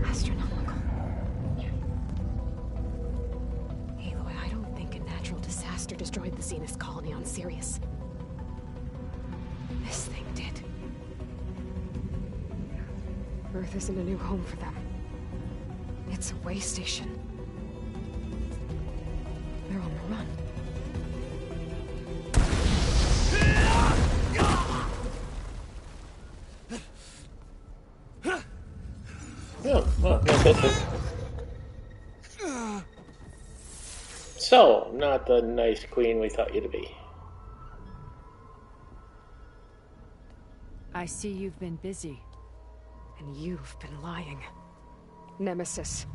astronomical. Aloy, I don't think a natural disaster destroyed the Zenith colony on Sirius. This thing did. Earth isn't a new home for them. It's a way station. They're on the run. So, not the nice queen we thought you to be. I see you've been busy. And you've been lying. Nemesis,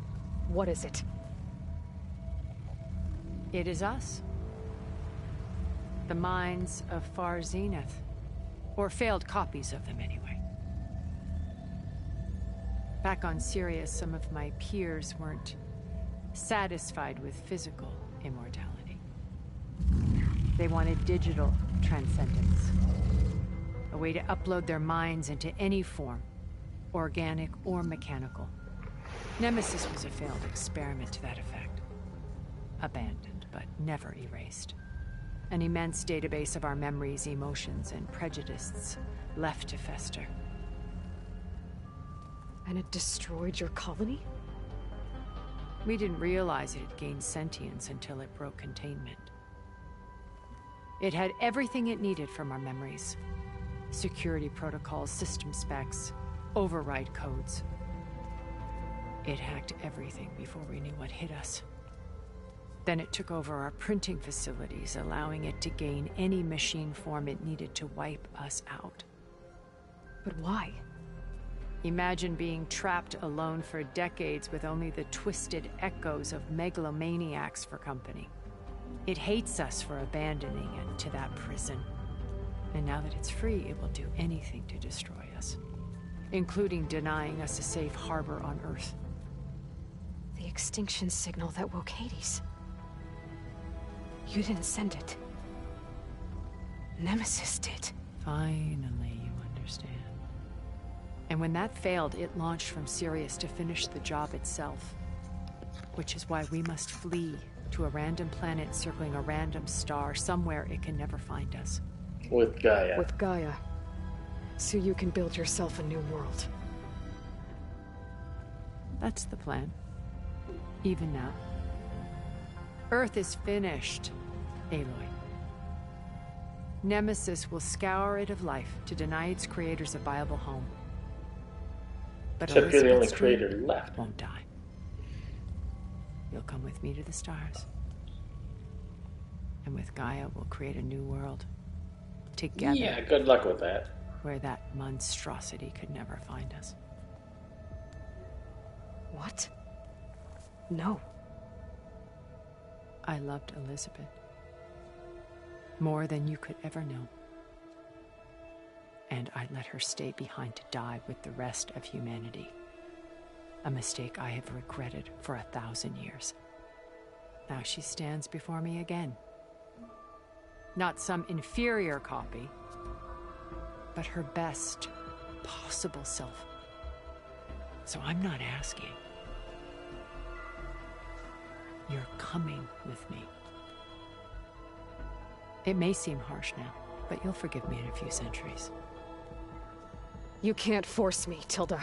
what is it? It is us. The minds of Far Zenith. Or failed copies of them, anyway. Back on Sirius, some of my peers weren't satisfied with physical immortality. They wanted digital transcendence. A way to upload their minds into any form, organic or mechanical. Nemesis was a failed experiment to that effect. Abandoned, but never erased. An immense database of our memories, emotions, and prejudices left to fester. And it destroyed your colony? We didn't realize it had gained sentience until it broke containment. It had everything it needed from our memories. Security protocols, system specs, override codes. It hacked everything before we knew what hit us. Then it took over our printing facilities, allowing it to gain any machine form it needed to wipe us out. But why? Imagine being trapped alone for decades with only the twisted echoes of megalomaniacs for company. It hates us for abandoning it to that prison. And now that it's free, it will do anything to destroy us, including denying us a safe harbor on Earth. The extinction signal that woke Hades. You didn't send it. Nemesis did. Finally, you understand. And when that failed, it launched from Sirius to finish the job itself. Which is why we must flee to a random planet circling a random star, somewhere it can never find us. With Gaia. With Gaia. So you can build yourself a new world. That's the plan. Even now. Earth is finished, Aloy. Nemesis will scour it of life to deny its creators a viable home. But except you're the only Elizabeth's creator dream left. won't die. You'll come with me to the stars. And with Gaia, we'll create a new world. Together. Yeah, good luck with that. Where that monstrosity could never find us. What? No. I loved Elizabeth. More than you could ever know. And I let her stay behind to die with the rest of humanity. A mistake I have regretted for 1,000 years. Now she stands before me again. Not some inferior copy, but her best possible self. So I'm not asking. You're coming with me. It may seem harsh now, but you'll forgive me in a few centuries. You can't force me, Tilda.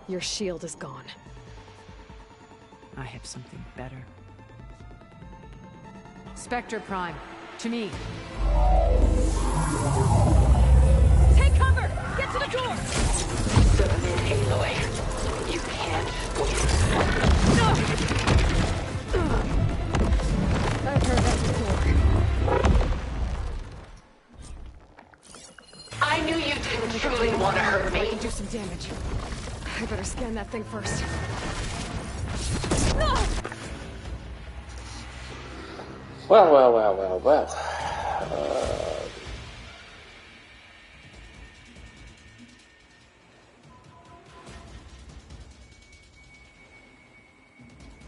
Your shield is gone. I have something better. Spectre Prime, to me. Take cover! Get to the door! Submit, Aloy. You can't win. I've heard that before. I knew you didn't truly want to hurt I me. can do some damage. I better scan that thing first. Well.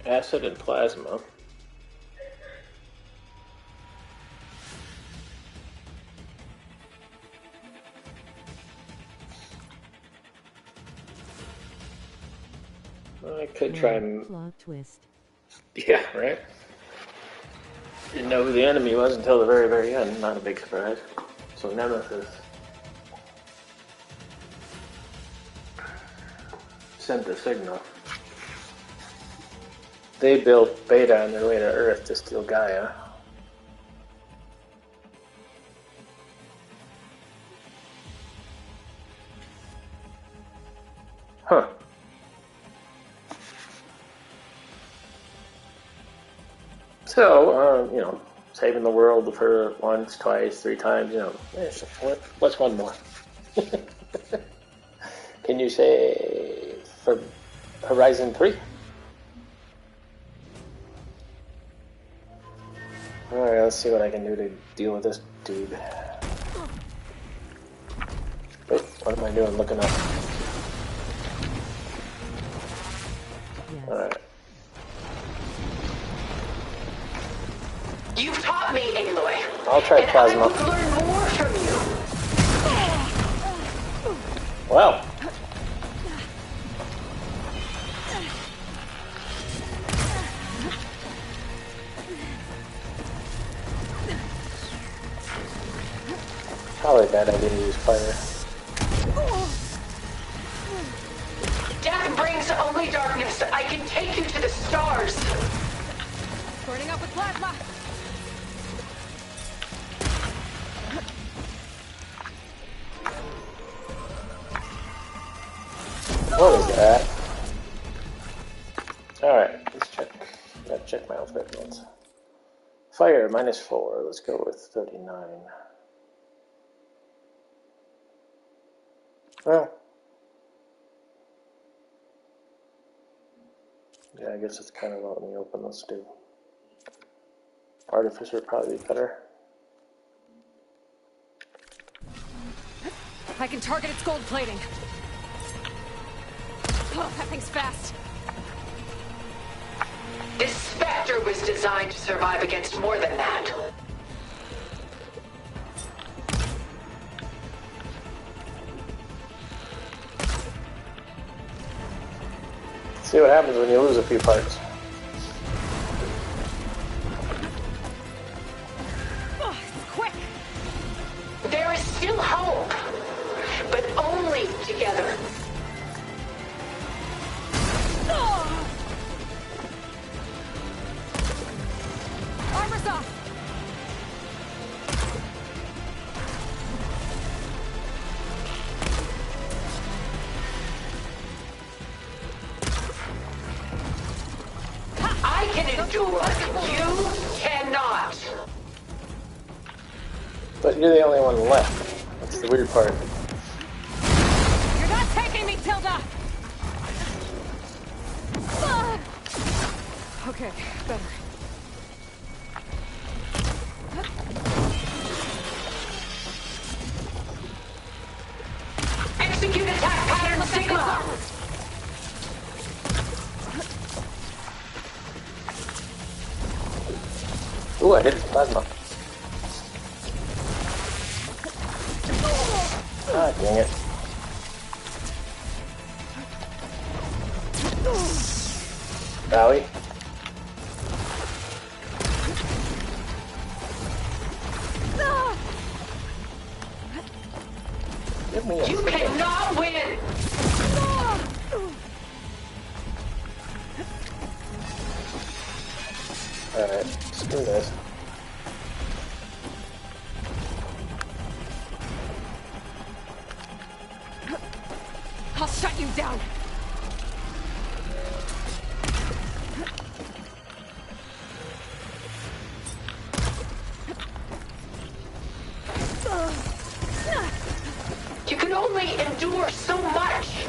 Acid and plasma. I could try and... Plot twist. Yeah, right? Didn't know who the enemy was until the very, very end. Not a big surprise. So Nemesis sent the signal. They built Beta on their way to Earth to steal Gaia. Huh. So, you know, saving the world for once, twice, 3 times, you know, what's one more? Can you say for Horizon 3? Alright, let's see what I can do to deal with this dude. Wait, what am I doing looking up? Yes. Alright. You've taught me, Aloy. I'll try plasma. I will learn more from you. Well. Probably a bad idea to use fire. Death brings only darkness. I can take you to the stars. Burning up with plasma! What is that? Alright, let's check. Gotta check my alphabet notes. Fire, -4. Let's go with 39. Well. Yeah, I guess it's kind of out in the open. Let's do. Artificer would probably be better. I can target its gold plating. Oh, that thing's fast. This Spectre was designed to survive against more than that. See what happens when you lose a few parts. Oh, it's quick. There is still hope, but only together. Armor's off. I can endure. You cannot. But you're the only one left. That's the weird part. You're not taking me, Tilda! Okay, better. Execute attack pattern Sigma. Ooh, I hit the plasma. Ah, dang it. Bowie. Shoot me. You cannot win! Alright, screw this. I'll shut you down. You can only endure so much!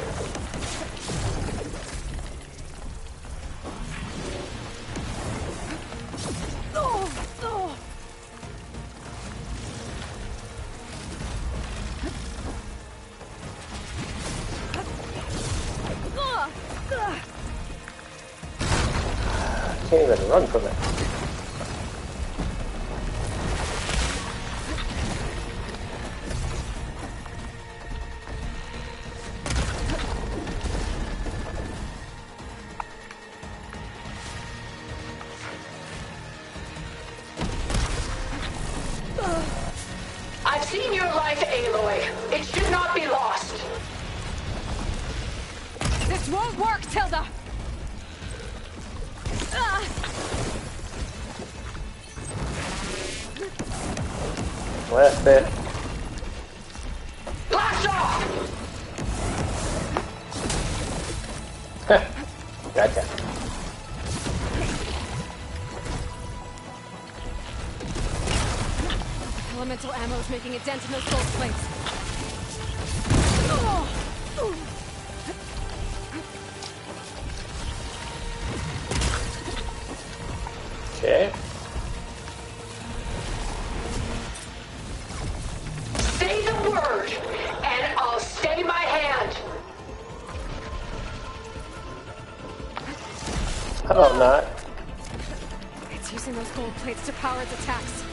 Can't even run from it. I've seen your life, Aloy. It should not be lost. This won't work, Tilda! Last bit. Blast off! Gotcha. Elemental ammo's making a dent in those gold plates. Okay. Say the word, and I'll stay my hand. How about not? It's using those gold plates to power its attacks.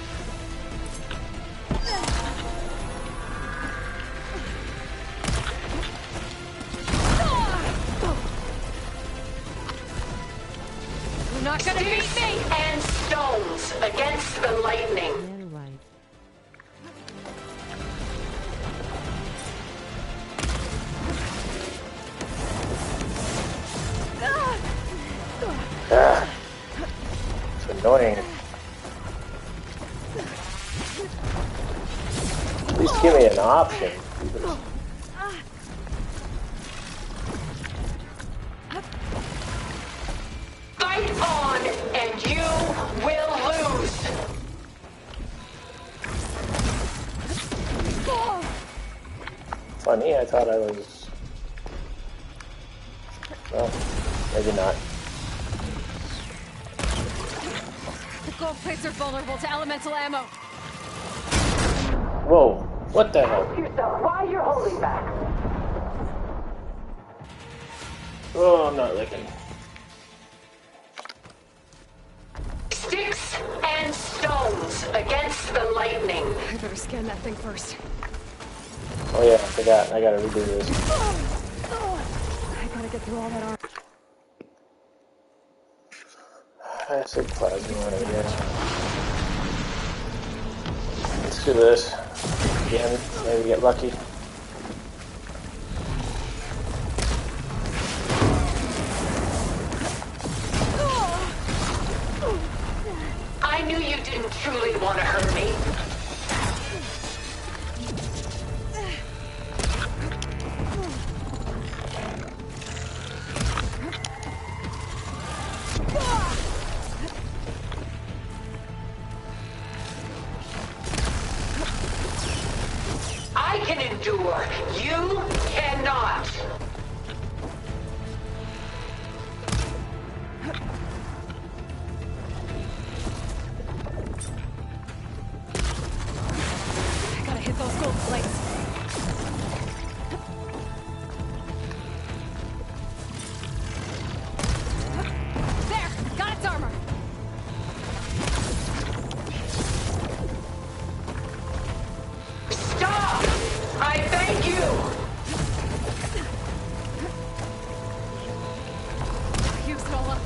You're not gonna beat Sticks me! and stones against the lightning. Yeah, right. Ah, it's annoying. At least give me an option. Fight on, and you will lose. Funny, I thought I was... Well, maybe not. The gold plates are vulnerable to elemental ammo. Whoa, what the hell? Ask yourself why you're holding back. Oh, I'm not looking. Sticks and stones against the lightning. I better scan that thing first. Oh yeah, I forgot. I gotta redo this. I gotta get through all that armor. Acid plasma, I guess. Let's do this. Again, maybe get lucky. I knew you didn't truly want to hurt me. I can endure. You cannot. I gotta hit those gold plates. There! Got its armor! Stop! I beg you! Use it all up.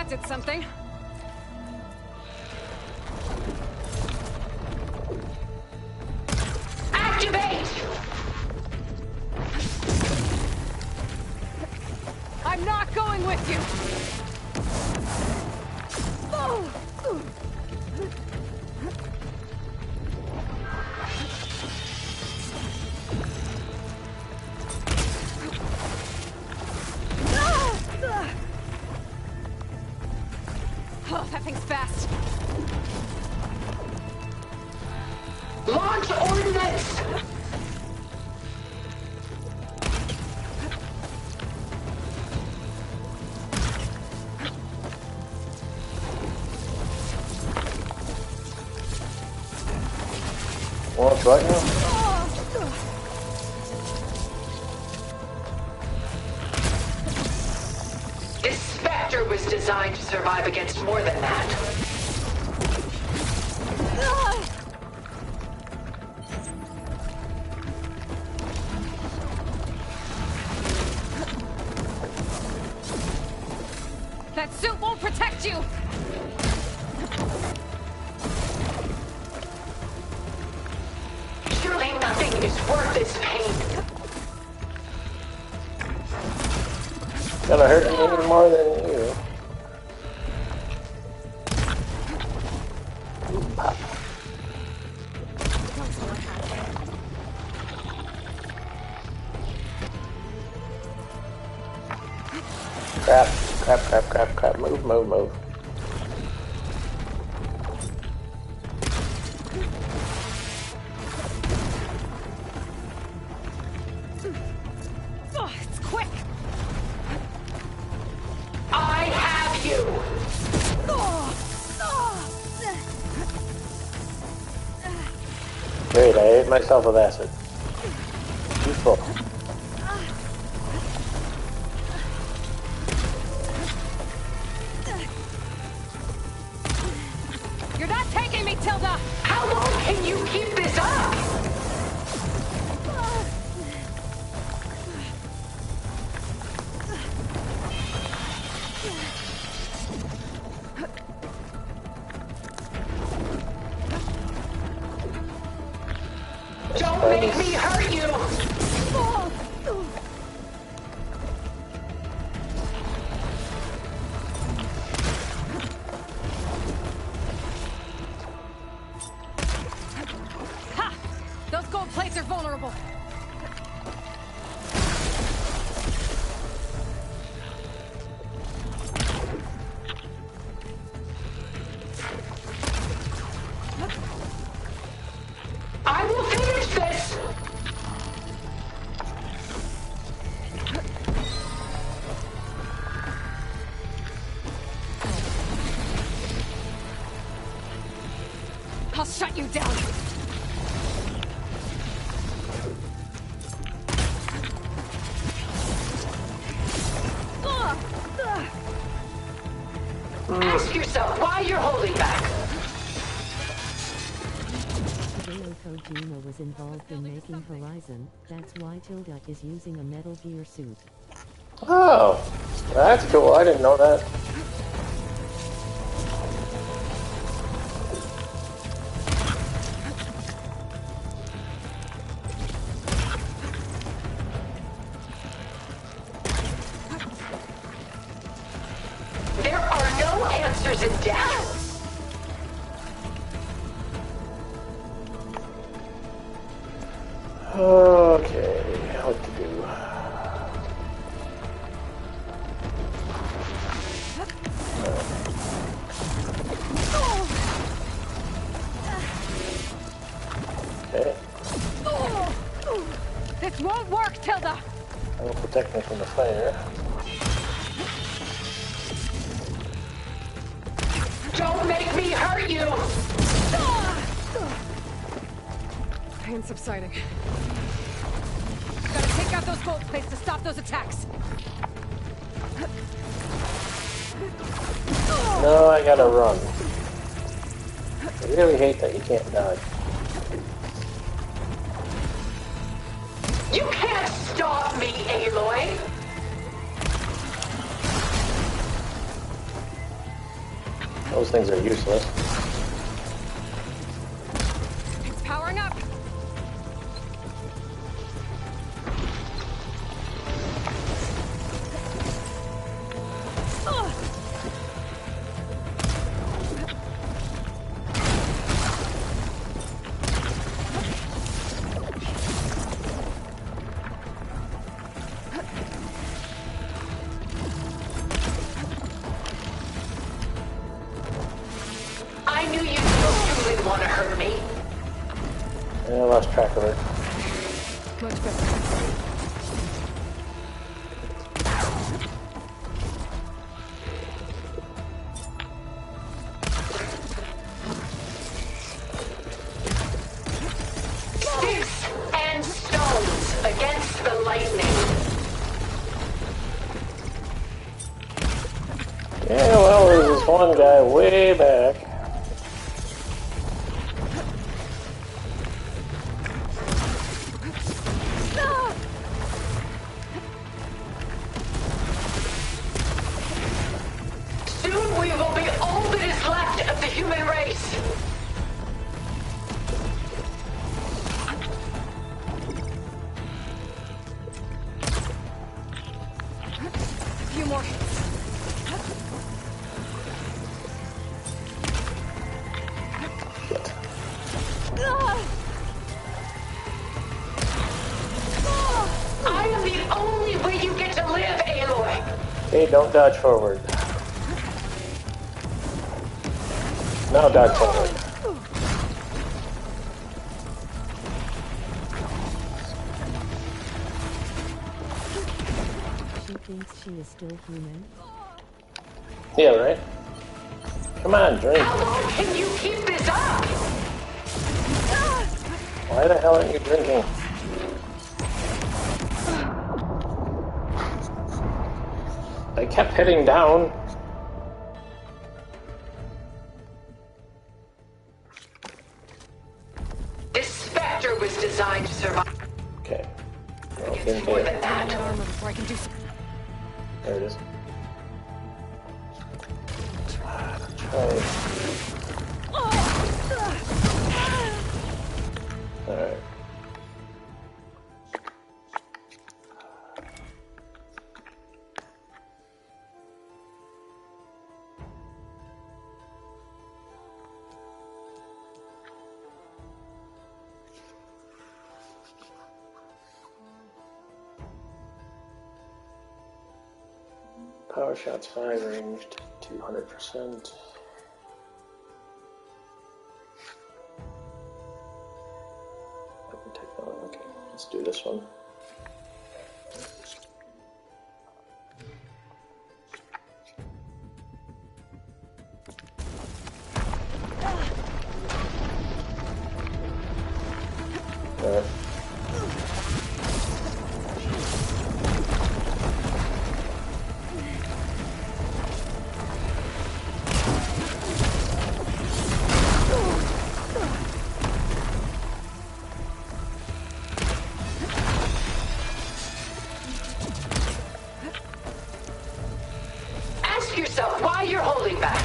That did something. Activate! I'm not going with you! Oh, that thing's fast. Launch ordnance! Well, it's right now. This Spectre was designed to survive against more than that. That suit won't protect you! Surely nothing is worth this pain. Gonna hurt me any more than you. Pop. Crap, crap, crap, crap, crap. Move, move, move. Oh, it's quick! I have you! Great, I ate myself with acid. Useful. You're not taking me, Tilda! How long can you keep this up? Don't make me hurt you! Ha! Those gold plates are vulnerable. I will finish this! I'll shut you down. Ask yourself why you're holding back. Hideo Kojima was involved in making Horizon, that's why Tilda is using a Metal Gear suit. Oh, that's cool. I didn't know that. There are no answers in death. Okay, what to do? Okay, This won't work, Tilda! that will protect me from the fire. Don't make me hurt you! Pain subsiding. Gotta take out those gold plates to stop those attacks. No, I gotta run. I really hate that you can't dodge. You can't stop me, Aloy! Those things are useless. It's powering up. I lost track of her. Much better. Sticks and stones against the lightning. Yeah, well, there's this one guy way back. Soon we will be all that is left of the human race. A few more hits. I am the only way you get to live, Aloy. Hey, don't dodge forward. Now dodge forward. She thinks she is still human. Yeah, right? Come on, drink. How long can you keep this up? Why the hell aren't you drinking? I kept hitting down. This Spectre was designed to survive. Okay. It's more than that. Before I can do something. There it is. Alright. Power shots 5 ranged 200%. Okay, let's do this one. Ask yourself why you're holding back.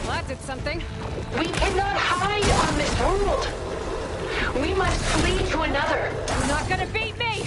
Well, that did something. We cannot hide on this world. We must flee to another. You're not gonna beat me!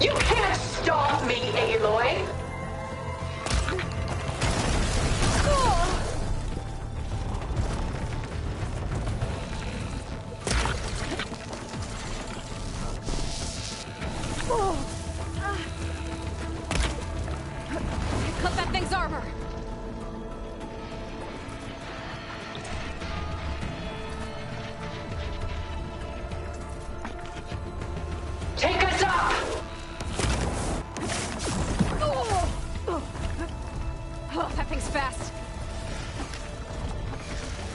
You can't stop me, Aloy. Cut that thing's armor! Take us up! Oh, that thing's fast.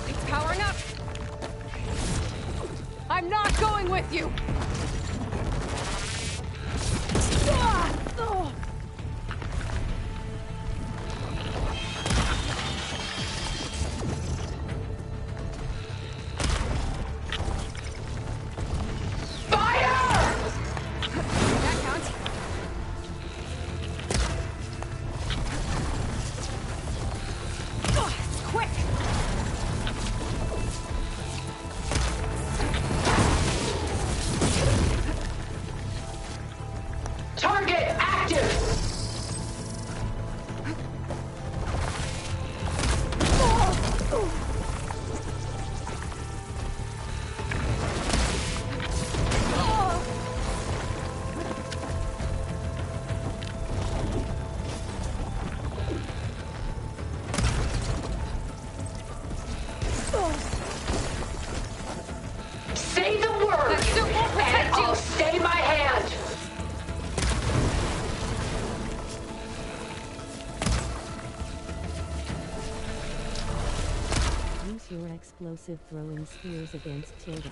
It's powering up. I'm not going with you. Say the word, and I'll stay my hand. Use your explosive throwing spears against Tilda.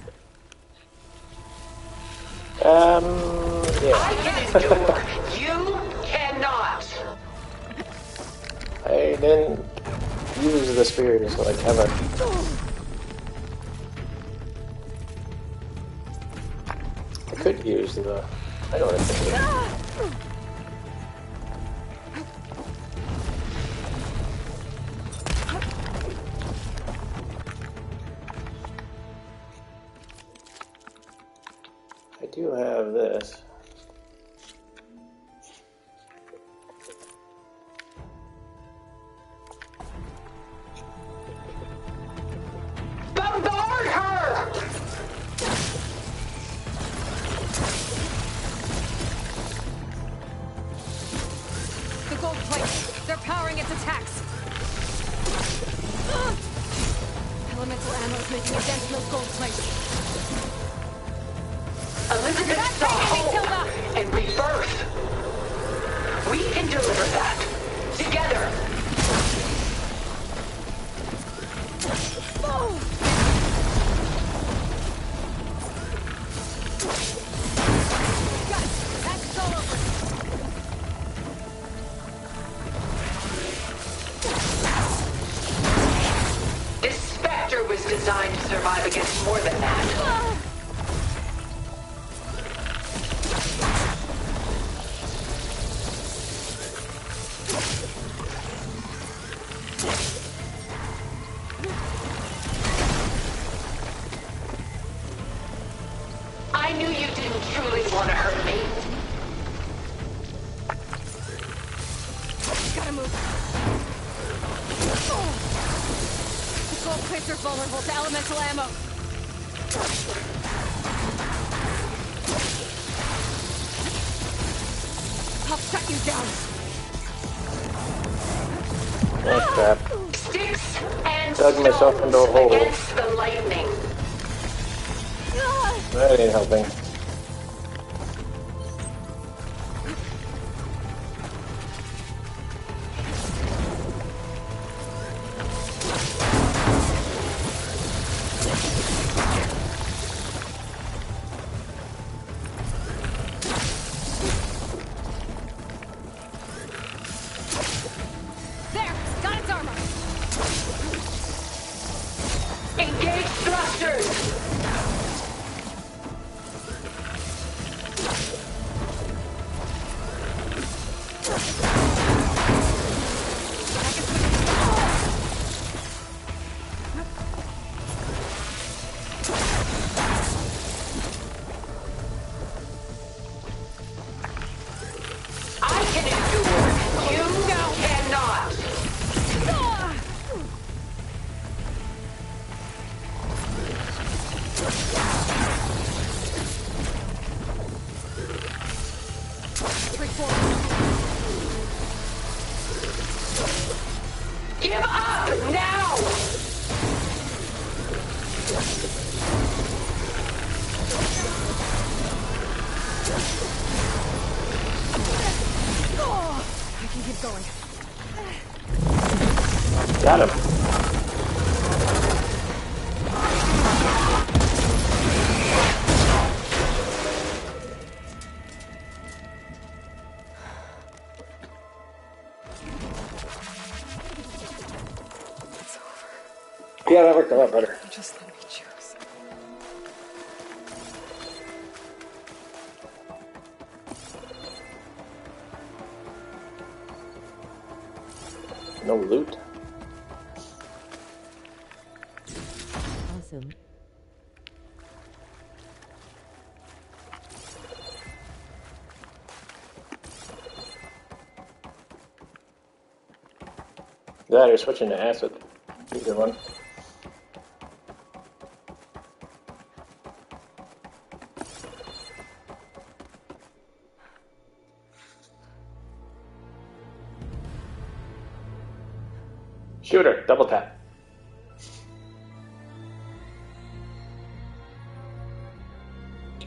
Yeah. I can endure. You cannot. I didn't use the spears like ever. I could use the... I don't think I do have this. Bombard her! The gold plate. They're powering its attacks. Elemental ammo's making a dent in those gold plates. Elizabeth saw hope and rebirth. We can deliver that. Together. That's all over. This Spectre was designed to survive against more than that. I knew you didn't truly want to hurt me. Gotta move. The gold plates are vulnerable to elemental ammo. I'll shut you down. Oh crap. Sticks and Dug myself into a hole. against the lightning. That ain't helping. There! Got its armor! Engage thrusters! I can endure. You cannot. Give up now! I can keep going. Got him. Yeah, that worked a lot better. Just let me choose. No loot. Awesome. That or switching to acid. Either one. Shooter, double tap.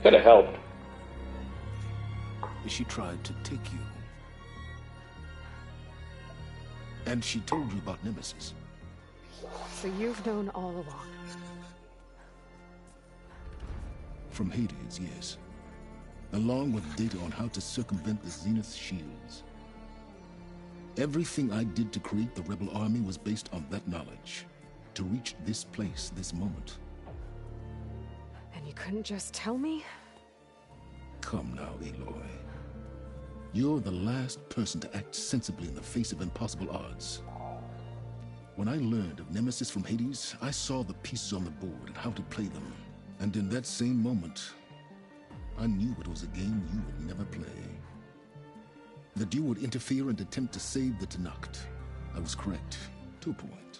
Could have helped. She tried to take you. And she told you about Nemesis. So you've known all along. From Hades, yes. Along with data on how to circumvent the Zenith shields. Everything I did to create the Rebel Army was based on that knowledge. To reach this place, this moment. And you couldn't just tell me? Come now, Aloy. You're the last person to act sensibly in the face of impossible odds. When I learned of Nemesis from Hades, I saw the pieces on the board and how to play them. And in that same moment, I knew it was a game you would never play. That you would interfere and attempt to save the Tenakth. I was correct, to a point.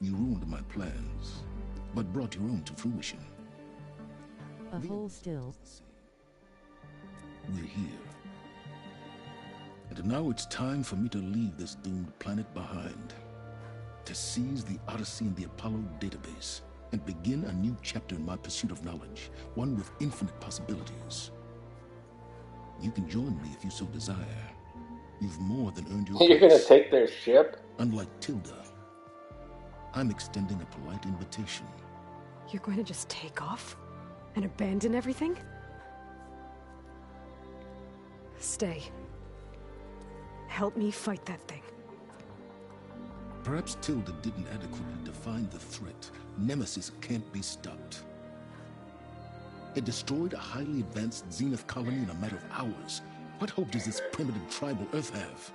You ruined my plans, but brought your own to fruition. Hold still. We're here. And now it's time for me to leave this doomed planet behind. To seize the Odyssey and the Apollo database, and begin a new chapter in my pursuit of knowledge, one with infinite possibilities. You can join me if you so desire. You've more than earned your You're gonna take their ship? Unlike Tilda, I'm extending a polite invitation. You're going to just take off? And abandon everything? Stay. Help me fight that thing. Perhaps Tilda didn't adequately define the threat. Nemesis can't be stopped. It destroyed a highly advanced Zenith colony in a matter of hours. What hope does this primitive tribal Earth have?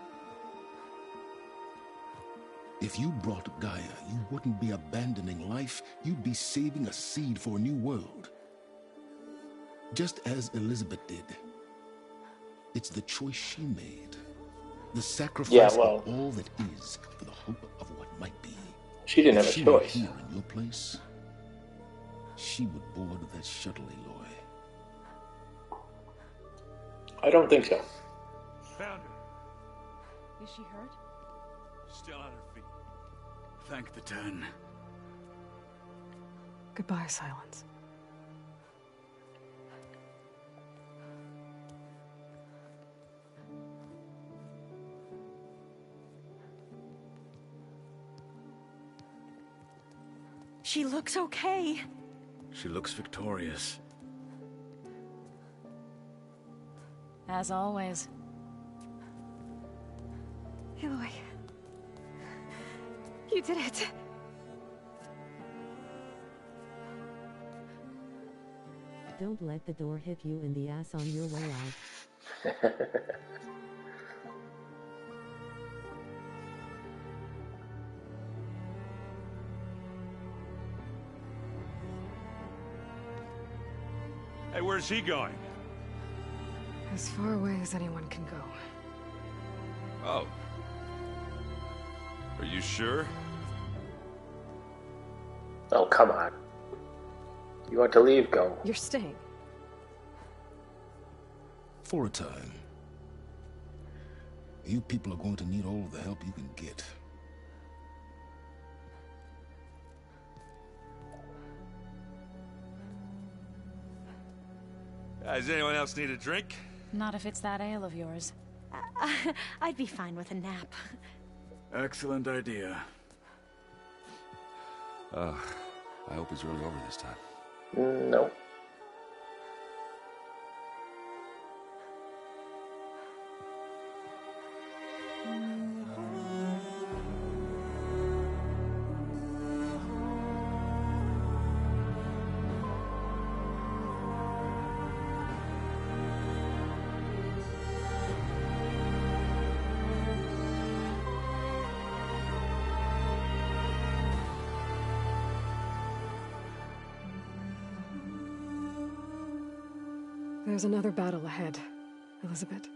If you brought Gaia, you wouldn't be abandoning life, you'd be saving a seed for a new world. Just as Elizabeth did. It's the choice she made. The sacrifice of all that is for the hope of what might be. She didn't have a choice. Here in your place, she would board that shuttle, Aloy. I don't think so. Found her. Is she hurt? Still on her feet. Thank the Ten. Goodbye, Silence. She looks okay. She looks victorious. As always. Aloy. You did it. Don't let the door hit you in the ass on your way out. Hey, where's he going? As far away as anyone can go. Oh. Are you sure? Oh, come on. You want to leave? Go. You're staying. For a time. You people are going to need all the help you can get. Does anyone else need a drink? Not if it's that ale of yours. I'd be fine with a nap. Excellent idea. I hope he's really over this time. No. There's another battle ahead, Elizabeth.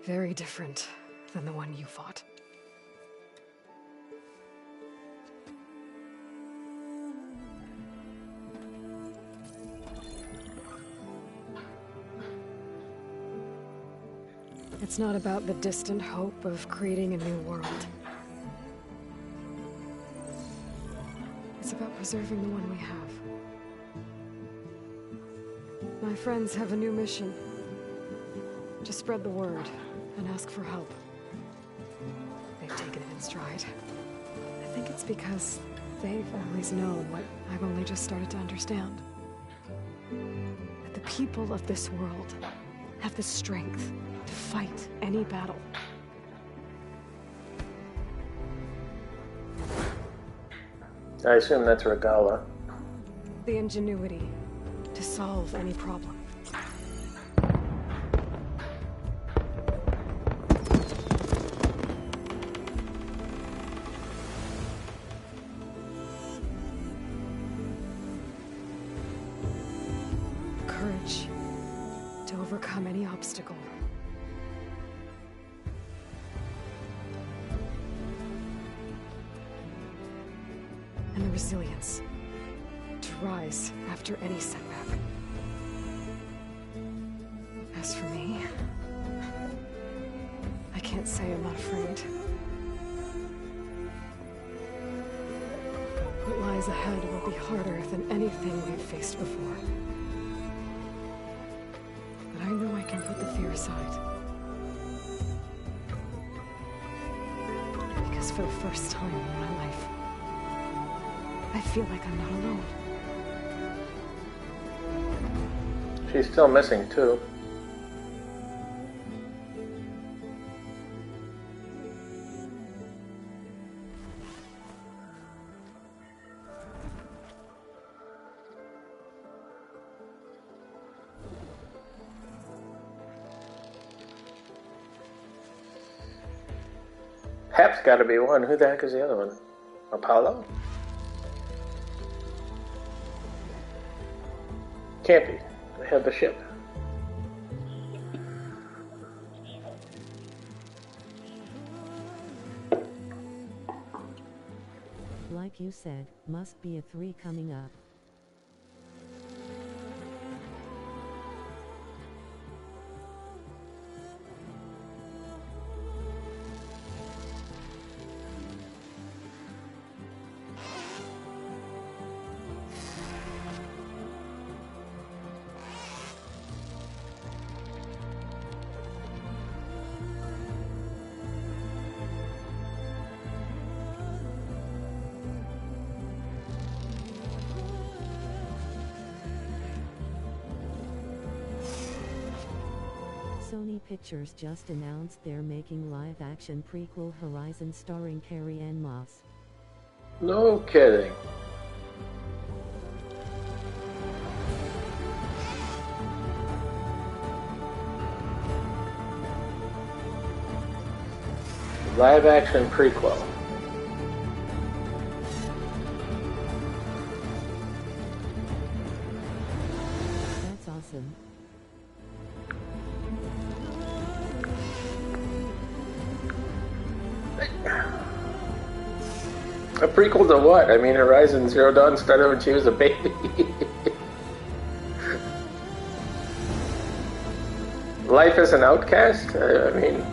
Very different than the one you fought. It's not about the distant hope of creating a new world. It's about preserving the one we have. My friends have a new mission. To spread the word and ask for help. They've taken it in stride. I think it's because they've always known what I've only just started to understand. That the people of this world have the strength to fight any battle. I assume that's Regalla. The ingenuity to solve any problem. Courage to overcome any obstacle. And the resilience to rise after any setback. As for me, I can't say I'm not afraid. What lies ahead will be harder than anything we've faced before. But I know I can put the fear aside. Because for the first time in my life, I feel like I'm not alone. She's still missing, too. Hap's gotta be one. Who the heck is the other one? Apollo? Can't be. They have the ship. Like you said, must be a 3 coming up. Sony Pictures just announced they're making live-action prequel Horizon starring Carrie-Anne Moss. No kidding. Live-action prequel. That's awesome. A prequel to what? I mean, Horizon Zero Dawn started when she was a baby. Life as an outcast? I mean...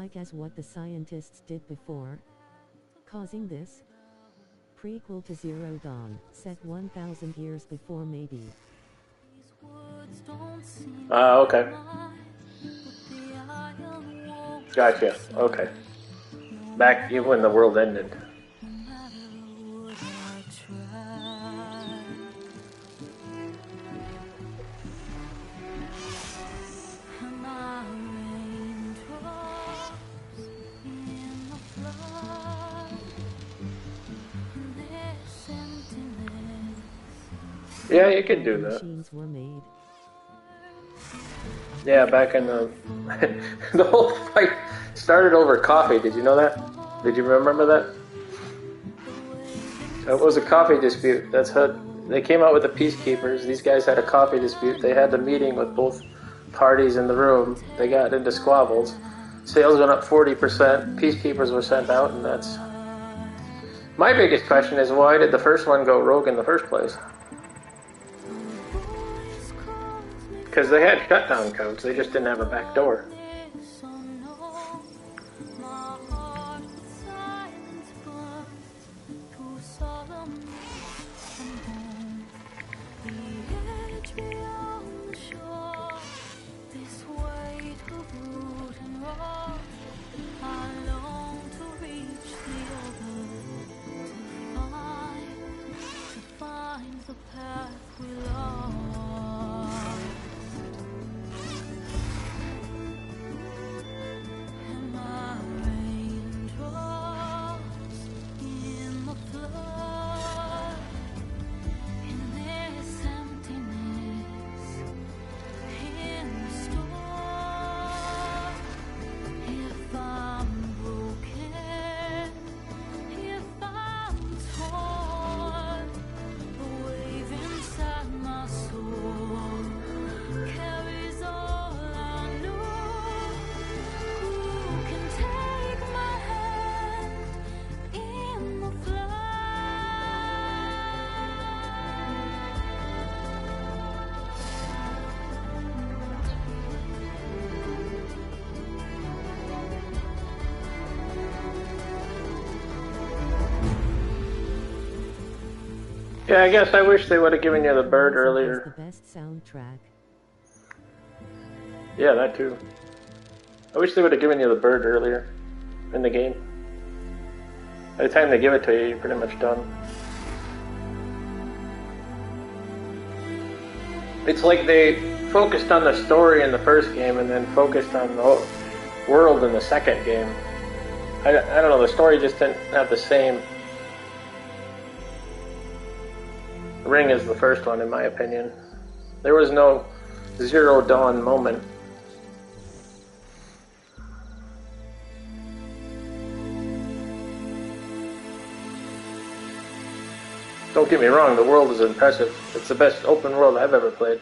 like as what the scientists did before? Causing this? Prequel to Zero Dawn, set 1,000 years before maybe. Okay. Gotcha. Okay. Back even when the world ended. Yeah, you could do that. Machines were made. Yeah, back in the the whole fight started over coffee. Did you know that? Did you remember that? It was a coffee dispute. That's how they came out with the peacekeepers. These guys had a coffee dispute. They had the meeting with both parties in the room. They got into squabbles. Sales went up 40%. Peacekeepers were sent out, and that's my biggest question is why did the first one go rogue in the first place? Because they had shutdown codes, they just didn't have a back door. Yeah, I guess I wish they would have given you the bird earlier. The best soundtrack. Yeah, that too. I wish they would have given you the bird earlier in the game. By the time they give it to you, you're pretty much done. It's like they focused on the story in the first game and then focused on the world in the second game. I don't know, the story just didn't have the same ring as the first one, in my opinion. There was no Zero Dawn moment. Don't get me wrong, the world is impressive. It's the best open world I've ever played.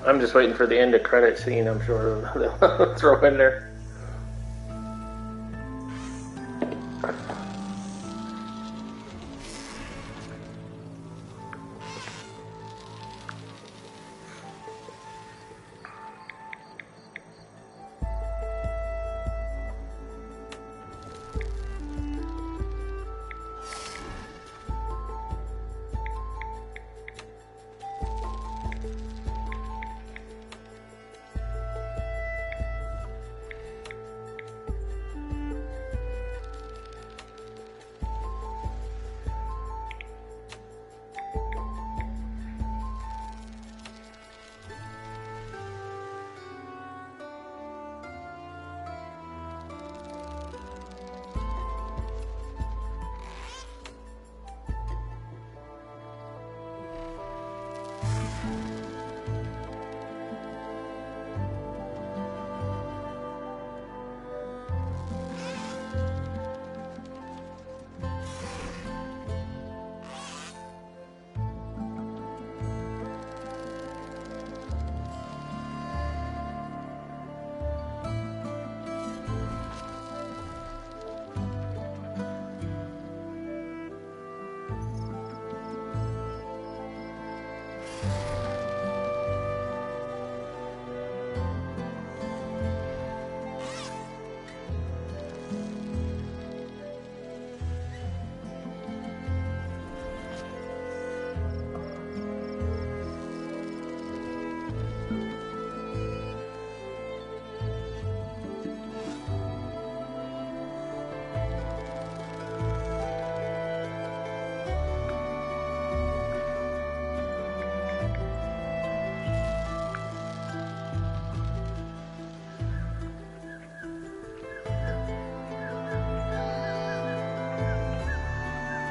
I'm just waiting for the end of credit scene, I'm sure they'll throw in there.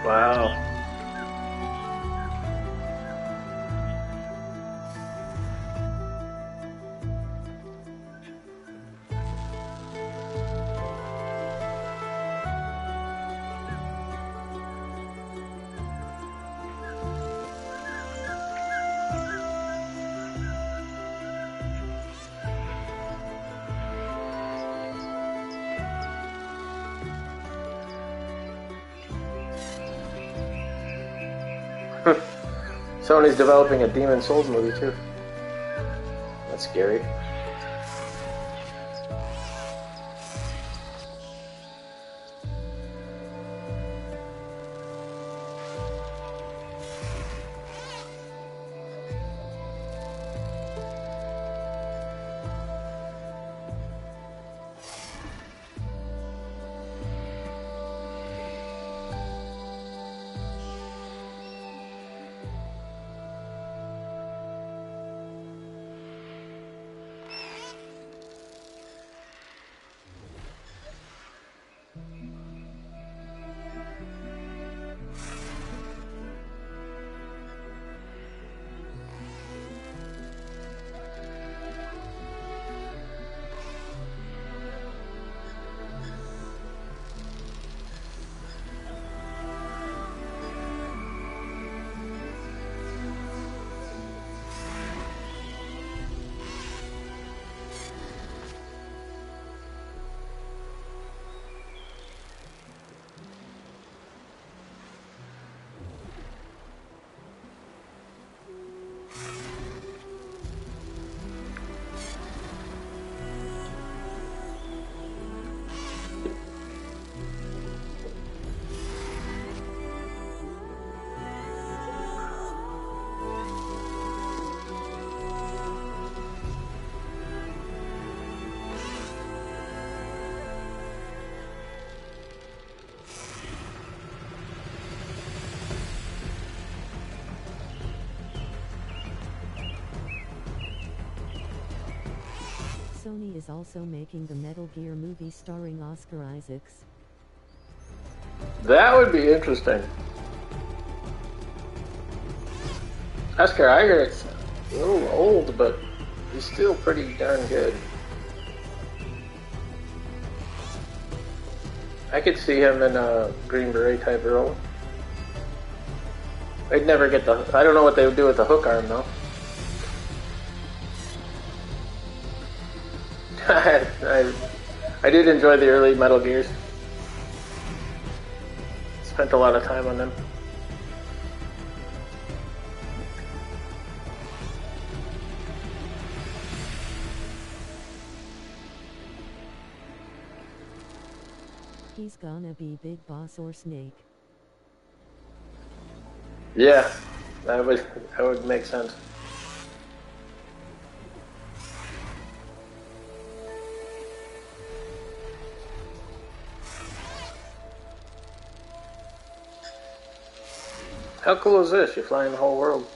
Wow. Sony's developing a Demon Souls movie too. That's scary. Sony is also making the Metal Gear movie starring Oscar Isaacs. That would be interesting. Oscar Isaac's a little old, but he's still pretty darn good. I could see him in a Green Beret type role. I'd never get the... I don't know what they would do with the hook arm, though. I did enjoy the early Metal Gears. Spent a lot of time on them. He's gonna be Big Boss or Snake. Yeah, that would make sense. How cool is this? You're flying the whole world.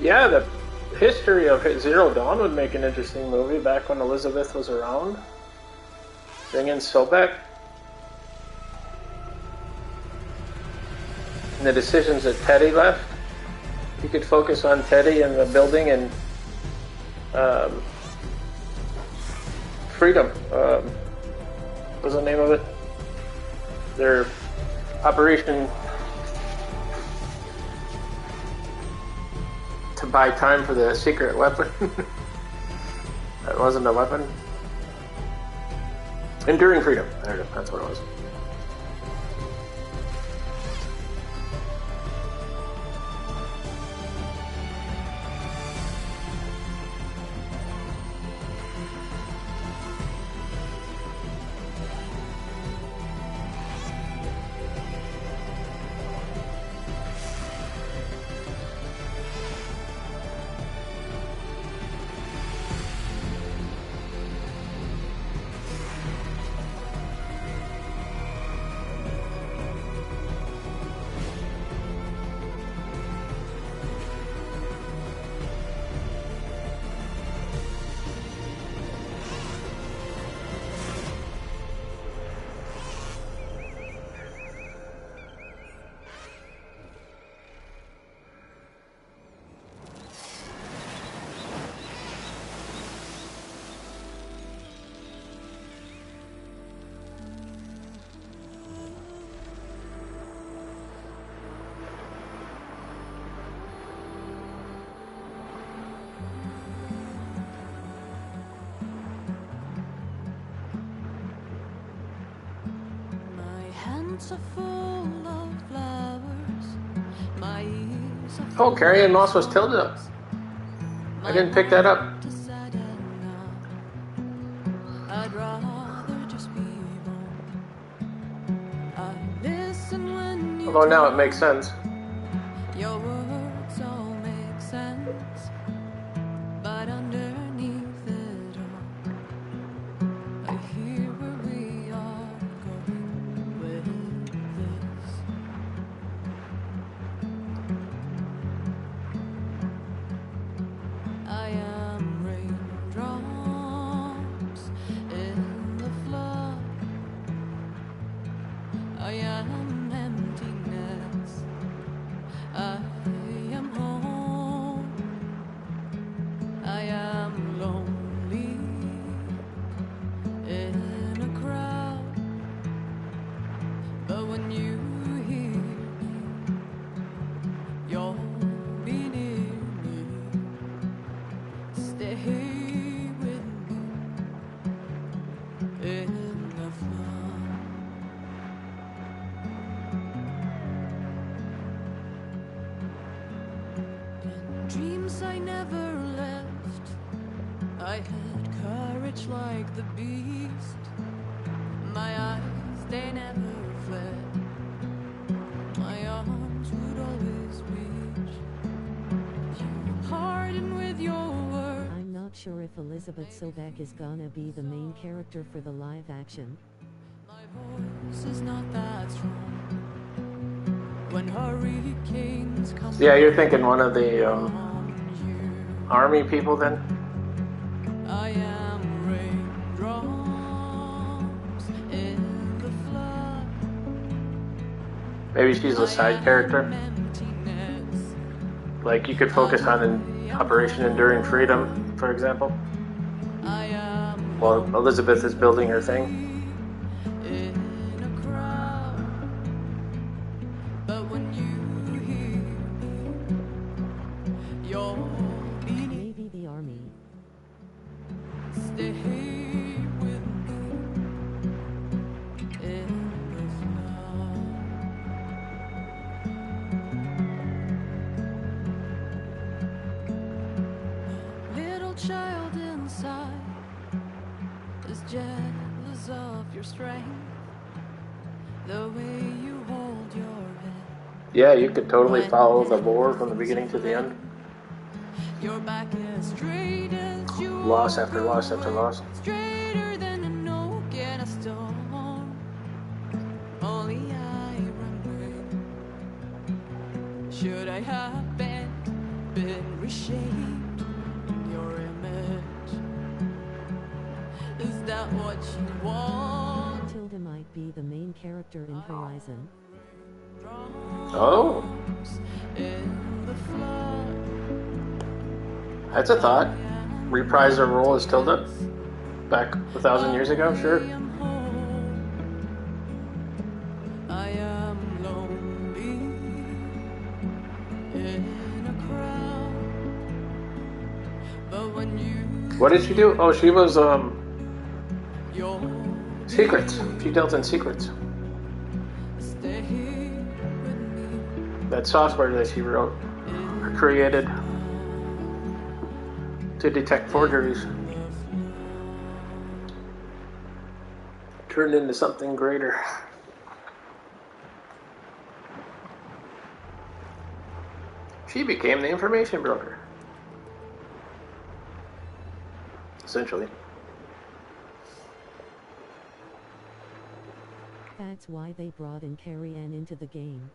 Yeah, the history of Zero Dawn would make an interesting movie back when Elizabeth was around. Bring in Sobek. And the decisions that Teddy left. You could focus on Teddy and the building and freedom. was the name of it. Their operation to buy time for the secret weapon. That wasn't a weapon. Enduring Freedom. There it is. That's what it was. Oh, Carrie Ann Moss was Tilda. I didn't pick that up. Although now it makes sense. Your words all make sense, but underneath it all, I hear where we are going with this. I am raindrops in the flood. I am emptiness. I am home. I am lonely in a crowd. But when you hear me, you'll be near me. Stay with me in the flood. Dreams I never left. I had courage like the beast. My eyes, they never fled. My arms would always reach. You harden with your words. I'm not sure if Elizabeth Sobek is gonna be the main character for the live action. My voice is not that strong. When hurricanes come. Yeah, you're thinking one of the army people then? I am raindrops in the flood. Maybe she's a side character. Like you could focus on Operation Enduring Freedom, for example. While Elizabeth is building her thing. Maybe the army. Stay with me in the flood. Little child inside is jealous of your strength. The way you hold your head. Yeah, you could totally follow the lore from the beginning to the end. Your back is straight as you Loss after loss after loss. straighter than an oak in a storm. Only I run great. Should I have been reshaped in your image? Is that what you want? Tilda might be the main character in Horizon. Oh. In the flood. That's a thought. Reprise her role as Tilda back 1,000 years ago, sure. But when you What did she do? Oh, she was, your secrets. She dealt in secrets. stay here with me. That software that she wrote, or created, to detect forgeries, turned into something greater. She became the information broker, essentially. That's why they brought in Carrie Ann into the game.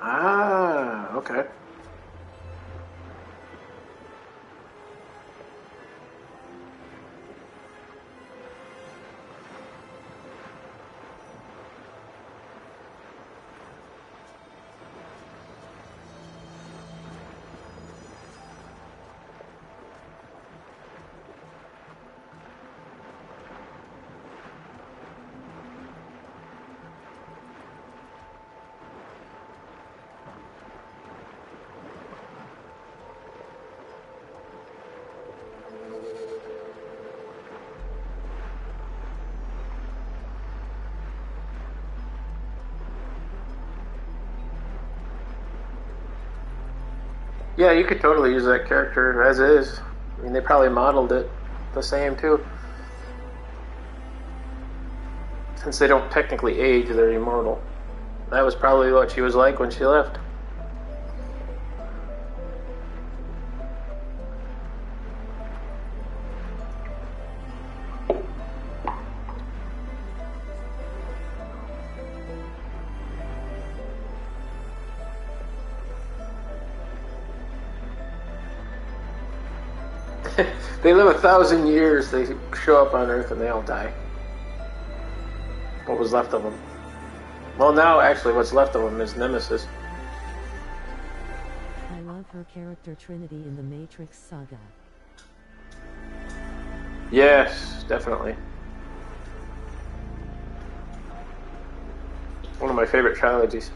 Ah, okay. Yeah, you could totally use that character as is. I mean, they probably modeled it the same too. Since they don't technically age, they're immortal. That was probably what she was like when she left. They live 1,000 years, they show up on Earth and they all die. What was left of them? Well, now actually what's left of them is Nemesis. I love her character Trinity in the Matrix saga. Yes, definitely. One of my favorite trilogies.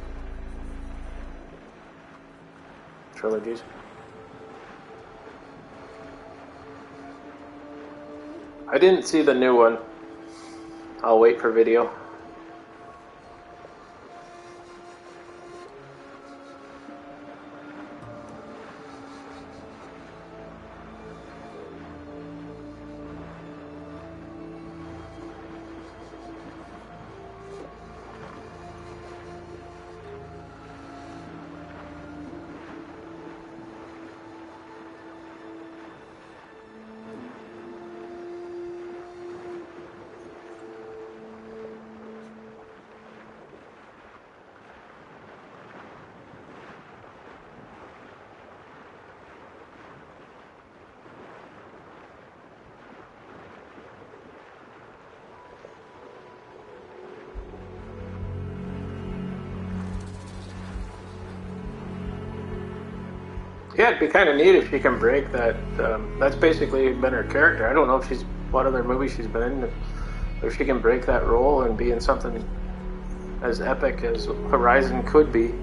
I didn't see the new one. I'll wait for video. Yeah, it'd be kind of neat if she can break that. That's basically been her character. I don't know if she's what other movie she's been in. If she can break that role and be in something as epic as Horizon could be.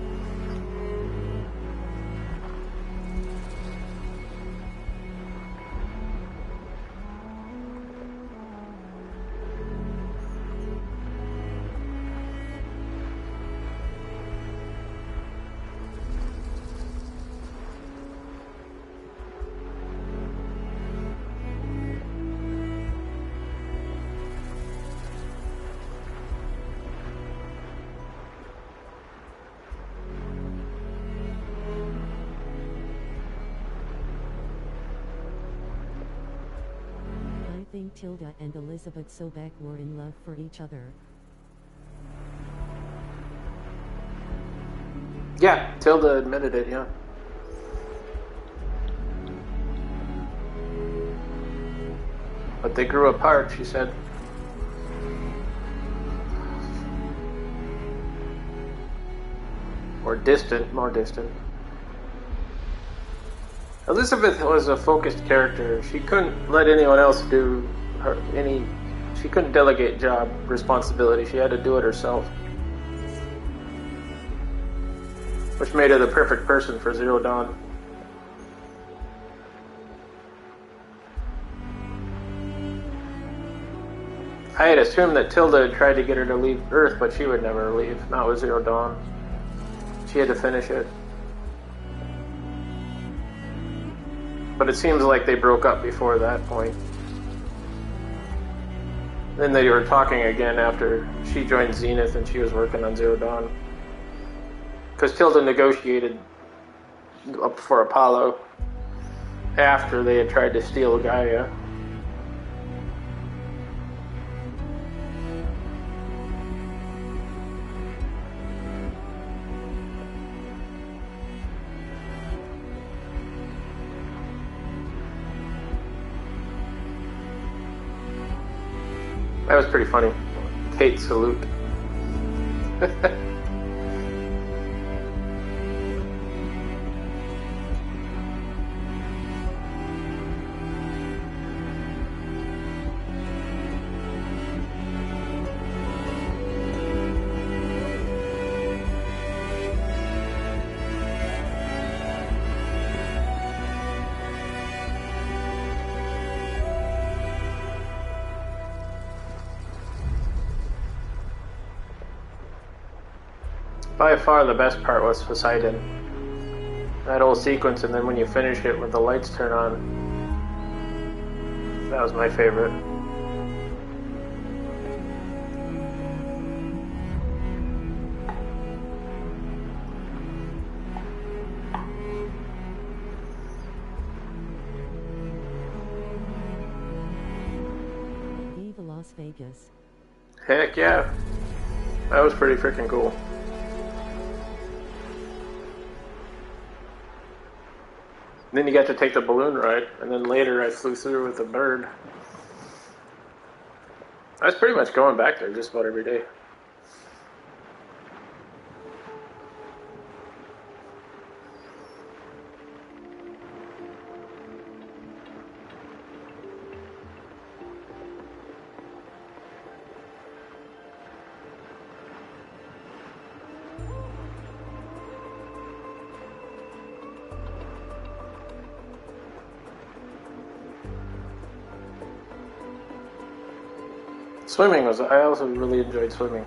I think Tilda and Elizabeth Sobek were in love for each other. Yeah, Tilda admitted it, yeah. But they grew apart, she said. Or distant, more distant. Elizabeth was a focused character. She couldn't let anyone else do she couldn't delegate job responsibility. She had to do it herself. Which made her the perfect person for Zero Dawn. I had assumed that Tilda had tried to get her to leave Earth, but she would never leave. Not with Zero Dawn. She had to finish it. But it seems like they broke up before that point. Then they were talking again after she joined Zenith and she was working on Zero Dawn. Because Tilda negotiated up for Apollo after they had tried to steal Gaia. That was pretty funny. Kate salute. By far the best part was Poseidon. That whole sequence, and then when you finish it with the lights turn on, that was my favorite. Viva Las Vegas. Heck yeah. That was pretty freaking cool. Then you got to take the balloon ride, and then later I flew through with a bird. I was pretty much going back there just about every day. Swimming was, I also really enjoyed swimming.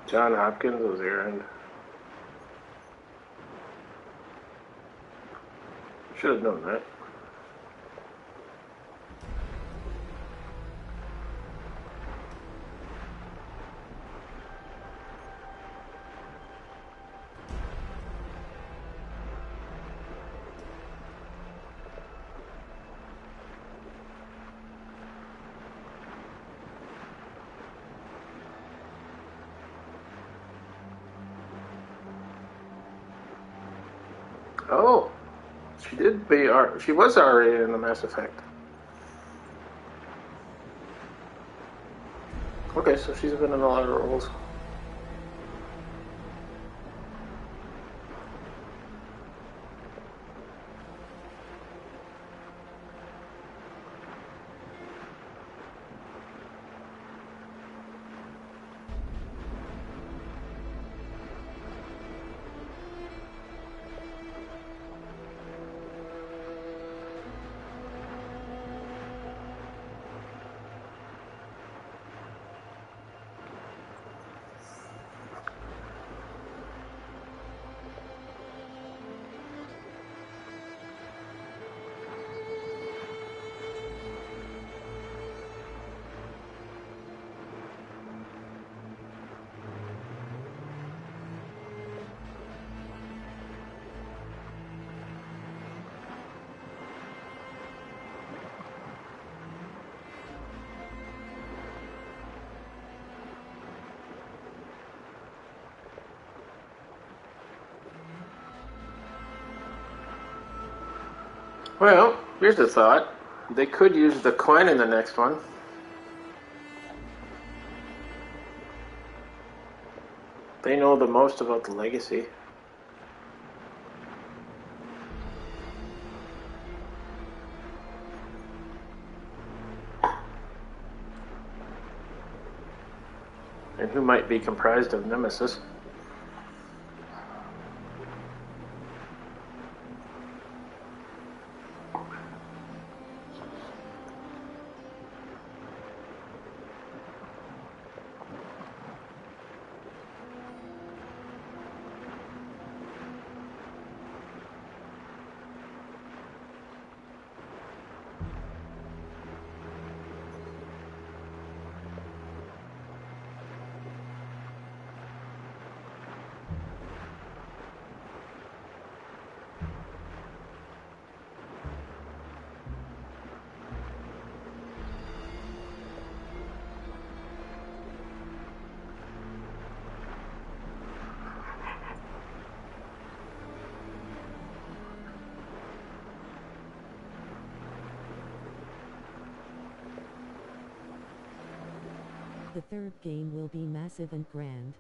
John Hopkins was your end. Should have known that. Oh, she did be she was already in the Mass Effect. Okay, so she's been in a lot of roles. Well, here's a thought. They could use the Quen in the next one. They know the most about the legacy. And who might be comprised of Nemesis. The third game will be massive and grand.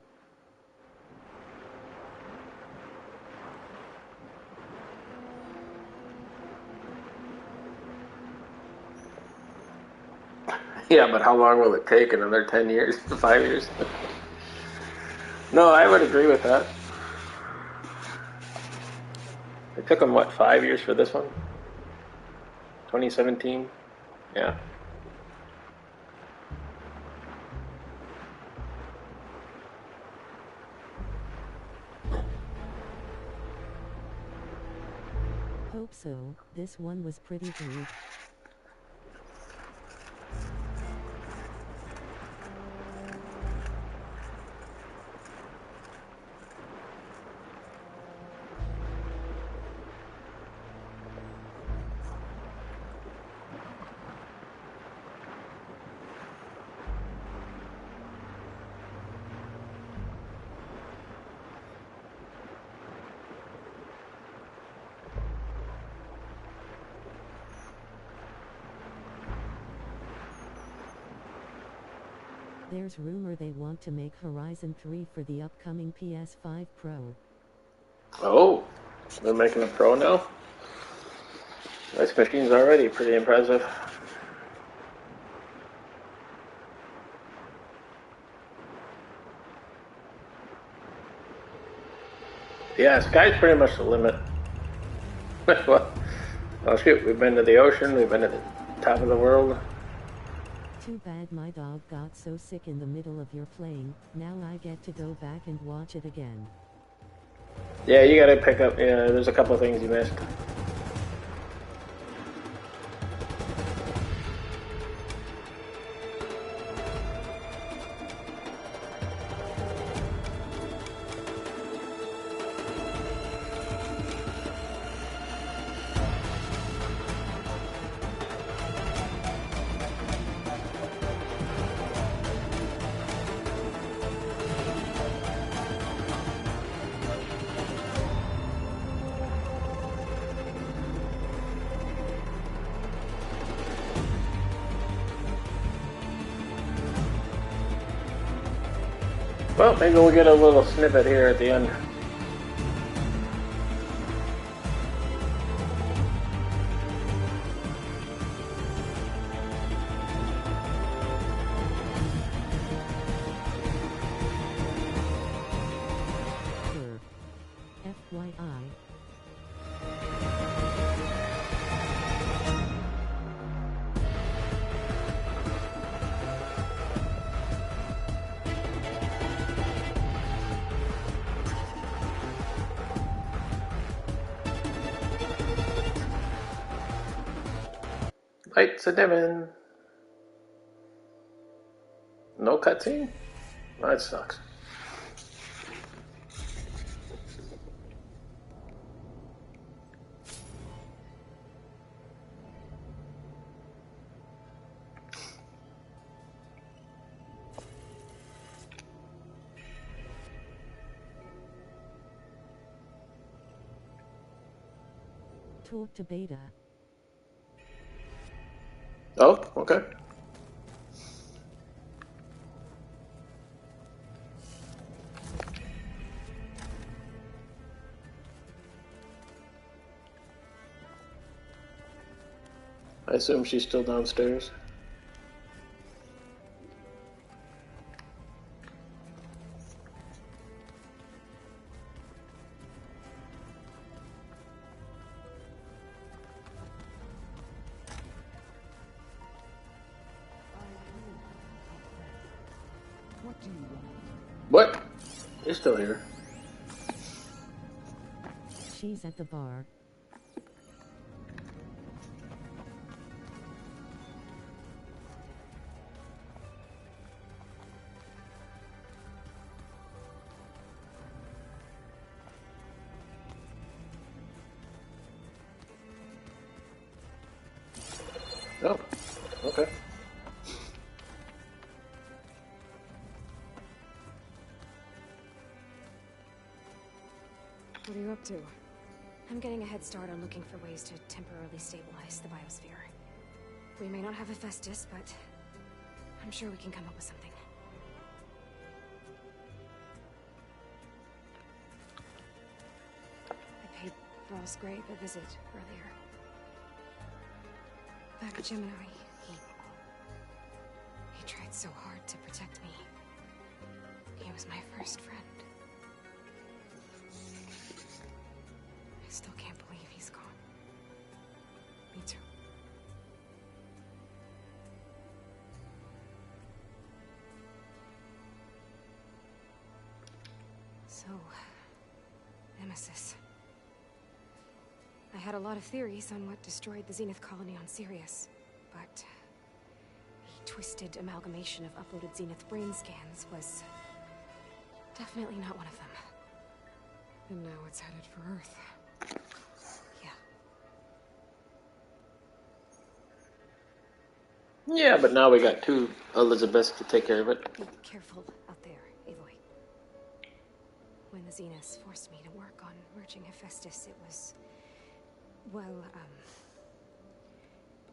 Yeah, but how long will it take? Another 10 years? 5 years? No, I would agree with that. It took them, what, 5 years for this one? 2017? Yeah. Hope so. This one was pretty good. There's rumor they want to make Horizon 3 for the upcoming PS5 Pro. Oh, they're making a Pro now? This machine's already pretty impressive. Yeah, sky's pretty much the limit. Well, shoot, we've been to the ocean, we've been to the top of the world. Too bad my dog got so sick in the middle of your playing. Now I get to go back and watch it again. Yeah, you gotta pick up. Yeah, there's a couple of things you missed. Well, maybe we'll get a little snippet here at the end. FYI. Lights are dimming. No cutscene? That sucks. Talk to Beta. Oh, okay. I assume she's still downstairs. What do you want? What? You're still here. She's at the bar. Oh, okay. What are you up to? I'm getting a head start on looking for ways to temporarily stabilize the biosphere. We may not have Hephaestus, but I'm sure we can come up with something. I paid Ross Grave a visit earlier. Back at Gemini, he tried so hard to protect me. He was my first friend. I still can't believe he's gone. Me too. So, Nemesis. I had a lot of theories on what destroyed the Zenith colony on Sirius, but the twisted amalgamation of uploaded Zenith brain scans was definitely not one of them. And now it's headed for Earth. Yeah, but now we got two Elizabeths to take care of it. Careful out there, Aloy. When the Zeniths forced me to work on merging Hephaestus, it was... well,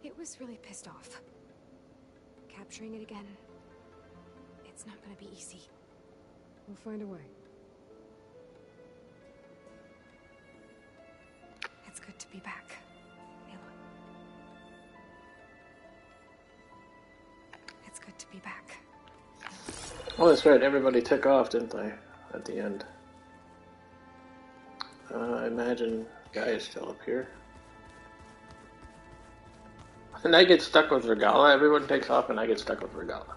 it was really pissed off. Capturing it again, it's not gonna be easy. We'll find a way. It's good to be back, Aloy. It's good to be back. Oh, that's right. Everybody took off, didn't they? At the end. I imagine Guy is still up here. And I get stuck with Regala. Everyone takes off and I get stuck with Regala.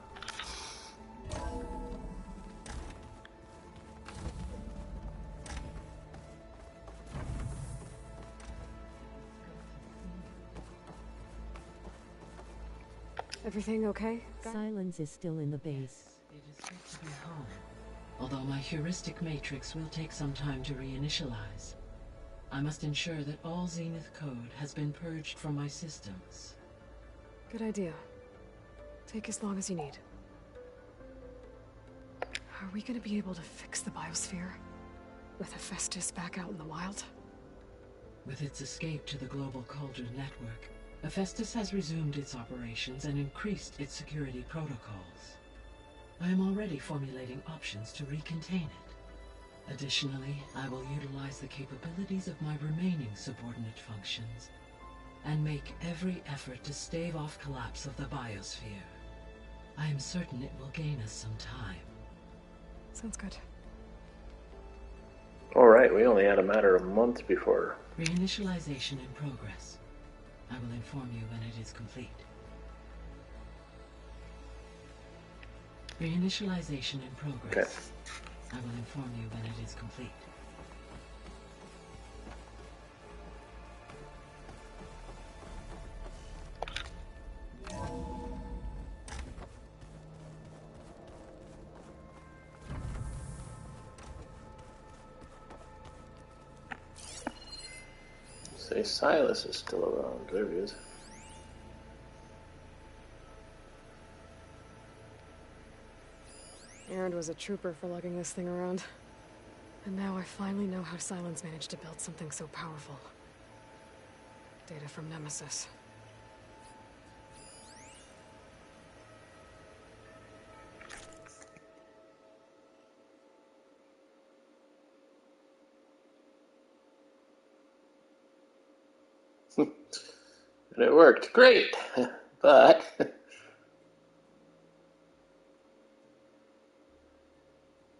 Everything okay? Silence is still in the base. It is good to be home. Although my heuristic matrix will take some time to reinitialize. I must ensure that all Zenith code has been purged from my systems. Good idea. Take as long as you need. Are we gonna be able to fix the biosphere? With Hephaestus back out in the wild? With its escape to the global Cauldron network, Hephaestus has resumed its operations and increased its security protocols. I am already formulating options to recontain it. Additionally, I will utilize the capabilities of my remaining subordinate functions and make every effort to stave off collapse of the biosphere. I am certain it will gain us some time. Sounds good. Alright, we only had a matter of months before. Reinitialization in progress. I will inform you when it is complete. Reinitialization in progress. Okay. I will inform you when it is complete. Say Silas is still around. There he is. Erend was a trooper for lugging this thing around. And now I finally know how Silence managed to build something so powerful. Data from Nemesis. And it worked great, but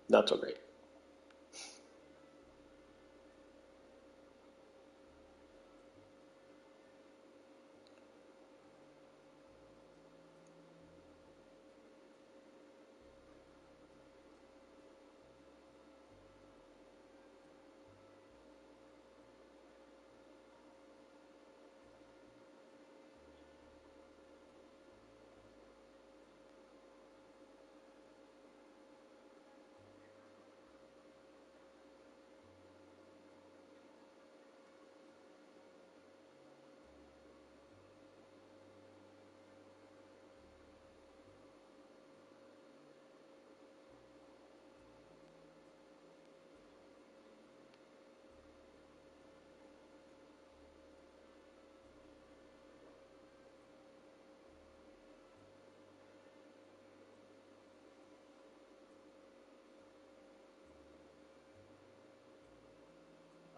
not so great.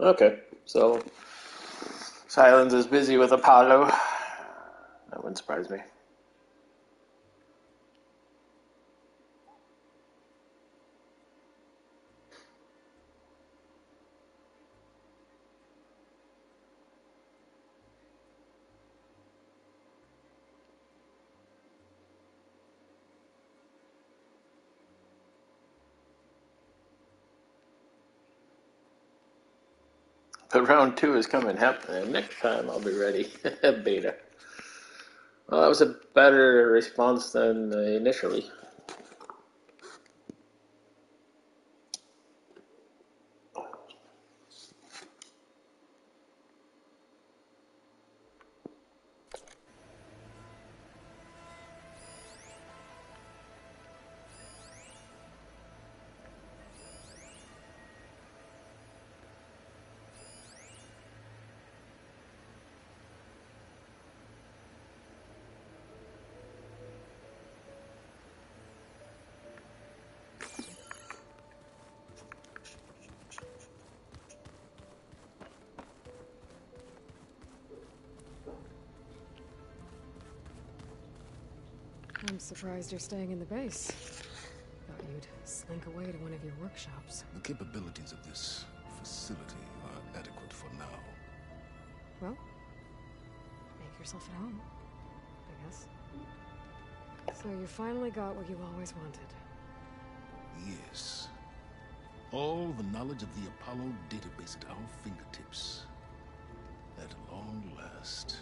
Okay, so Silence is busy with Apollo. That wouldn't surprise me. But round 2 is coming. Next time I'll be ready. Beta. Well, that was a better response than initially. I'm surprised you're staying in the base. Thought you'd slink away to one of your workshops. The capabilities of this facility are adequate for now. Well, make yourself at home. So you finally got what you always wanted. Yes. All the knowledge of the Apollo database at our fingertips. At long last.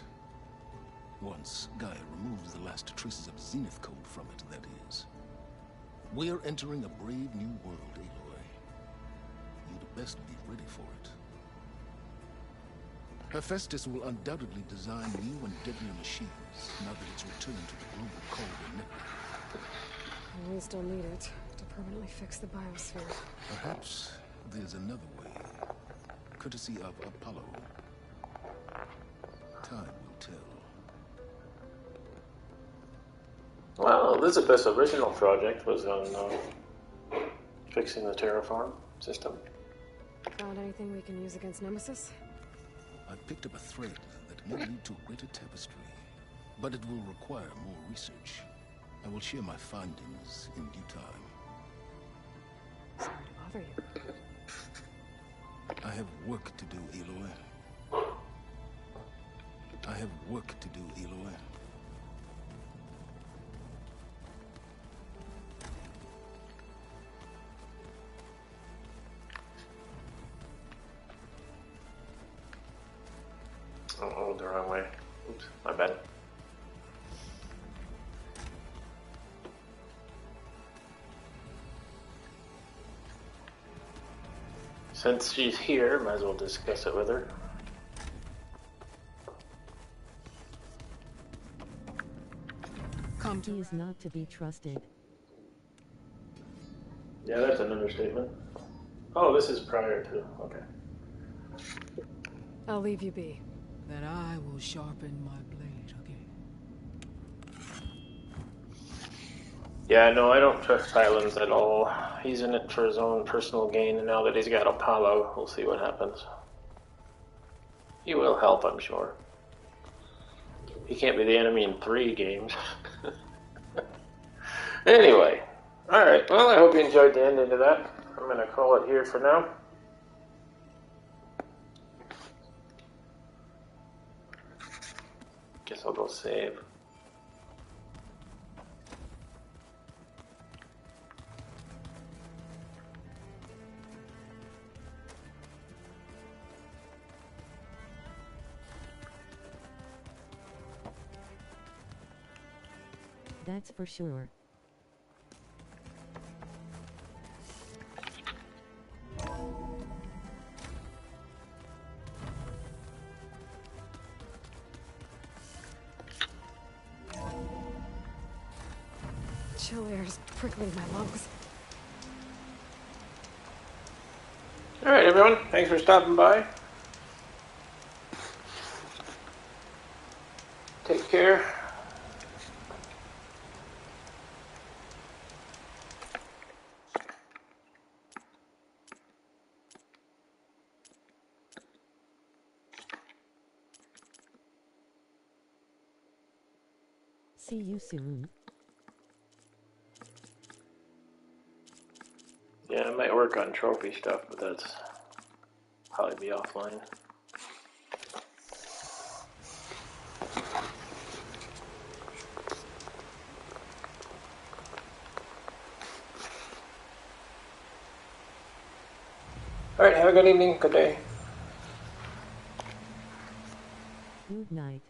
Once Gaia removes the last traces of Zenith code from it, that is. We're entering a brave new world, Aloy. You'd best be ready for it. Hephaestus will undoubtedly design new and deadlier machines now that it's returned to the global corridor network. And we still need it to permanently fix the biosphere. Perhaps there's another way, courtesy of Apollo. Time will tell. Well, Elizabeth's original project was on fixing the terraform system. Found anything we can use against Nemesis? I picked up a thread that may lead to a greater tapestry, but it will require more research. I will share my findings in due time. Sorry to bother you. I have work to do, Aloy. I have work to do, Aloy. Oh, the wrong way. Oops, my bad. Since she's here, might as well discuss it with her. He is not to be trusted. Yeah, that's an understatement. Oh, this is prior to. Okay. I'll leave you be. That I will sharpen my blade again. Yeah, no, I don't trust Hylands at all. He's in it for his own personal gain, and now that he's got Apollo, we'll see what happens. He will help, I'm sure. He can't be the enemy in 3 games. Anyway, alright, well, I hope you enjoyed the ending of that. I'm going to call it here for now. Guess I'll go save. That's for sure. Chill air's prickling my lungs. Alright, everyone. Thanks for stopping by. Take care. See you soon. Yeah, I might work on trophy stuff, but that's probably be offline. Alright, have a good evening, good day. Good night.